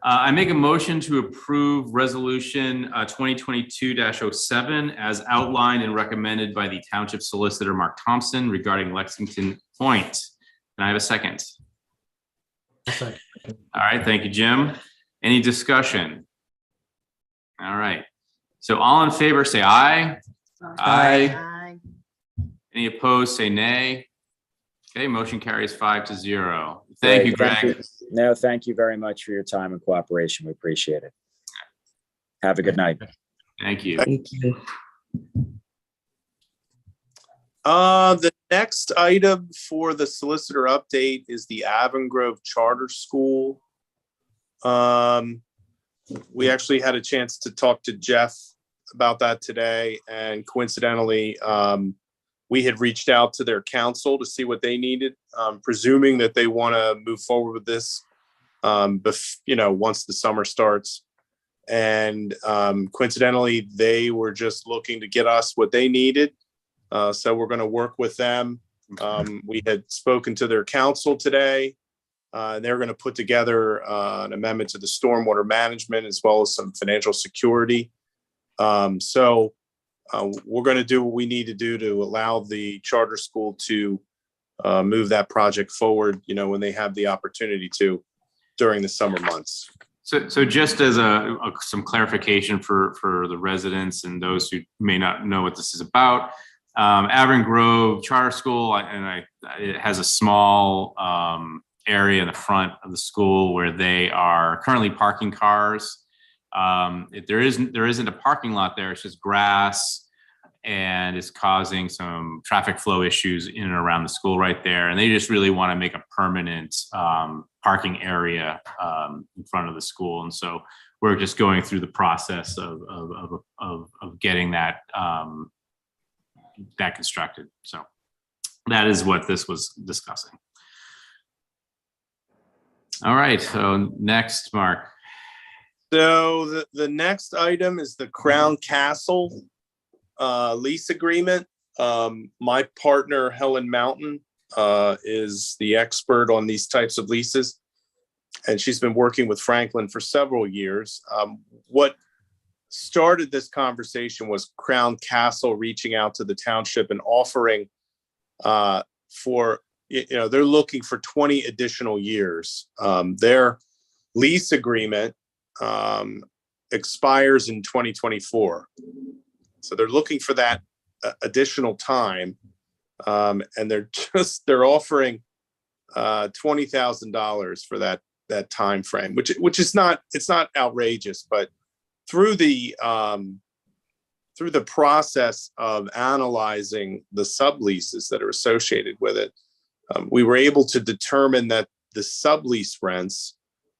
I make a motion to approve resolution 2022-07 as outlined and recommended by the Township Solicitor Mark Thompson regarding Lexington Point. Can I have a second? All right, thank you, Jim. Any discussion? All right. So all in favor, say aye. Aye. Aye. Any opposed, say nay. Okay, motion carries 5-0. Thank you, Great, Greg. No, thank you very much for your time and cooperation. We appreciate it. Have a good night. Thank you. Thank you. The next item for the solicitor update is the Avon Grove Charter School. We actually had a chance to talk to Jeff about that today, and coincidentally, we had reached out to their council to see what they needed, presuming that they want to move forward with this, once the summer starts. And coincidentally, they were just looking to get us what they needed. So we're going to work with them. We had spoken to their council today. They're going to put together an amendment to the stormwater management as well as some financial security. So we're going to do what we need to do to allow the charter school to move that project forward, when they have the opportunity to during the summer months. So just as some clarification for the residents and those who may not know what this is about, Avon Grove Charter School, it has a small area in the front of the school where they are currently parking cars. There isn't a parking lot there. It's just grass, and it's causing some traffic flow issues in and around the school right there. And they just really want to make a permanent parking area in front of the school. And so we're just going through the process of getting that constructed. So that is what this was discussing. All right, so next, Mark. So the next item is the Crown Castle lease agreement. My partner, Helen Mountain, is the expert on these types of leases, and she's been working with Franklin for several years. What started this conversation was Crown Castle reaching out to the township and offering they're looking for 20 additional years. Their lease agreement expires in 2024. So they're looking for that additional time. And they're offering $20,000 for that time frame, which is not, it's not outrageous, but through the process of analyzing the subleases that are associated with it, we were able to determine that the sublease rents,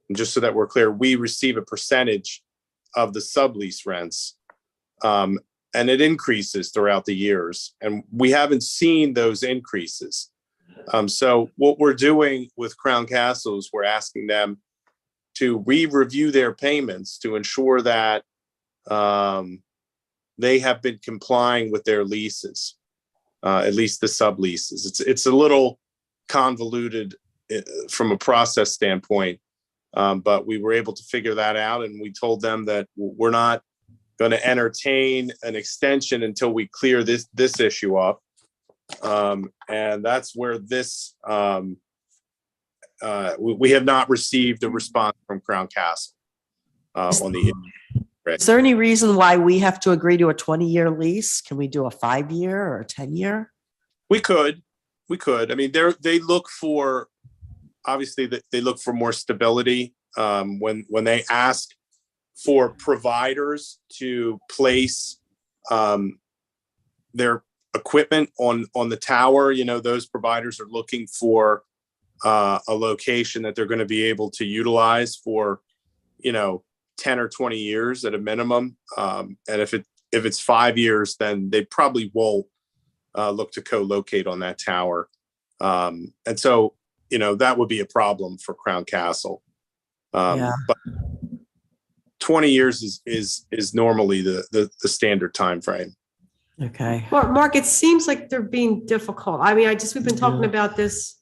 and just so that we're clear, we receive a percentage of the sublease rents, and it increases throughout the years, and we haven't seen those increases. So what we're doing with Crown Castle is we're asking them to re-review their payments to ensure that they have been complying with their leases, at least the subleases. It's a little convoluted from a process standpoint, but we were able to figure that out, and we told them that we're not going to entertain an extension until we clear this issue up, and that's where this we have not received a response from Crown Castle on the issue. Is there any reason why we have to agree to a 20-year lease? Can we do a 5-year or a 10-year? We could. I mean, they look for, obviously, they look for more stability. When they ask for providers to place their equipment on the tower, those providers are looking for a location that they're going to be able to utilize for, 10 or 20 years at a minimum. And if it's 5 years, then they probably won't look to co-locate on that tower. And so, that would be a problem for Crown Castle. But 20 years is normally the standard time frame. Okay. Mark, it seems like they're being difficult. I mean, we've been talking about this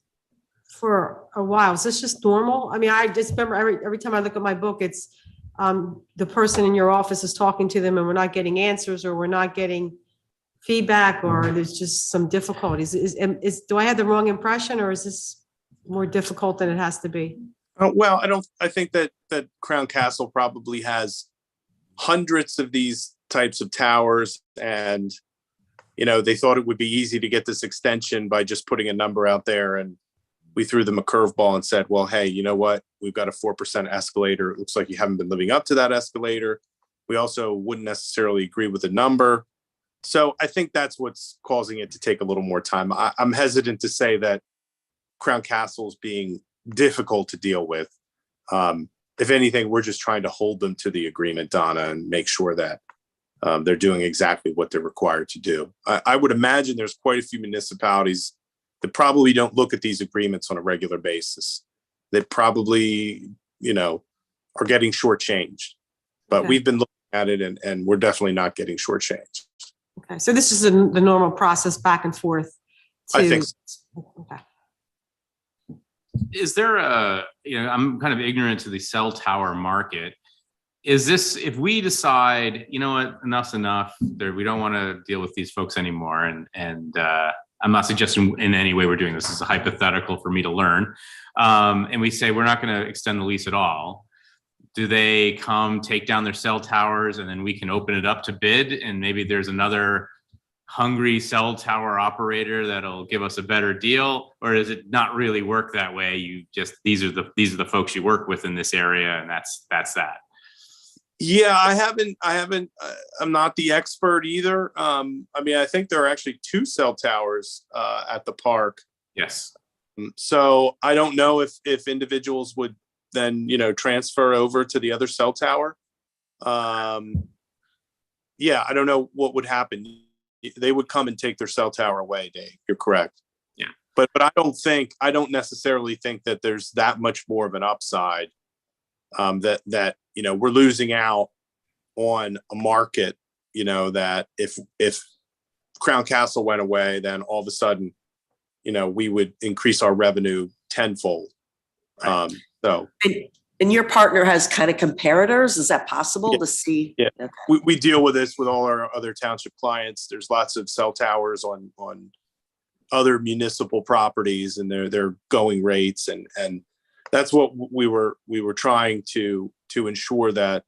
for a while. Is this just normal? I mean, I just remember every time I look at my book, it's the person in your office is talking to them and we're not getting answers, or we're not getting feedback, or there's just some difficulties. Do I have the wrong impression, or is this more difficult than it has to be? Well, I think that Crown Castle probably has hundreds of these types of towers, and they thought it would be easy to get this extension by just putting a number out there, and we threw them a curveball and said, well, hey, you know what? We've got a 4% escalator. It looks like you haven't been living up to that escalator. We also wouldn't necessarily agree with the number. So I think that's what's causing it to take a little more time. I'm hesitant to say that Crown Castle is being difficult to deal with. If anything, we're just trying to hold them to the agreement, Donna, and make sure that they're doing exactly what they're required to do. I would imagine there's quite a few municipalities that probably don't look at these agreements on a regular basis. That probably, are getting shortchanged. But Okay. we've been looking at it, and we're definitely not getting shortchanged. Okay, so this is the normal process back and forth. I think so. Okay. Is there I'm kind of ignorant to the cell tower market. Is this, if we decide, you know what, enough's enough, we don't want to deal with these folks anymore, and I'm not suggesting in any way we're doing this. This is a hypothetical for me to learn. And we say we're not going to extend the lease at all. Do they come take down their cell towers and then we can open it up to bid, and maybe there's another hungry cell tower operator that'll give us a better deal? Or does it not really work that way? You just, these are the folks you work with in this area, and that's that. Yeah, I'm not the expert either. I mean, I think there are actually 2 cell towers at the park. Yes. So I don't know if individuals would then, transfer over to the other cell tower. Yeah, I don't know what would happen. They would come and take their cell tower away, Dave. You're correct. Yeah. But I don't necessarily think that there's that much more of an upside that we're losing out on a market, that if Crown Castle went away, then all of a sudden, we would increase our revenue tenfold. Right. And your partner has kind of comparators. Is that possible to see? Yeah, Okay. we deal with this with all our other township clients. There's lots of cell towers on other municipal properties, and they're going rates, and that's what we were trying to ensure, that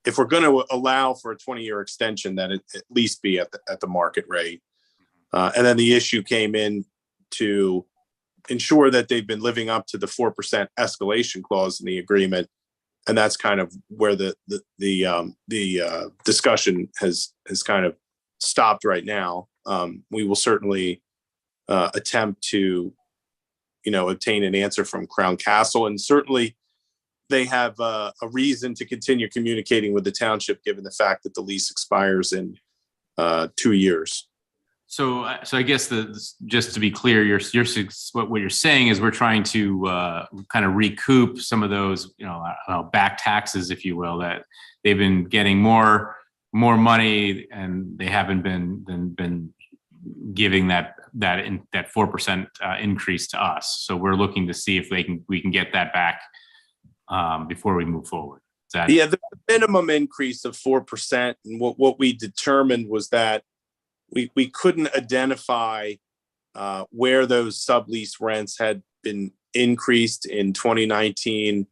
if we're going to allow for a 20-year extension, that it at least be at the market rate. And then the issue came in to ensure that they've been living up to the 4% escalation clause in the agreement, and that's kind of where the discussion has kind of stopped right now. We will certainly attempt to obtain an answer from Crown Castle, and certainly they have a reason to continue communicating with the township, given the fact that the lease expires in 2 years. So I guess just to be clear, what you're saying is we're trying to kind of recoup some of those, back taxes, if you will, that they've been getting more money, and they haven't been giving that 4% increase to us. So we're looking to see if we can get that back before we move forward. Yeah, the minimum increase of 4%, and what we determined was that we couldn't identify where those sublease rents had been increased in 2019,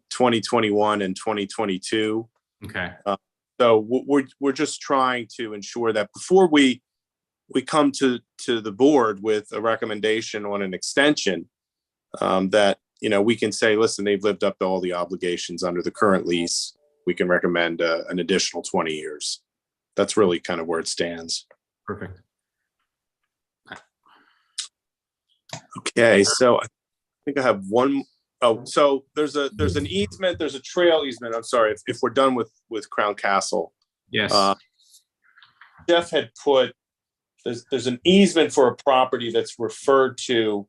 2021, and 2022. Okay. So we're just trying to ensure that before we come to the board with a recommendation on an extension, that, we can say, listen, they've lived up to all the obligations under the current lease. We can recommend an additional 20 years. That's really kind of where it stands. Perfect. Okay, so I think I have one. Oh, so there's an easement, there's a trail easement. I'm sorry, if we're done with Crown Castle. Yes. Jeff had put, there's an easement for a property that's referred to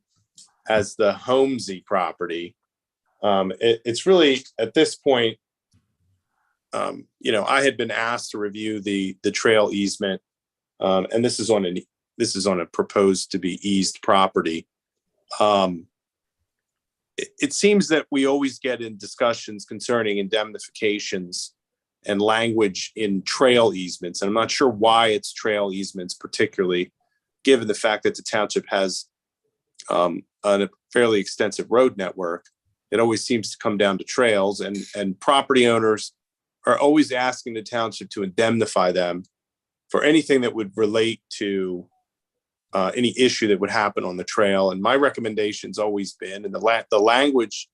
as the Holmesy property. It's really, at this point, I had been asked to review the trail easement, and this is on a proposed to be eased property. It seems that we always get in discussions concerning indemnifications and language in trail easements. And I'm not sure why it's trail easements, particularly given the fact that the township has a fairly extensive road network. It always seems to come down to trails, and property owners are always asking the township to indemnify them for anything that would relate to any issue that would happen on the trail. And my recommendation's always been, and the language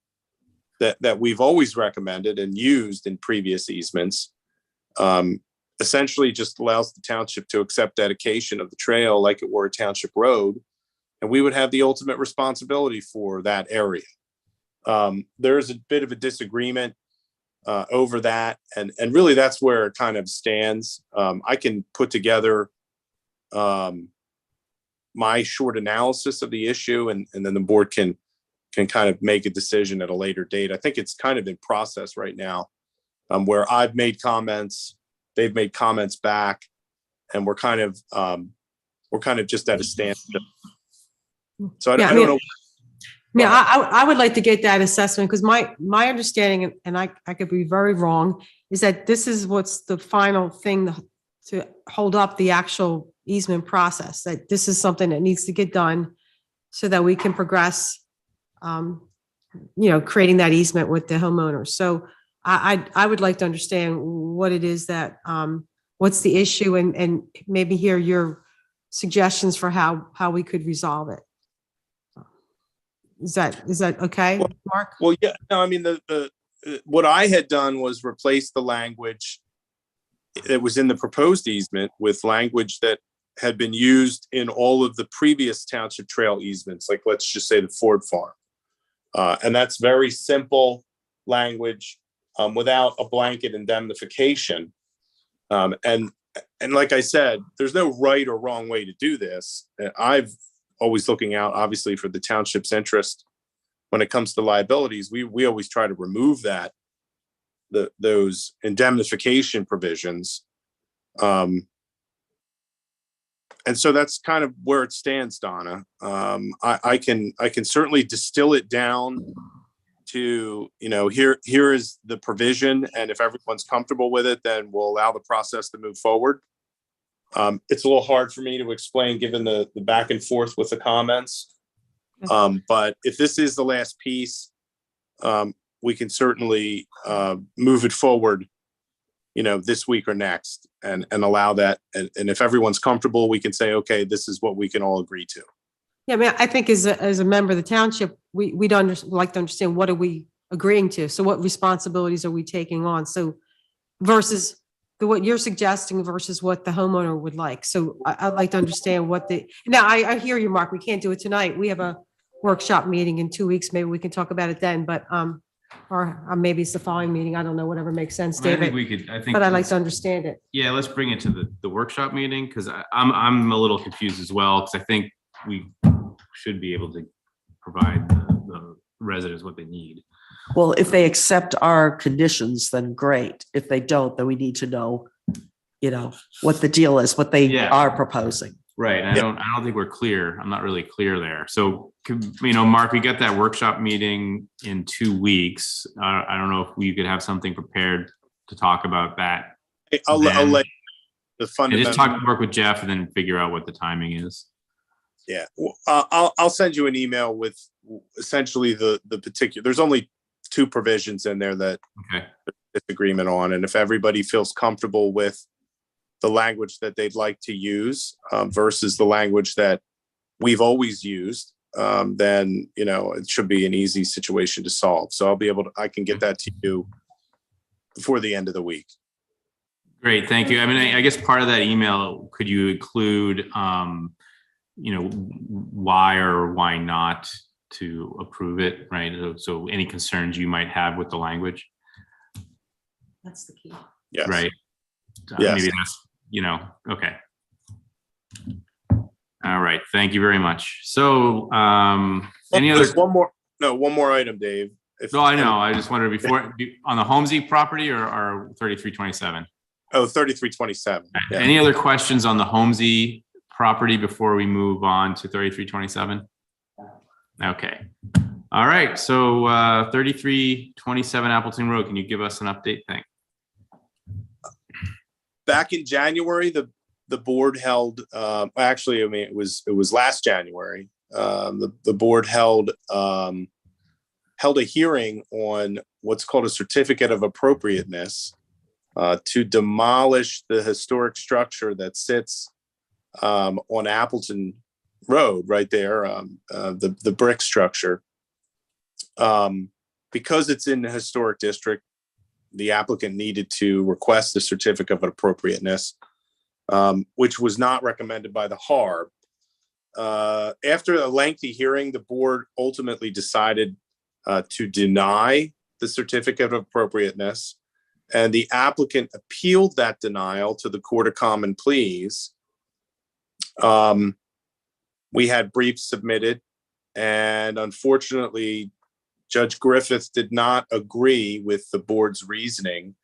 that we've always recommended and used in previous easements, essentially just allows the township to accept dedication of the trail like it were a township road, and we would have the ultimate responsibility for that area. There is a bit of a disagreement over that, and really that's where it kind of stands. I can put together my short analysis of the issue, and then the board can kind of make a decision at a later date. I think it's kind of in process right now, where I've made comments, they've made comments back, and we're kind of just at a standstill. So I don't know. Yeah, I would like to get that assessment, because my understanding, and I could be very wrong, is that this is what's the final thing to hold up the actual easement process, that this is something that needs to get done so that we can progress, creating that easement with the homeowners. So I would like to understand what it is that, what's the issue, and maybe hear your suggestions for how we could resolve it. Is that okay, Mark? Well, yeah, no, I mean, what I had done was replace the language that was in the proposed easement with language that had been used in all of the previous township trail easements, like let's just say the Ford Farm. And that's very simple language without a blanket indemnification. And like I said, there's no right or wrong way to do this. I've always looking out, obviously, for the township's interest when it comes to liabilities. We always try to remove those indemnification provisions. And so that's kind of where it stands, Donna. I can certainly distill it down to, here is the provision, and if everyone's comfortable with it, then we'll allow the process to move forward. It's a little hard for me to explain given the back and forth with the comments. But if this is the last piece, we can certainly move it forward, this week or next, and allow that. And if everyone's comfortable, we can say, okay, this is what we can all agree to. Yeah, I mean, I think as a member of the township, we'd like to understand, what are we agreeing to? So what responsibilities are we taking on? So versus what you're suggesting versus what the homeowner would like. So I'd like to understand now I hear you, Mark, we can't do it tonight. We have a workshop meeting in 2 weeks. Maybe we can talk about it then, but, or maybe it's the following meeting. I don't know, whatever makes sense, I David. think we could, But I'd like to understand it. Yeah, let's bring it to the workshop meeting, because I'm a little confused as well, because I think we should be able to provide the residents what they need. Well, if they accept our conditions, then great. If they don't, then we need to know, what the deal is, what they are proposing. Right. I don't think we're clear. I'm not really clear there. So, Mark, we got that workshop meeting in 2 weeks. I don't know if we could have something prepared to talk about that. I'll let the fundamental. Just work with Jeff and then figure out what the timing is. Yeah, I'll send you an email with essentially the particular. There's only 2 provisions in there that disagreement on. And if everybody feels comfortable with the language that they'd like to use versus the language that we've always used, then, you know, it should be an easy situation to solve. So I can get that to you before the end of the week. Great, thank you. I mean, I guess part of that email, could you include, you know, why or why not to approve it, right? So any concerns you might have with the language? That's the key. Yes. Right. Yes. Maybe that's, you know, okay. All right, thank you very much. So, any other? Just one more item, Dave. No, I know. I just wondered before, on the Homesy property or 3327? Oh, 3327. Yeah. Any other questions on the Homesy property before we move on to 3327? Okay. All right. So 3327 Appleton Road, can you give us an update? Thanks. Back in January, the board held, actually, I mean, it was last January. The board held a hearing on what's called a certificate of appropriateness to demolish the historic structure that sits on Appleton Road right there, the brick structure. Because it's in the historic district, the applicant needed to request a certificate of appropriateness, which was not recommended by the HARB. After a lengthy hearing, the board ultimately decided to deny the certificate of appropriateness, and the applicant appealed that denial to the Court of Common Pleas. We had briefs submitted, and unfortunately, Judge Griffith did not agree with the board's reasoning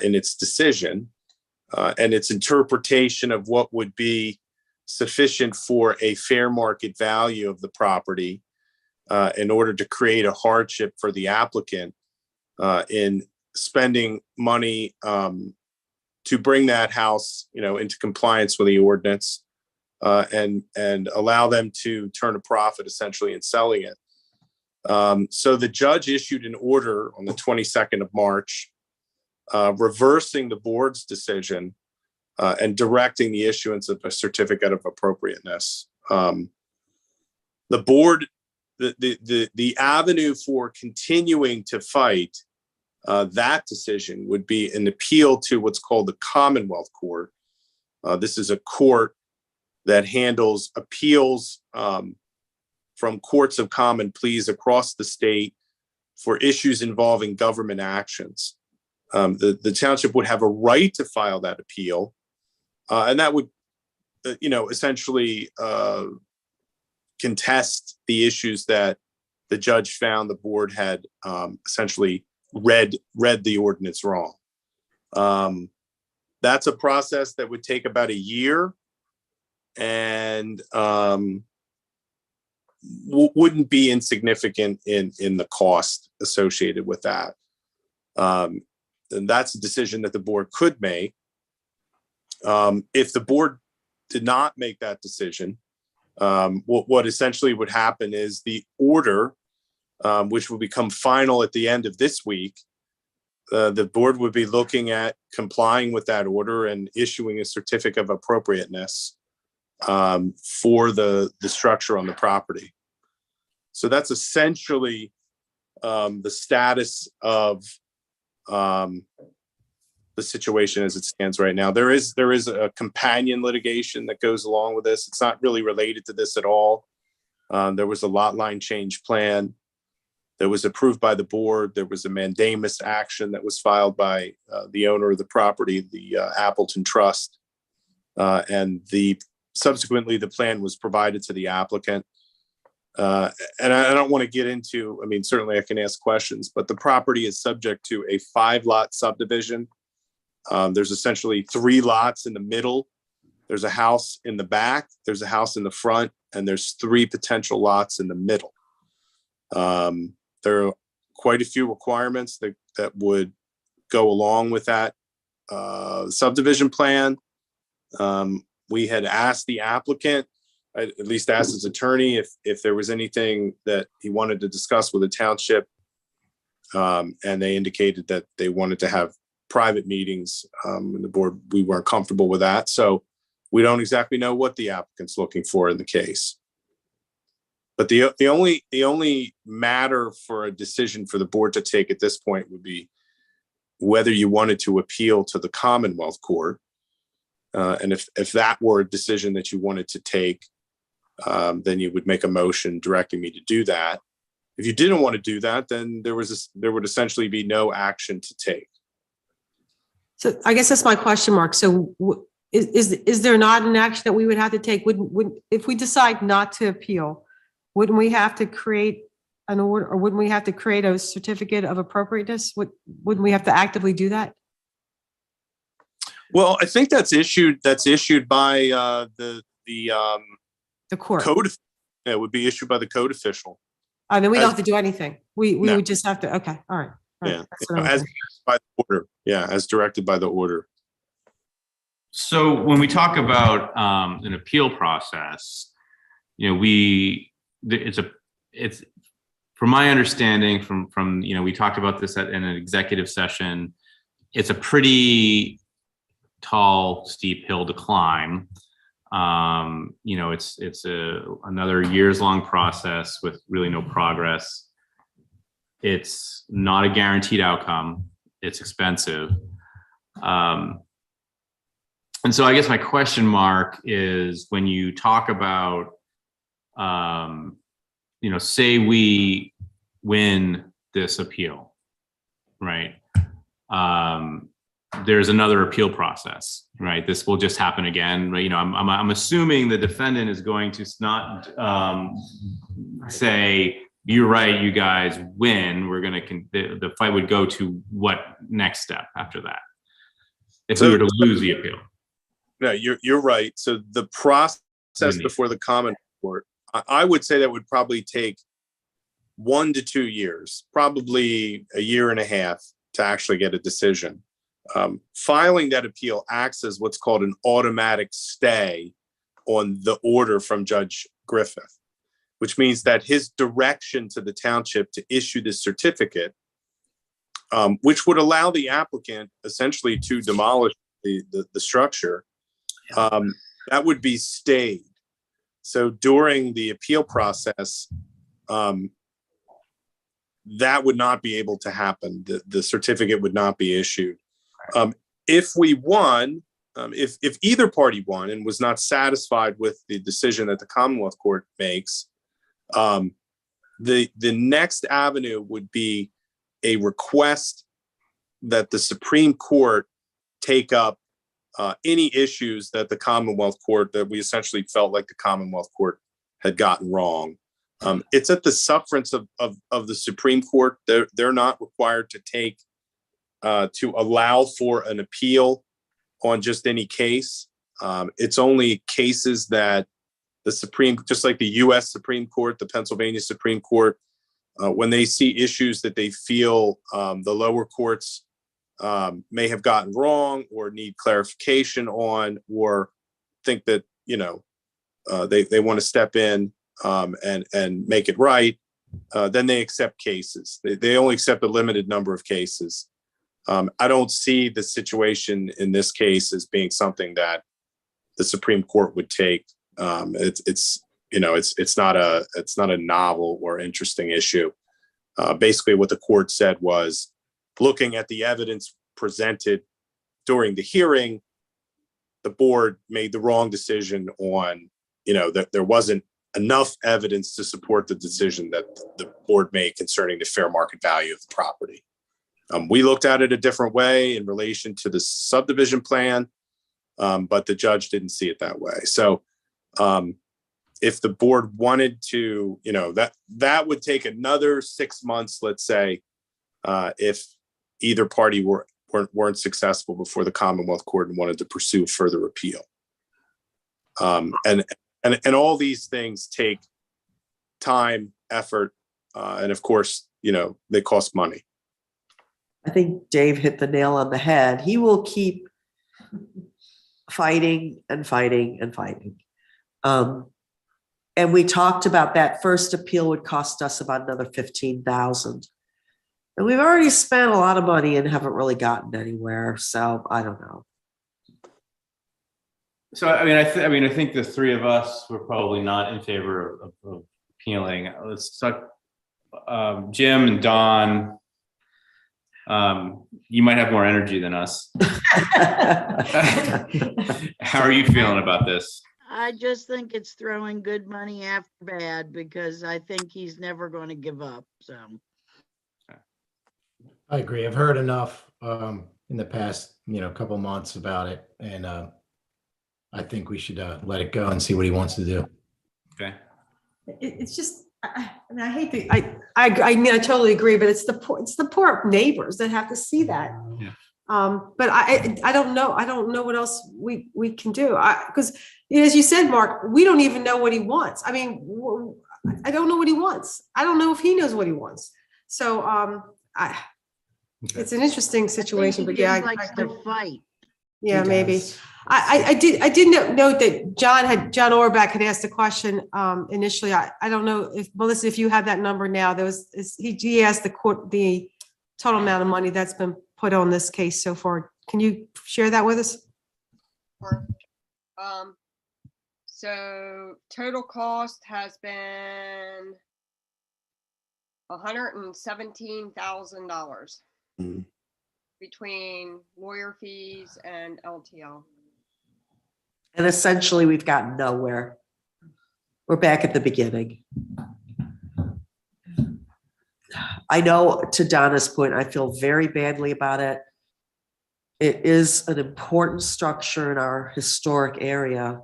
in its decision and its interpretation of what would be sufficient for a fair market value of the property in order to create a hardship for the applicant in spending money to bring that house, you know, into compliance with the ordinance and allow them to turn a profit essentially in selling it. So the judge issued an order on the 22nd of March, reversing the board's decision and directing the issuance of a certificate of appropriateness. The board, the avenue for continuing to fight that decision would be an appeal to what's called the Commonwealth Court. This is a court that handles appeals from courts of common pleas across the state for issues involving government actions. The township would have a right to file that appeal, and that would, you know, essentially contest the issues that the judge found the board had essentially read the ordinance wrong. That's a process that would take about a year, and wouldn't be insignificant in the cost associated with that. And that's a decision that the board could make. If the board did not make that decision, what essentially would happen is the order, which will become final at the end of this week, the board would be looking at complying with that order and issuing a certificate of appropriateness for the structure on the property. So that's essentially the status of the situation as it stands right now. There is a companion litigation that goes along with this. It's not really related to this at all. There was a lot line change plan that was approved by the board. There was a mandamus action that was filed by the owner of the property, the Appleton Trust, and subsequently the plan was provided to the applicant. And I don't want to get into, I mean, certainly I can ask questions, but the property is subject to a 5-lot subdivision. There's essentially 3 lots in the middle. There's a house in the back, there's a house in the front, and there's 3 potential lots in the middle. There are quite a few requirements that would go along with that subdivision plan. We had asked the applicant, at least asked his attorney, if there was anything that he wanted to discuss with the township And they indicated that they wanted to have private meetings. And the board, we weren't comfortable with that. So we don't exactly know what the applicant's looking for in the case. But the only matter for a decision for the board to take at this point would be whether you wanted to appeal to the Commonwealth Court. And if that were a decision that you wanted to take, then you would make a motion directing me to do that. If you didn't want to do that, then there would essentially be no action to take. So I guess that's my question mark. So is there not an action that we would have to take? Would if we decide not to appeal, wouldn't we have to create an order, or wouldn't we have to create a certificate of appropriateness? Wouldn't we have to actively do that? Well, I think that's issued by the court. Code. It would be issued by the code official. I mean, we don't have to do anything. We No. would just have to, okay, all right. Yeah, That's what I'm as saying. by the order. Yeah, as directed by the order. So when we talk about an appeal process, it's from my understanding from we talked about this in an executive session. It's a pretty tall, steep hill to climb. It's another years-long process with really no progress. It's not a guaranteed outcome. It's expensive. And so I guess my question mark is when you talk about, say we win this appeal, right? There's another appeal process, right? This will just happen again, right? I'm assuming the defendant is going to not say, you're right, you guys win. We're going to, the fight would go to what next step after that? If we were to lose the appeal. No, you're right. So the process before the Common Court, I would say that would probably take 1 to 2 years, probably a year and a half to actually get a decision. Filing that appeal acts as what's called an automatic stay on the order from Judge Griffith, which means that his direction to the township to issue this certificate, which would allow the applicant essentially to demolish the structure, that would be stayed. So during the appeal process, that would not be able to happen. The certificate would not be issued. If we won, if either party won and was not satisfied with the decision that the Commonwealth Court makes, the next avenue would be a request that the Supreme Court take up any issues that the Commonwealth Court, that we essentially felt like the Commonwealth Court had gotten wrong. It's at the sufferance of the Supreme Court. They're not required to take to allow for an appeal on just any case. It's only cases that the just like the U.S. Supreme Court, the Pennsylvania Supreme Court, when they see issues that they feel the lower courts may have gotten wrong or need clarification on, or think that they want to step in and make it right, then they accept cases. They only accept a limited number of cases. I don't see the situation in this case as being something that the Supreme Court would take. It's not a novel or interesting issue. Basically, what the court said was, looking at the evidence presented during the hearing, the board made the wrong decision on, that there wasn't enough evidence to support the decision that the board made concerning the fair market value of the property. We looked at it a different way in relation to the subdivision plan, but the judge didn't see it that way. So if the board wanted to, that would take another 6 months, let's say, if either party weren't successful before the Commonwealth Court and wanted to pursue further appeal. And all these things take time, effort, and of course, they cost money. I think Dave hit the nail on the head. He will keep fighting and fighting and fighting. And we talked about that first appeal would cost us about another $15,000. And we've already spent a lot of money and haven't really gotten anywhere. So I don't know. So, I think the three of us were probably not in favor of appealing. Let's talk, Jim and Don. You might have more energy than us. How are you feeling about this? I just think it's throwing good money after bad because I think he's never going to give up. So I agree. I've heard enough in the past, couple months about it, and I think we should let it go and see what he wants to do. Okay. It's just, I hate to, I totally agree, but it's the poor neighbors that have to see that. Yeah. But I don't know. I don't know what else we can do. Because as you said, Mark, we don't even know what he wants. I mean, I don't know what he wants. I don't know if he knows what he wants. So it's an interesting situation, but yeah. He likes to fight. Yeah, maybe. I did note that John Orbach had asked a question initially. I don't know if, Melissa, if you have that number now. He asked the total amount of money that's been put on this case so far. Can you share that with us? Sure. So total cost has been $117,000 between lawyer fees and LTL. And essentially, we've gotten nowhere. We're back at the beginning. I know, to Donna's point, I feel very badly about it. It is an important structure in our historic area.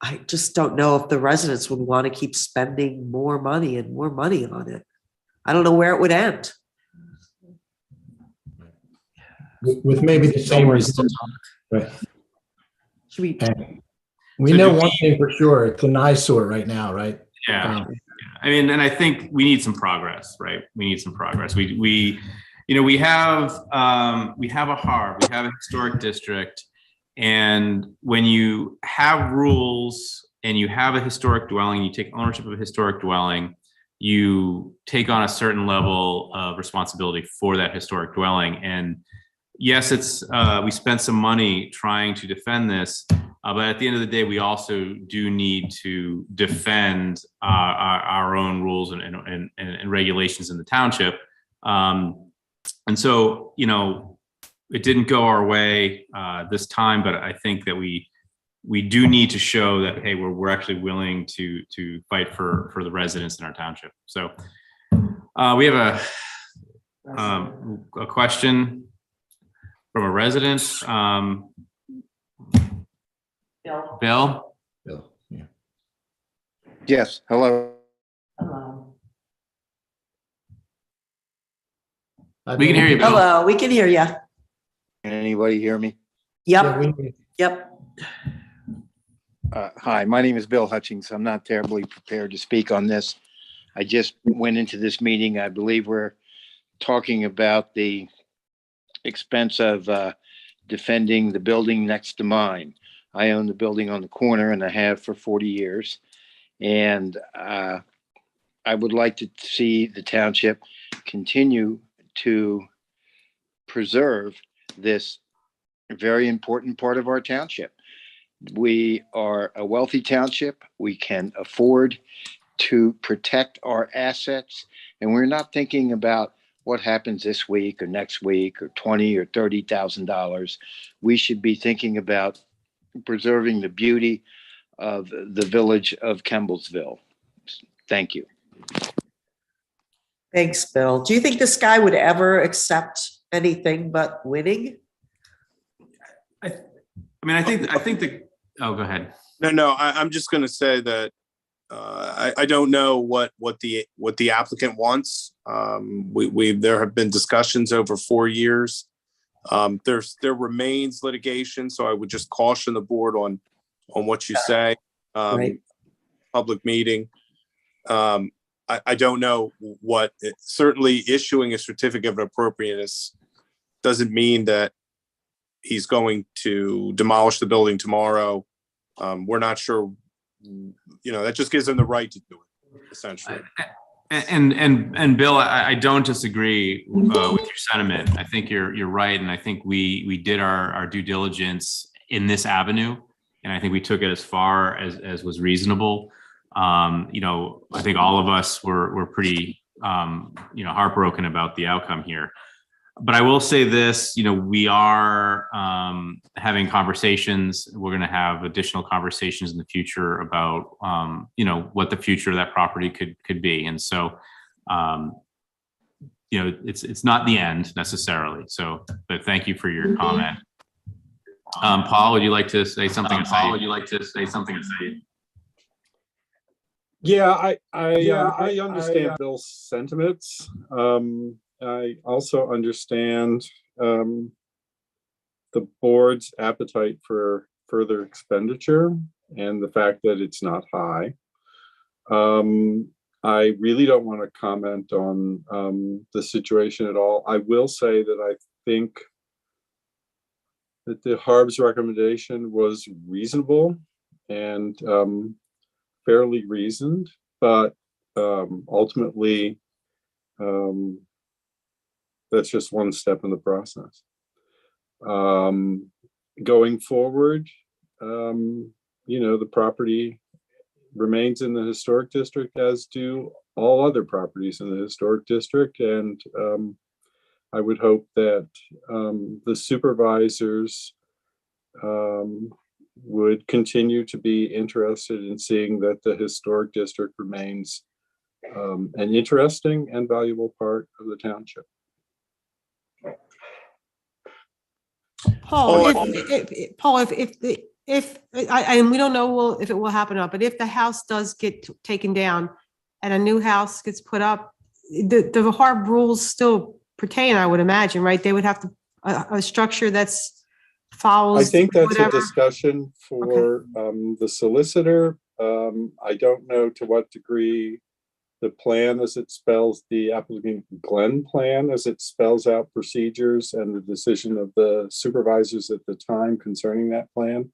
I just don't know if the residents would want to keep spending more money on it. I don't know where it would end. With maybe the same result. Right. We know one thing for sure, it's an eyesore right now, right? Yeah. And I think we need some progress, right? We need some progress. We have a historic district, and when you have rules and you have a historic dwelling, you take ownership of a historic dwelling, you take on a certain level of responsibility for that historic dwelling. And yes, we spent some money trying to defend this, but at the end of the day, we also do need to defend our own rules and regulations in the township. And so, it didn't go our way this time, but I think that we do need to show that, hey, we're actually willing to fight for the residents in our township. So we have a question from a resident. Bill? Bill, yeah. Yes, hello. Hello. We can hear you, Bill. Hello, we can hear you. Can anybody hear me? Yep. Yep. Hi, my name is Bill Hutchings. I'm not terribly prepared to speak on this. I just went into this meeting. I believe we're talking about the expense of defending the building next to mine. I own the building on the corner and I have for 40 years. And I would like to see the township continue to preserve this very important part of our township. We are a wealthy township. We can afford to protect our assets. And we're not thinking about what happens this week or next week or $20,000 or $30,000. We should be thinking about preserving the beauty of the village of Kemblesville. Thank you. Thanks, Bill. Do you think this guy would ever accept anything but winning? I think oh, go ahead. No, I'm just going to say that I don't know what the applicant wants. There have been discussions over 4 years. There remains litigation, so I would just caution the board on what you say. Right. Public meeting. I don't know what. Certainly, issuing a certificate of appropriateness doesn't mean that he's going to demolish the building tomorrow. We're not sure. That just gives him the right to do it, essentially. And Bill, I don't disagree with your sentiment. I think you're right, and I think we did our due diligence in this avenue, and I think we took it as far as was reasonable. I think all of us were pretty heartbroken about the outcome here. But I will say this, we are having conversations. We're going to have additional conversations in the future about, what the future of that property could be. And so, it's not the end necessarily. So, but thank you for your comment. Paul, would you like to say something? Yeah, I understand Bill's sentiments. I also understand the board's appetite for further expenditure and the fact that it's not high. I really don't want to comment on the situation at all. I will say that I think that the HARB's recommendation was reasonable and fairly reasoned, but ultimately, that's just one step in the process. Going forward, the property remains in the historic district, as do all other properties in the historic district. And I would hope that the supervisors would continue to be interested in seeing that the historic district remains an interesting and valuable part of the township. Paul, and we don't know if it will happen or not, but if the house does get taken down and a new house gets put up, the HARB rules still pertain, I would imagine, right? They would have to a structure that's follows. I think that's whatever. a discussion for the solicitor. I don't know to what degree the plan as it spells, the applicant Glenn plan as it spells out procedures and the decision of the supervisors at the time concerning that plan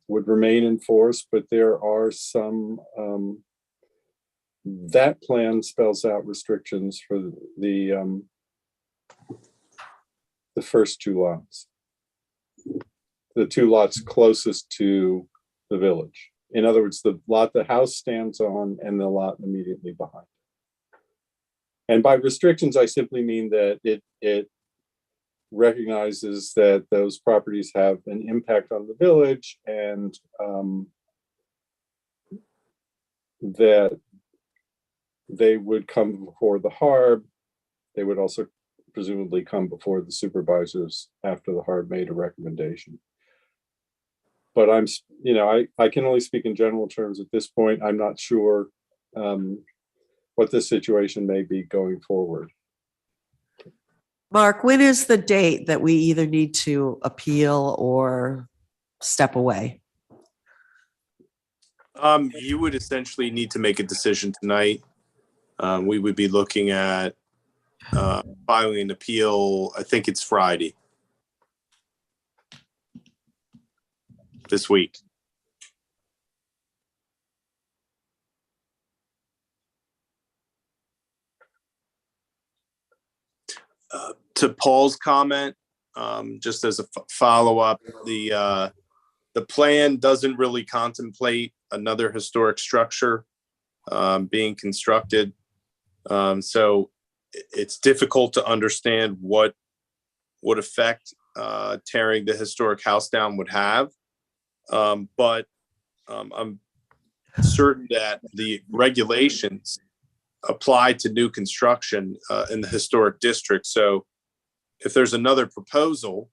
would remain in force, but there are some, that plan spells out restrictions for the first two lots. The two lots closest to the village. In other words, the lot the house stands on and the lot immediately behind. And by restrictions, I simply mean that it recognizes that those properties have an impact on the village and that they would come before the HARB. They would also presumably come before the supervisors after the HARB made a recommendation. But I can only speak in general terms at this point. I'm not sure what the situation may be going forward. Mark, when is the date that we either need to appeal or step away? You would essentially need to make a decision tonight. We would be looking at filing an appeal. I think it's Friday this week. To Paul's comment, just as a follow-up, the plan doesn't really contemplate another historic structure being constructed. So it's difficult to understand what effect tearing the historic house down would have. But I'm certain that the regulations apply to new construction in the historic district. So if there's another proposal,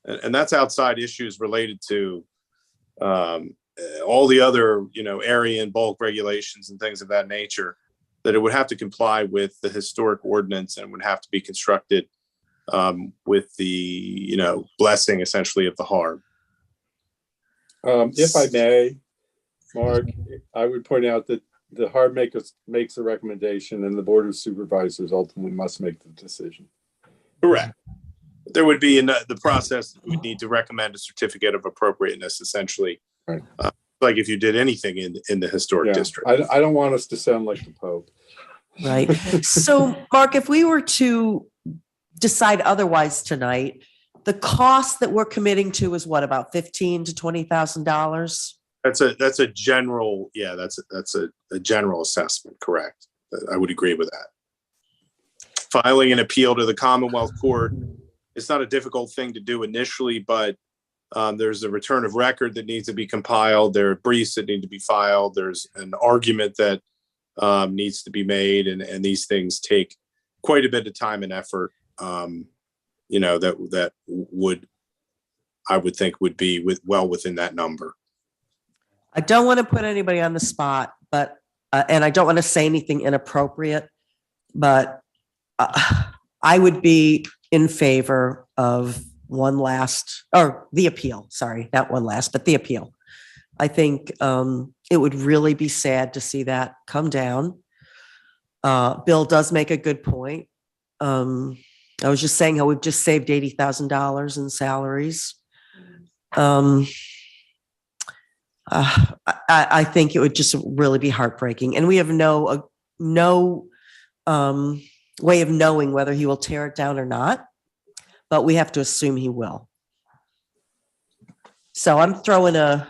and that's outside issues related to all the other, area and bulk regulations and things of that nature, that it would have to comply with the historic ordinance and would have to be constructed with the, blessing essentially of the HARB. If I may, Mark, I would point out that the HARB makes a recommendation and the Board of Supervisors ultimately must make the decision. Correct. There would be the process, we would need to recommend a certificate of appropriateness, essentially. Right. Like if you did anything in the historic district. I don't want us to sound like the Pope. right? So Mark, if we were to decide otherwise tonight, the cost that we're committing to is what, about $15,000 to $20,000? That's a general, yeah, that's a general assessment, correct. I would agree with that. Filing an appeal to the Commonwealth Court, it's not a difficult thing to do initially, but there's a return of record that needs to be compiled. There are briefs that need to be filed. There's an argument that needs to be made, and these things take quite a bit of time and effort. You know, that would, I would think, would be well within that number. I don't want to put anybody on the spot, but and I don't want to say anything inappropriate, but I would be in favor of the appeal. Sorry, not one last, but the appeal. I think it would really be sad to see that come down. Bill does make a good point. I was just saying how we've just saved $80,000 in salaries. I think it would just really be heartbreaking, and we have no way of knowing whether he will tear it down or not, but we have to assume he will. So I'm throwing a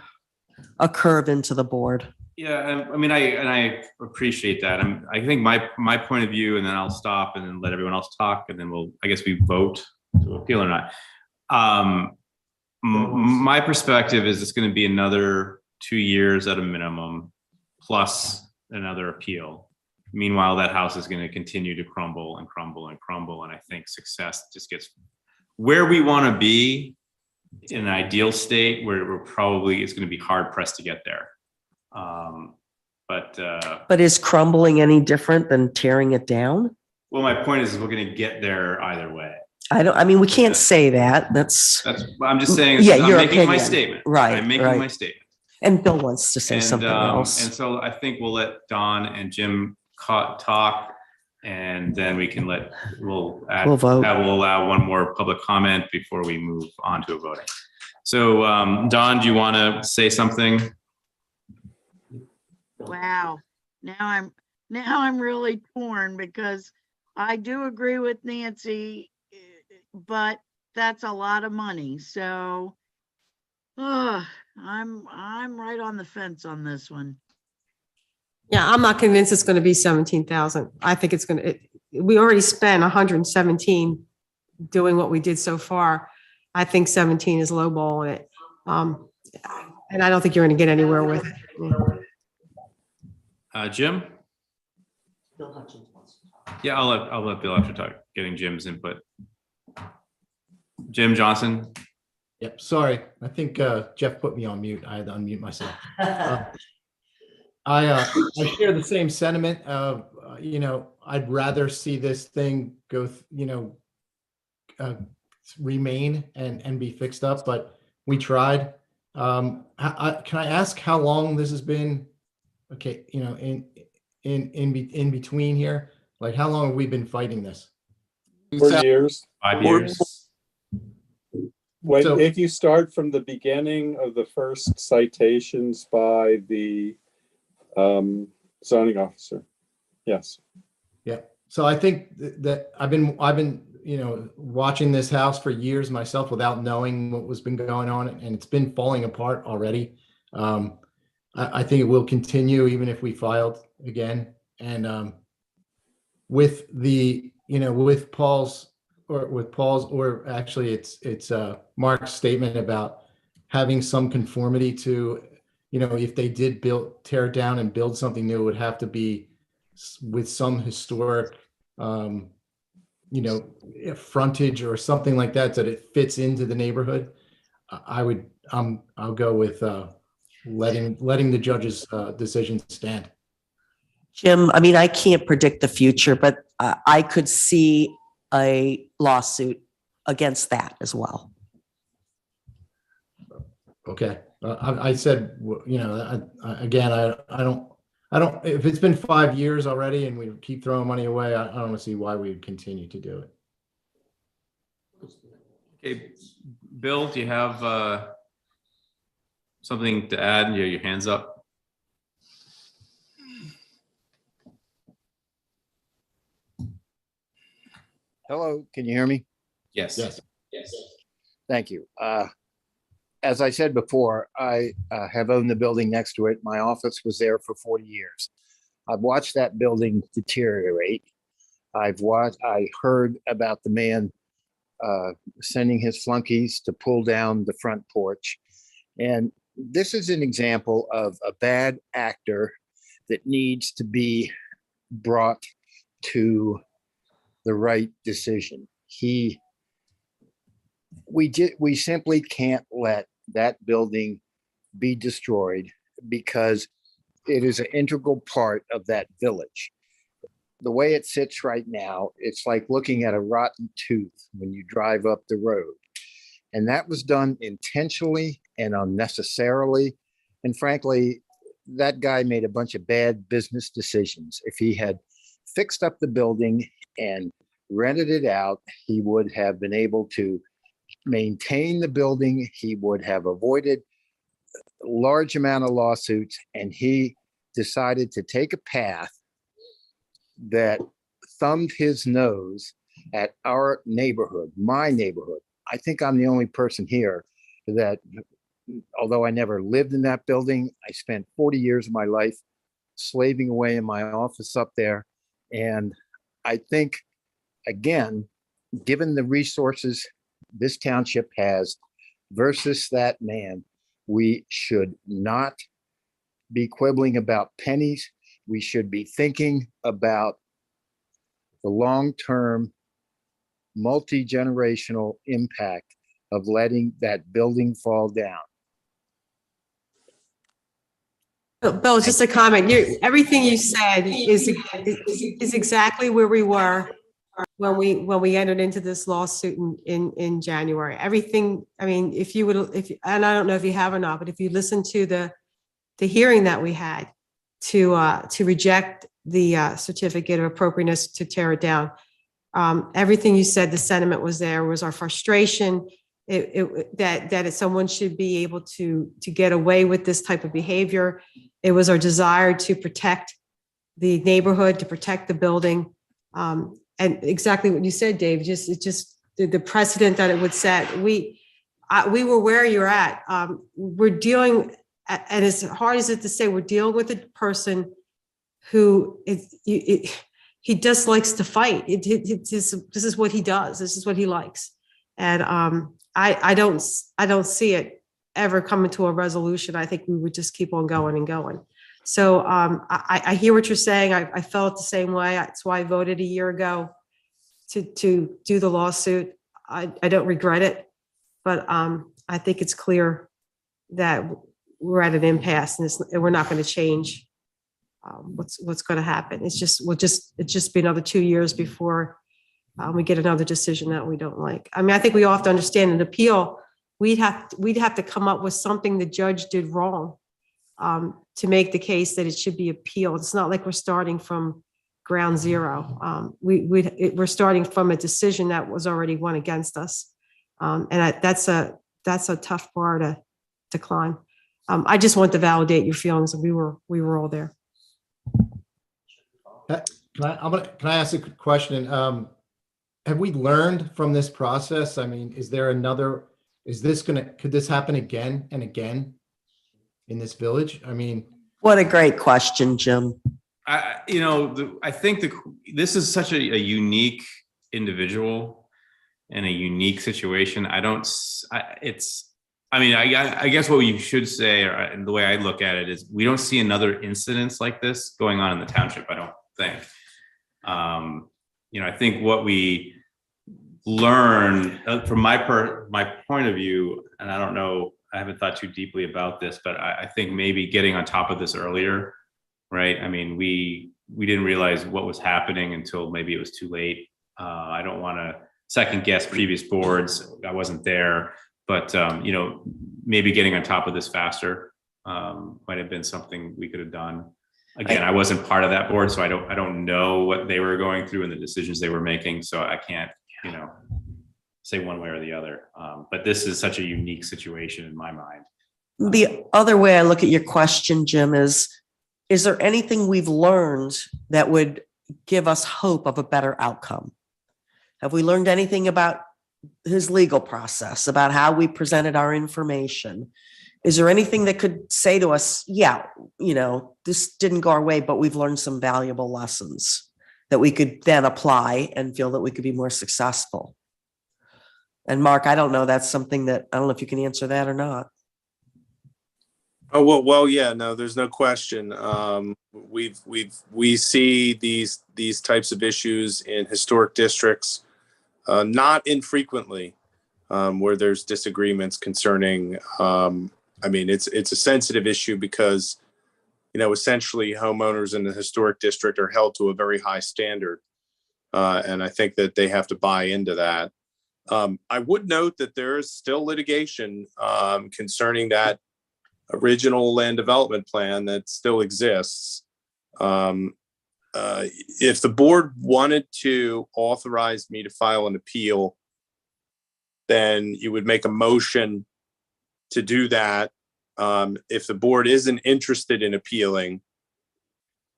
curve into the board. Yeah, I mean, I appreciate that. I think my point of view, and then I'll stop and then let everyone else talk, and then I guess we vote to appeal or not. My perspective is it's going to be another 2 years at a minimum, plus another appeal. Meanwhile, that house is going to continue to crumble and crumble and crumble, and I think success just gets where we want to be in an ideal state, where we're probably it's going to be hard pressed to get there. But is crumbling any different than tearing it down? Well, my point is we're going to get there either way. I mean, we can't say that. That's I'm just saying, yeah, I'm your making my opinion. statement. Right. I'm making my statement. And Bill wants to say something else. And so I think we'll let Don and Jim talk, and then we can we'll vote. We'll allow one more public comment before we move on to a voting. So Don, do you want to say something? Wow. Now I'm really torn, because I do agree with Nancy, but that's a lot of money. So I'm right on the fence on this one. Yeah, I'm not convinced it's going to be 17,000. I think it's going to, we already spent 117 doing what we did so far. I think 17 is lowballing it. And I don't think you're going to get anywhere with it. Jim? Yeah, I'll let Bill after getting Jim's input. Jim Johnson? Yep, sorry. I think Jeff put me on mute. I had to unmute myself. I share the same sentiment of, I'd rather see this thing go, remain and be fixed up, but we tried. Can I ask how long this has been? Okay, in between here, like how long have we been fighting this? 4 years. 5 years. If you start from the beginning of the first citations by the zoning officer, yes. Yeah. So I think that I've been watching this house for years myself without knowing what was been going on, and it's been falling apart already. I think it will continue even if we filed again. And with Paul's, or actually it's Mark's statement about having some conformity to, if they did tear it down and build something new, it would have to be with some historic, frontage or something like that, so that it fits into the neighborhood. I'll go with letting the judge's decision stand. Jim, I mean, I can't predict the future, but I could see a lawsuit against that as well. Okay. I said, again, I don't, if it's been 5 years already and we keep throwing money away, I don't see why we would continue to do it. Okay, Bill, do you have something to add? Your hand's up. Hello, can you hear me? Yes. Thank you. As I said before, I have owned the building next to it. My office was there for 40 years. I've watched that building deteriorate. I heard about the man sending his flunkies to pull down the front porch. And this is an example of a bad actor that needs to be brought to the right decision. We simply can't let that building be destroyed because it is an integral part of that village. The way it sits right now, it's like looking at a rotten tooth when you drive up the road. And that was done intentionally and unnecessarily. And frankly, that guy made a bunch of bad business decisions. If he had fixed up the building and rented it out, he would have been able to maintain the building. He would have avoided a large amount of lawsuits, and he decided to take a path that thumbed his nose at our neighborhood, my neighborhood. I think I'm the only person here that, although I never lived in that building, I spent 40 years of my life slaving away in my office up there. And I think, again, given the resources this township has versus that man, we should not be quibbling about pennies. We should be thinking about the long-term, multi-generational impact of letting that building fall down. Bill, just a comment. Everything you said is exactly where we were when we entered into this lawsuit in January. Everything, I mean, and I don't know if you have or not, but if you listen to the hearing that we had to reject the certificate of appropriateness to tear it down, everything you said, the sentiment was there, was our frustration that someone should be able to get away with this type of behavior. It was our desire to protect the neighborhood, to protect the building. And exactly what you said, Dave, just the precedent that it would set. We were where you're at. We're dealing, and as hard as it to say, we're dealing with a person who he just likes to fight. This is what he does. This is what he likes. And I don't see it ever coming to a resolution. I think we would just keep on going and going. So I hear what you're saying. I felt the same way. That's why I voted a year ago to do the lawsuit. I don't regret it, but I think it's clear that we're at an impasse and we're not going to change what's going to happen. It's just be another 2 years before we get another decision that we don't like. I mean, I think we all have to understand an appeal. We'd have to come up with something the judge did wrong to make the case that it should be appealed. It's not like we're starting from ground zero. We're starting from a decision that was already won against us, and that's a tough bar to climb. I just want to validate your feelings, and we were all there. Can I ask a question? Have we learned from this process? I mean, could this happen again and again in this village? I mean, What a great question, Jim. I think this is such a unique individual and a unique situation. I guess what you should say, and the way I look at it, is we don't see another incidence like this going on in the township. I don't think. I think what we learn from my point of view, and I don't know, I haven't thought too deeply about this, but I think maybe getting on top of this earlier, right? I mean, we didn't realize what was happening until maybe it was too late. I don't want to second guess previous boards. I wasn't there, but maybe getting on top of this faster might have been something we could have done. Again, I wasn't part of that board, so I don't know what they were going through and the decisions they were making. So I can't, say one way or the other. But this is such a unique situation in my mind. The other way I look at your question, Jim, is there anything we've learned that would give us hope of a better outcome? Have we learned anything about his legal process, about how we presented our information? Is there anything that could say to us, yeah, this didn't go our way, but we've learned some valuable lessons that we could then apply and feel that we could be more successful? And Mark, I don't know, that's something that, I don't know if you can answer that or not. Oh, well, yeah, no, there's no question. We see these types of issues in historic districts, not infrequently, where there's disagreements concerning, it's a sensitive issue because, essentially homeowners in the historic district are held to a very high standard. And I think that they have to buy into that. I would note that there is still litigation concerning that original land development plan that still exists. If the board wanted to authorize me to file an appeal, then you would make a motion to do that. If the board isn't interested in appealing,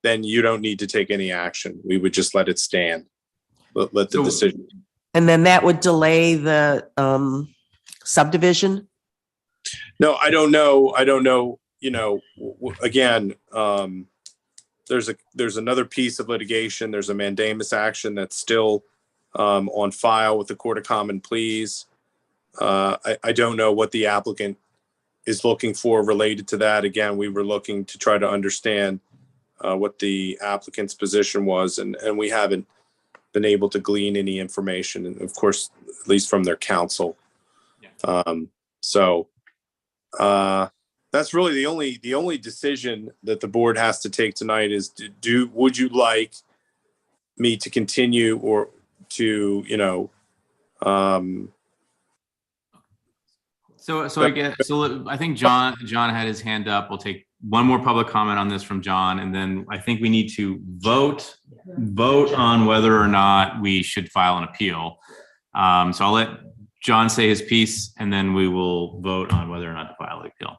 then you don't need to take any action. We would just let it stand. Let the decision. And then that would delay the subdivision? No, I don't know. Again, there's another piece of litigation. There's a mandamus action that's still on file with the Court of Common Pleas. I don't know what the applicant is looking for related to that. Again, we were looking to try to understand what the applicant's position was, and we haven't been able to glean any information, and of course, at least from their counsel. That's really the only decision that the board has to take tonight is would you like me to continue or to, I think John had his hand up. We'll take one more public comment on this from John, and then I think we need to vote on whether or not we should file an appeal. So I'll let John say his piece, and then we will vote on whether or not to file the appeal.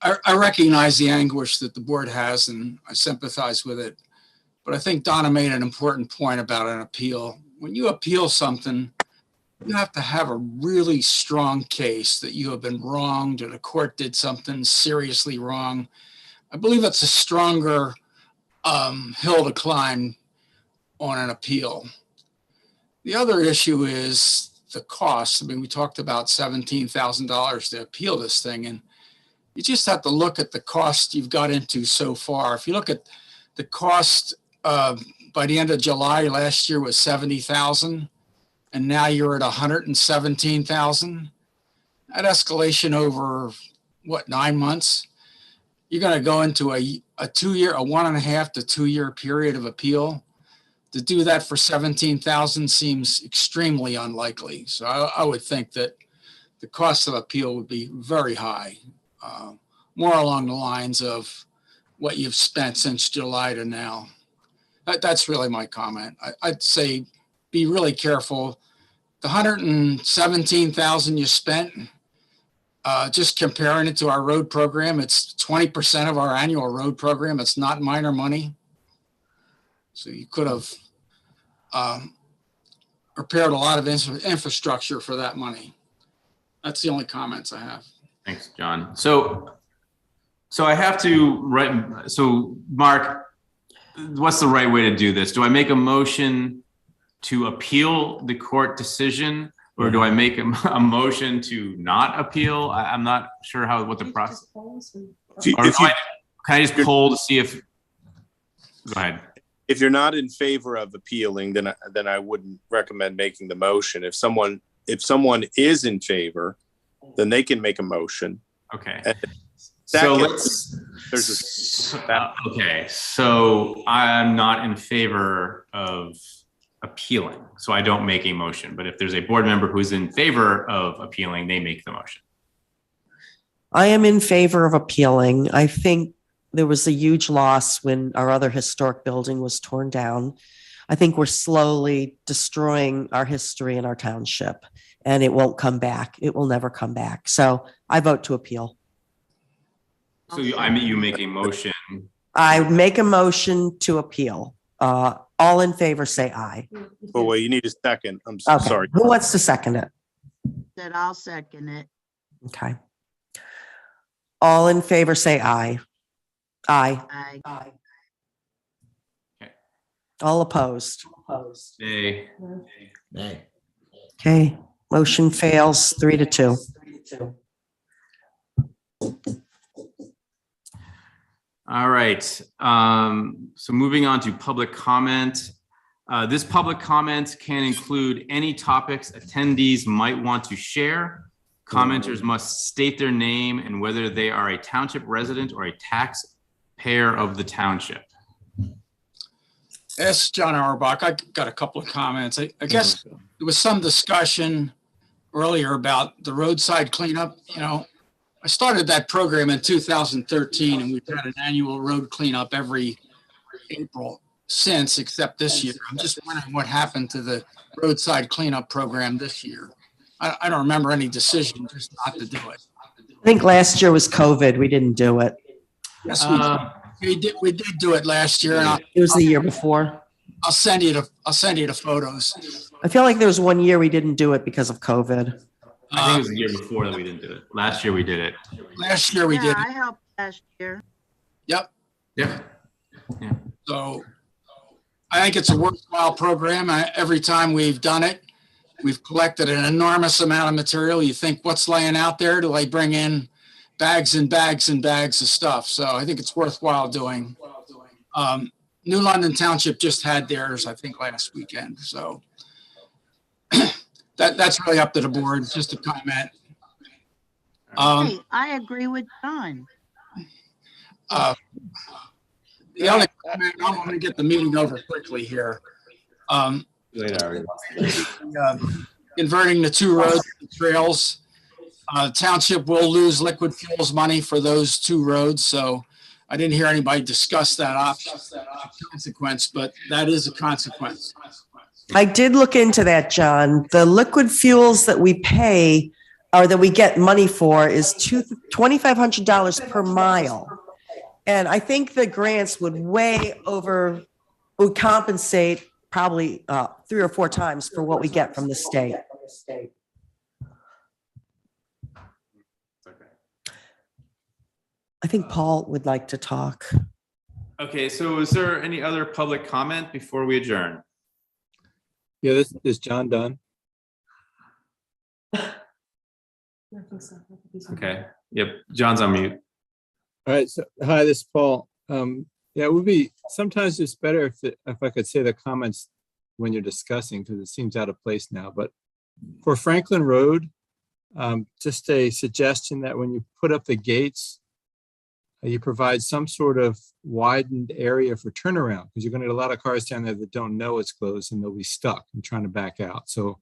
I recognize the anguish that the board has, and I sympathize with it. But I think Donna made an important point about an appeal. When you appeal something, you have to have a really strong case that you have been wronged or the court did something seriously wrong. I believe it's a stronger hill to climb on an appeal. The other issue is the cost. I mean, we talked about $17,000 to appeal this thing, and you just have to look at the cost you've got into so far. If you look at the cost by the end of July last year was $70,000, and now you're at $117,000. That escalation over 9 months? You're going to go into a 1.5 to 2 year period of appeal. To do that for $17,000 seems extremely unlikely. So I would think that the cost of appeal would be very high, more along the lines of what you've spent since July to now. That's really my comment. I'd say be really careful. The $117,000 you spent, just comparing it to our road program, it's 20% of our annual road program. It's not minor money. So you could have repaired a lot of infrastructure for that money. That's the only comments I have. Thanks, John. So I have to so Mark, what's the right way to do this? Do I make a motion to appeal the court decision, or do I make a motion to not appeal? I'm not sure what the process. Can I just poll to see if? Go ahead. If you're not in favor of appealing, then I wouldn't recommend making the motion. If someone is in favor, then they can make a motion. Okay. So so I'm not in favor of appealing, so I don't make a motion. But if there's a board member who's in favor of appealing, they make the motion. I am in favor of appealing. I think there was a huge loss when our other historic building was torn down. I think we're slowly destroying our history in our township, and it won't come back. It will never come back. So I vote to appeal. So you make a motion. I make a motion to appeal. All in favor, say aye. Oh, wait, you need a second. I'm Okay. sorry. Who wants to second it? That I'll second it. Okay. All in favor, say aye. Aye. I, All opposed? Nay. Okay, motion fails 3-2. All right, so moving on to public comment. This public comment can include any topics attendees might want to share. Commenters must state their name and whether they are a township resident or a taxpayer of the township. Yes, John Auerbach, I got a couple of comments. I guess there was some discussion earlier about the roadside cleanup. You know, I started that program in 2013, and we've had an annual road cleanup every April since, except this year. I'm just wondering what happened to the roadside cleanup program this year. I don't remember any decision just not to do it. I think last year was COVID. We didn't do it. Yes, we did do it last year, and It was the year before. I'll send you the photos. I feel like there was one year we didn't do it because of COVID. I think it was the year before that we didn't do it. Last year we did it. Last year we did. I helped last year. Yep. Yep. Yeah. So I think it's a worthwhile program. Every time we've done it, we've collected an enormous amount of material. You think, what's laying out there? Do I bring in bags and bags and bags of stuff? So I think it's worthwhile doing. New London Township just had theirs, I think, last weekend. So that's really up to the board. It's just a comment. Hey, I agree with John. The only comment, I'm going to get the meeting over quickly here. Converting the two roads to trails. Township will lose liquid fuels money for those two roads. So I didn't hear anybody discuss that option consequence, but that is a consequence. I did look into that, John. The liquid fuels that we pay or that we get money for is $2,500 per mile. And I think the grants would would compensate probably 3 or 4 times for what we get from the state. I think Paul would like to talk. Okay, so is there any other public comment before we adjourn? Yeah, this is John Dunn. Okay, yep, John's on mute. All right, so hi, this is Paul. Yeah, it would be sometimes it's better if I could say the comments when you're discussing, because it seems out of place now. But for Franklin Road, just a suggestion that when you put up the gates, you provide some sort of widened area for turnaround, because you're going to get a lot of cars down there that don't know it's closed and they'll be stuck and trying to back out. So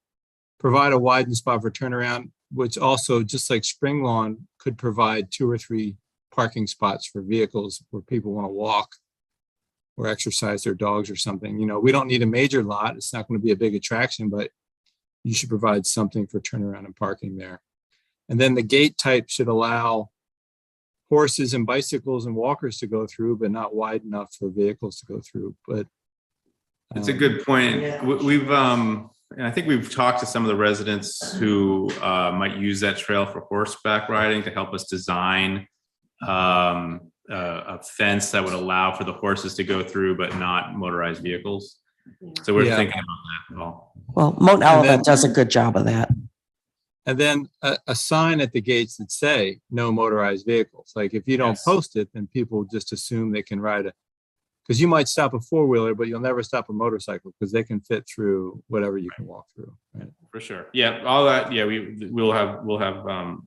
provide a widened spot for turnaround, which also, just like Spring Lawn, could provide 2 or 3 parking spots for vehicles where people want to walk or exercise their dogs or something. You know, we don't need a major lot. It's not going to be a big attraction, but you should provide something for turnaround and parking there. And then the gate type should allow horses and bicycles and walkers to go through, but not wide enough for vehicles to go through. But it's a good point. Yeah. We've and I think we've talked to some of the residents who might use that trail for horseback riding to help us design a fence that would allow for the horses to go through, but not motorized vehicles. So we're thinking about that, Paul. Well, Mount Olivet does a good job of that. And then a sign at the gates that say no motorized vehicles. Like if you don't post it, then people just assume they can ride because you might stop a 4-wheeler, but you'll never stop a motorcycle because they can fit through whatever you can walk through. Right? For sure. Yeah, all that. Yeah, we'll have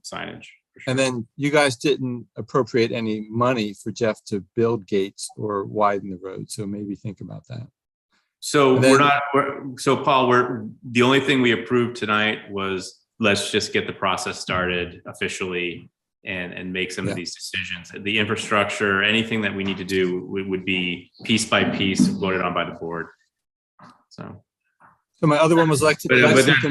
signage. Sure. And then you guys didn't appropriate any money for Jeff to build gates or widen the road. So maybe think about that. So Paul, the only thing we approved tonight was let's just get the process started officially and make some of these decisions. The infrastructure, anything that we need to do would be piece by piece voted on by the board. So my other one was but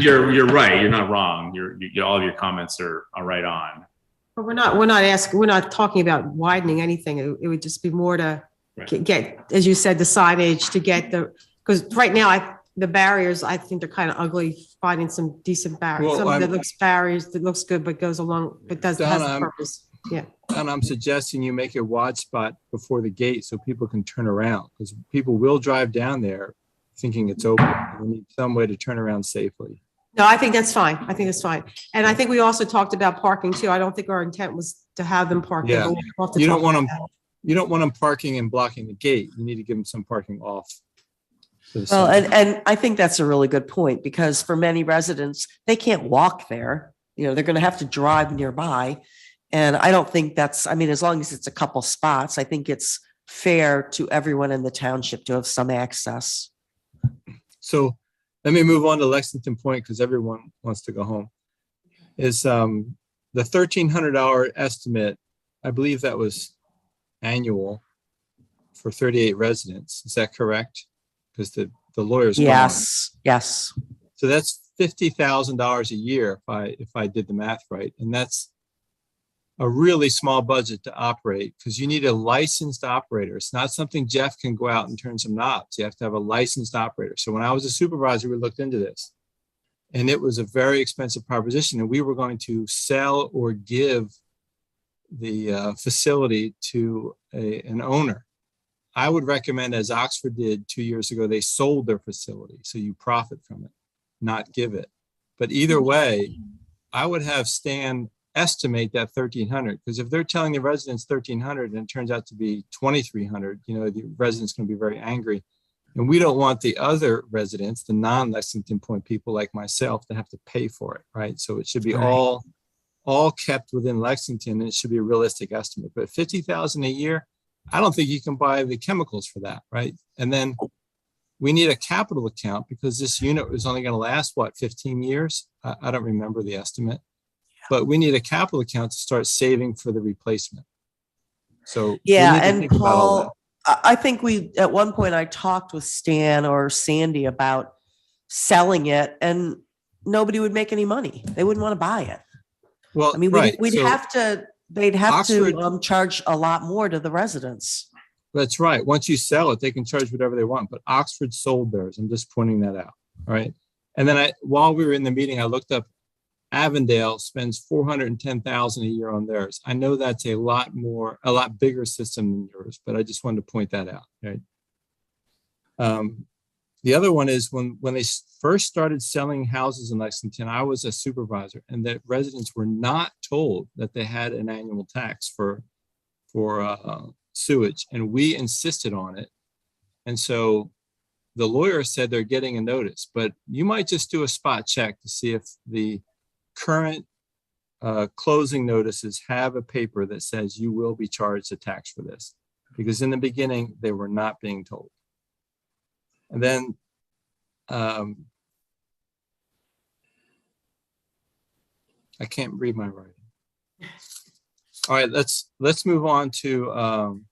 you're right. You're not wrong. All of your comments are right on. But we're not talking about widening anything. It would just be more to get, as you said, the signage to get because right now the barriers, I think they're kind of ugly, finding some decent barriers. Well, Some that looks barriers that looks good, but goes along, but has Donna, the purpose. Yeah. And I'm suggesting you make a wide spot before the gate so people can turn around, because people will drive down there thinking it's open. We need some way to turn around safely. No, I think that's fine. I think it's fine. And I think we also talked about parking too. I don't think our intent was to have them park there. Yeah, but we'll have to you talk don't want about them. that. You don't want them parking and blocking the gate. You need to give them some parking off. to the Well, side. and I think that's a really good point, because for many residents, they can't walk there. You know, they're going to have to drive nearby. And I don't think that's, I mean, as long as it's a couple spots, I think it's fair to everyone in the township to have some access. So let me move on to Lexington Point, because everyone wants to go home. Is the $1,300 estimate, I believe that was annual for 38 residents. Is that correct? Because the lawyer's gone. Yes, yes. So that's $50,000 a year if I did the math right. And that's a really small budget to operate, because you need a licensed operator. It's not something Jeff can go out and turn some knobs. You have to have a licensed operator. So when I was a supervisor, we looked into this, and it was a very expensive proposition. And we were going to sell or give the facility to an owner. I would recommend, as Oxford did 2 years ago, they sold their facility. So you profit from it, not give it. But either way, I would have Stan estimate that 1,300, because if they're telling the residents 1,300 and it turns out to be 2,300, you know, the residents going to be very angry. And we don't want the other residents, the non-Lexington Point people like myself, to have to pay for it, right? So it should be Right. all kept within Lexington, and it should be a realistic estimate. But 50,000 a year, I don't think you can buy the chemicals for that, right? And then we need a capital account, because this unit is only going to last, what, 15 years? I don't remember the estimate. But we need a capital account to start saving for the replacement. So Yeah, we need to and think about all that. Paul, I think at one point I talked with Stan or Sandy about selling it, and nobody would make any money. They wouldn't want to buy it. Well, I mean, right. we'd So have to, they'd have Oxford- to charge a lot more to the residents. That's right. Once you sell it, they can charge whatever they want. But Oxford sold theirs. I'm just pointing that out. All right. And then while we were in the meeting, I looked up Avondale spends $410,000 a year on theirs. I know that's a lot bigger system than yours, but I just wanted to point that out. Right. The other one is when they first started selling houses in Lexington, I was a supervisor, and that residents were not told that they had an annual tax for sewage, and we insisted on it. And so the lawyer said they're getting a notice, but you might just do a spot check to see if the current closing notices have a paper that says you will be charged a tax for this, because in the beginning they were not being told. And then I can't read my writing. All right, let's move on to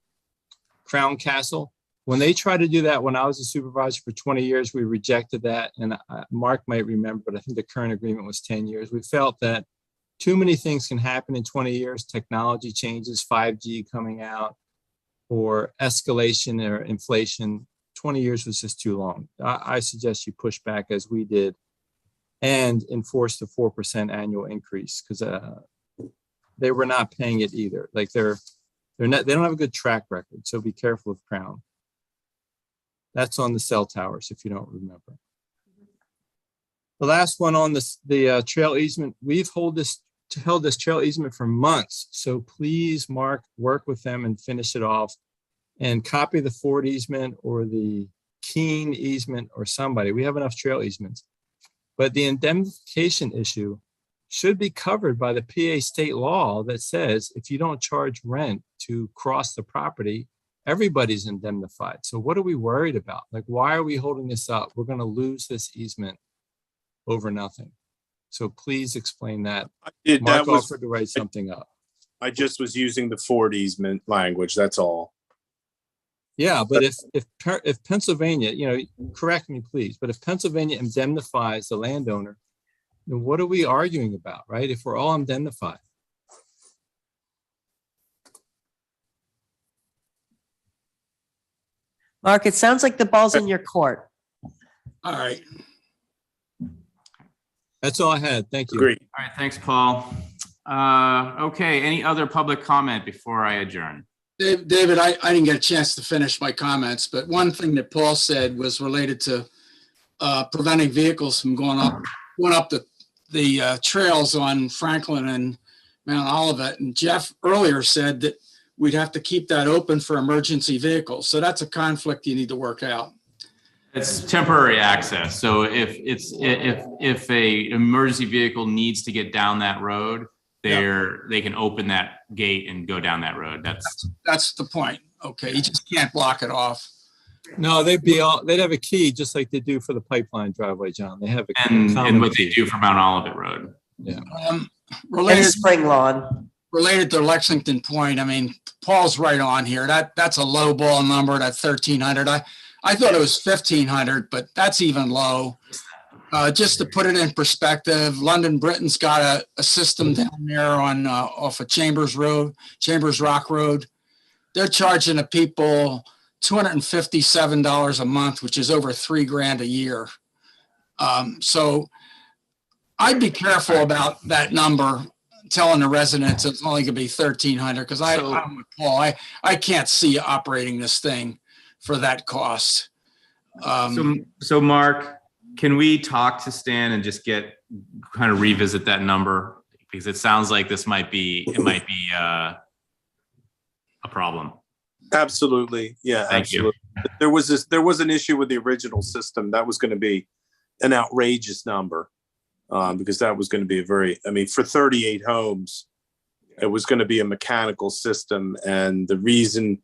Crown Castle. When they tried to do that, when I was a supervisor for 20 years, we rejected that. And Mark might remember, but I think the current agreement was 10 years. We felt that too many things can happen in 20 years. Technology changes, 5G coming out, or escalation or inflation. 20 years was just too long. I suggest you push back as we did and enforce the 4% annual increase, because they were not paying it either. Like they don't have a good track record. So be careful with Crown. That's on the cell towers, if you don't remember. The last one on the trail easement, we've held this trail easement for months. So please, Mark, work with them and finish it off, and copy the Ford easement or the Keene easement or somebody. We have enough trail easements. But the indemnification issue should be covered by the PA state law that says if you don't charge rent to cross the property, everybody's indemnified. So what are we worried about? Like, why are we holding this up? We're going to lose this easement over nothing. So please explain that. Mark offered to write something up. I just was using the Ford easement language. That's all. Yeah, but if Pennsylvania, you know, correct me please, but if Pennsylvania indemnifies the landowner, then what are we arguing about, right? If we're all indemnified. Mark, it sounds like the ball's in your court. All right. That's all I had. Thank you. Great. All right, thanks, Paul. Okay, any other public comment before I adjourn? David, I didn't get a chance to finish my comments, but one thing that Paul said was related to preventing vehicles from going up the trails on Franklin and Mount Olivet. And Jeff earlier said that we'd have to keep that open for emergency vehicles. So that's a conflict you need to work out. It's temporary access. So if a emergency vehicle needs to get down that road, they can open that gate and go down that road. That's the point. Okay, you just can't block it off. No, they'd have a key just like they do for the pipeline driveway, John. They have a and what they do for Mount Olivet Road. Yeah. Related spring lawn. Related to Lexington Point, I mean, Paul's right on here. That's a low ball number, that 1,300. I thought it was 1,500, but that's even low. Just to put it in perspective, London Britain's got a system down there on off of Chambers Rock Road. They're charging the people $257 a month, which is over $3,000 a year. So I'd be careful about that number, telling the residents it's only going to be 1,300, because I'm with Paul. I can't see operating this thing for that cost. So Mark, can we talk to Stan and just kind of revisit that number? Because it sounds like this might be a problem. Absolutely. Yeah, Thank you. Absolutely. There was an issue with the original system. That was going to be an outrageous number, because that was going to be for 38 homes, it was going to be a mechanical system. And the reason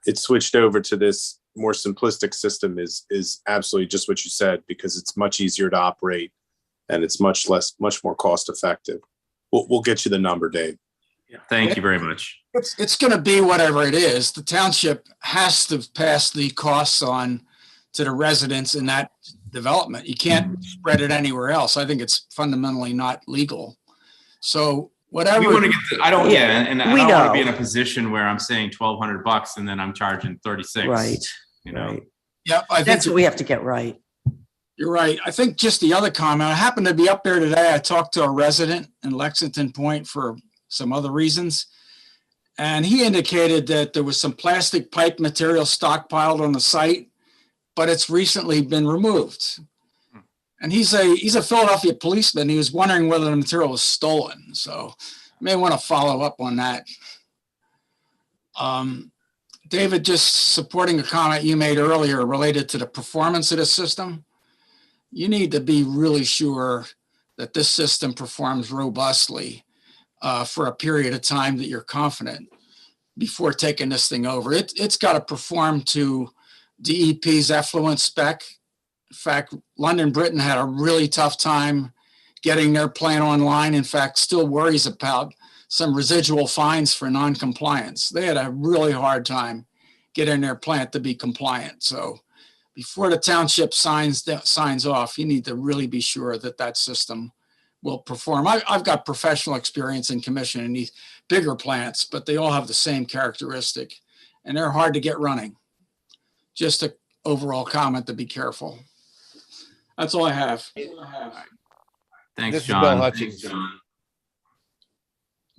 it switched over to this more simplistic system is absolutely just what you said, because it's much easier to operate and it's much more cost effective. We'll get you the number, Dave. Thank you very much. It's going to be whatever it is. The township has to pass the costs on to the residents in that development. You can't spread it anywhere else. I think it's fundamentally not legal. So whatever. I don't want to be in a position where I'm saying $1,200 and then I'm charging 36. Right. You know. Right. Yeah, I think that's what we have to get right. You're right. I think just the other comment, I happened to be up there today. I talked to a resident in Lexington Point for some other reasons. And he indicated that there was some plastic pipe material stockpiled on the site, but it's recently been removed. And he's a Philadelphia policeman. He was wondering whether the material was stolen. So you may want to follow up on that. David, just supporting a comment you made earlier related to the performance of the system. You need to be really sure that this system performs robustly for a period of time that you're confident before taking this thing over. It's got to perform to DEP's effluent spec. In fact, London Britain had a really tough time getting their plant online. In fact, still worries about some residual fines for non-compliance. They had a really hard time getting their plant to be compliant. So before the township signs off, you need to really be sure that that system will perform. I've got professional experience in commissioning these bigger plants, but they all have the same characteristic and they're hard to get running. Just an overall comment to be careful. That's all I have. Thanks, This is John. Bill Hutchings.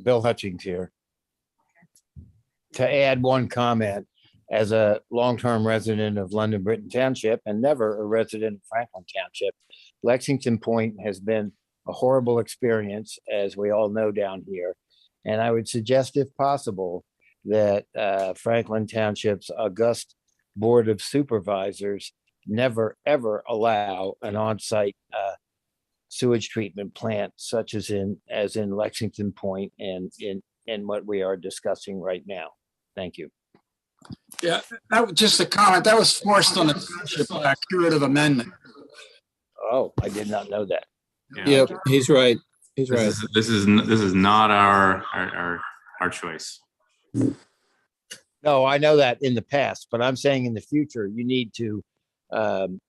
Bill Hutchings here. To add one comment, as a long-term resident of London Britain Township and never a resident of Franklin Township, Lexington Point has been a horrible experience, as we all know down here. And I would suggest, if possible, that Franklin Township's august Board of Supervisors never, ever allow an on-site sewage treatment plant such as in Lexington Point and in what we are discussing right now. Thank you. Yeah, that was just a comment. That was forced on the township by a curative amendment. Oh, I did not know that. Yeah. Yep, he's right. He's right. This is not our choice. No, I know that in the past, but I'm saying in the future, you need to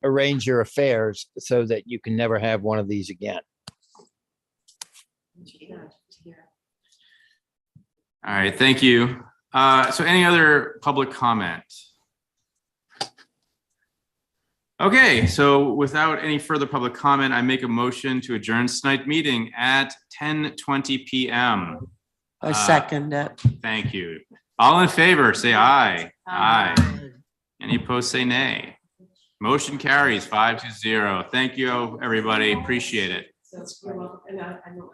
arrange your affairs so that you can never have one of these again. All right, thank you. So any other public comment? Okay, so without any further public comment, I make a motion to adjourn tonight's meeting at 10:20 p.m. I second it. Thank you. All in favor, say aye. Aye. Any opposed, say nay. Motion carries 5-0. Thank you, everybody. Appreciate it. So, you're welcome. And I know.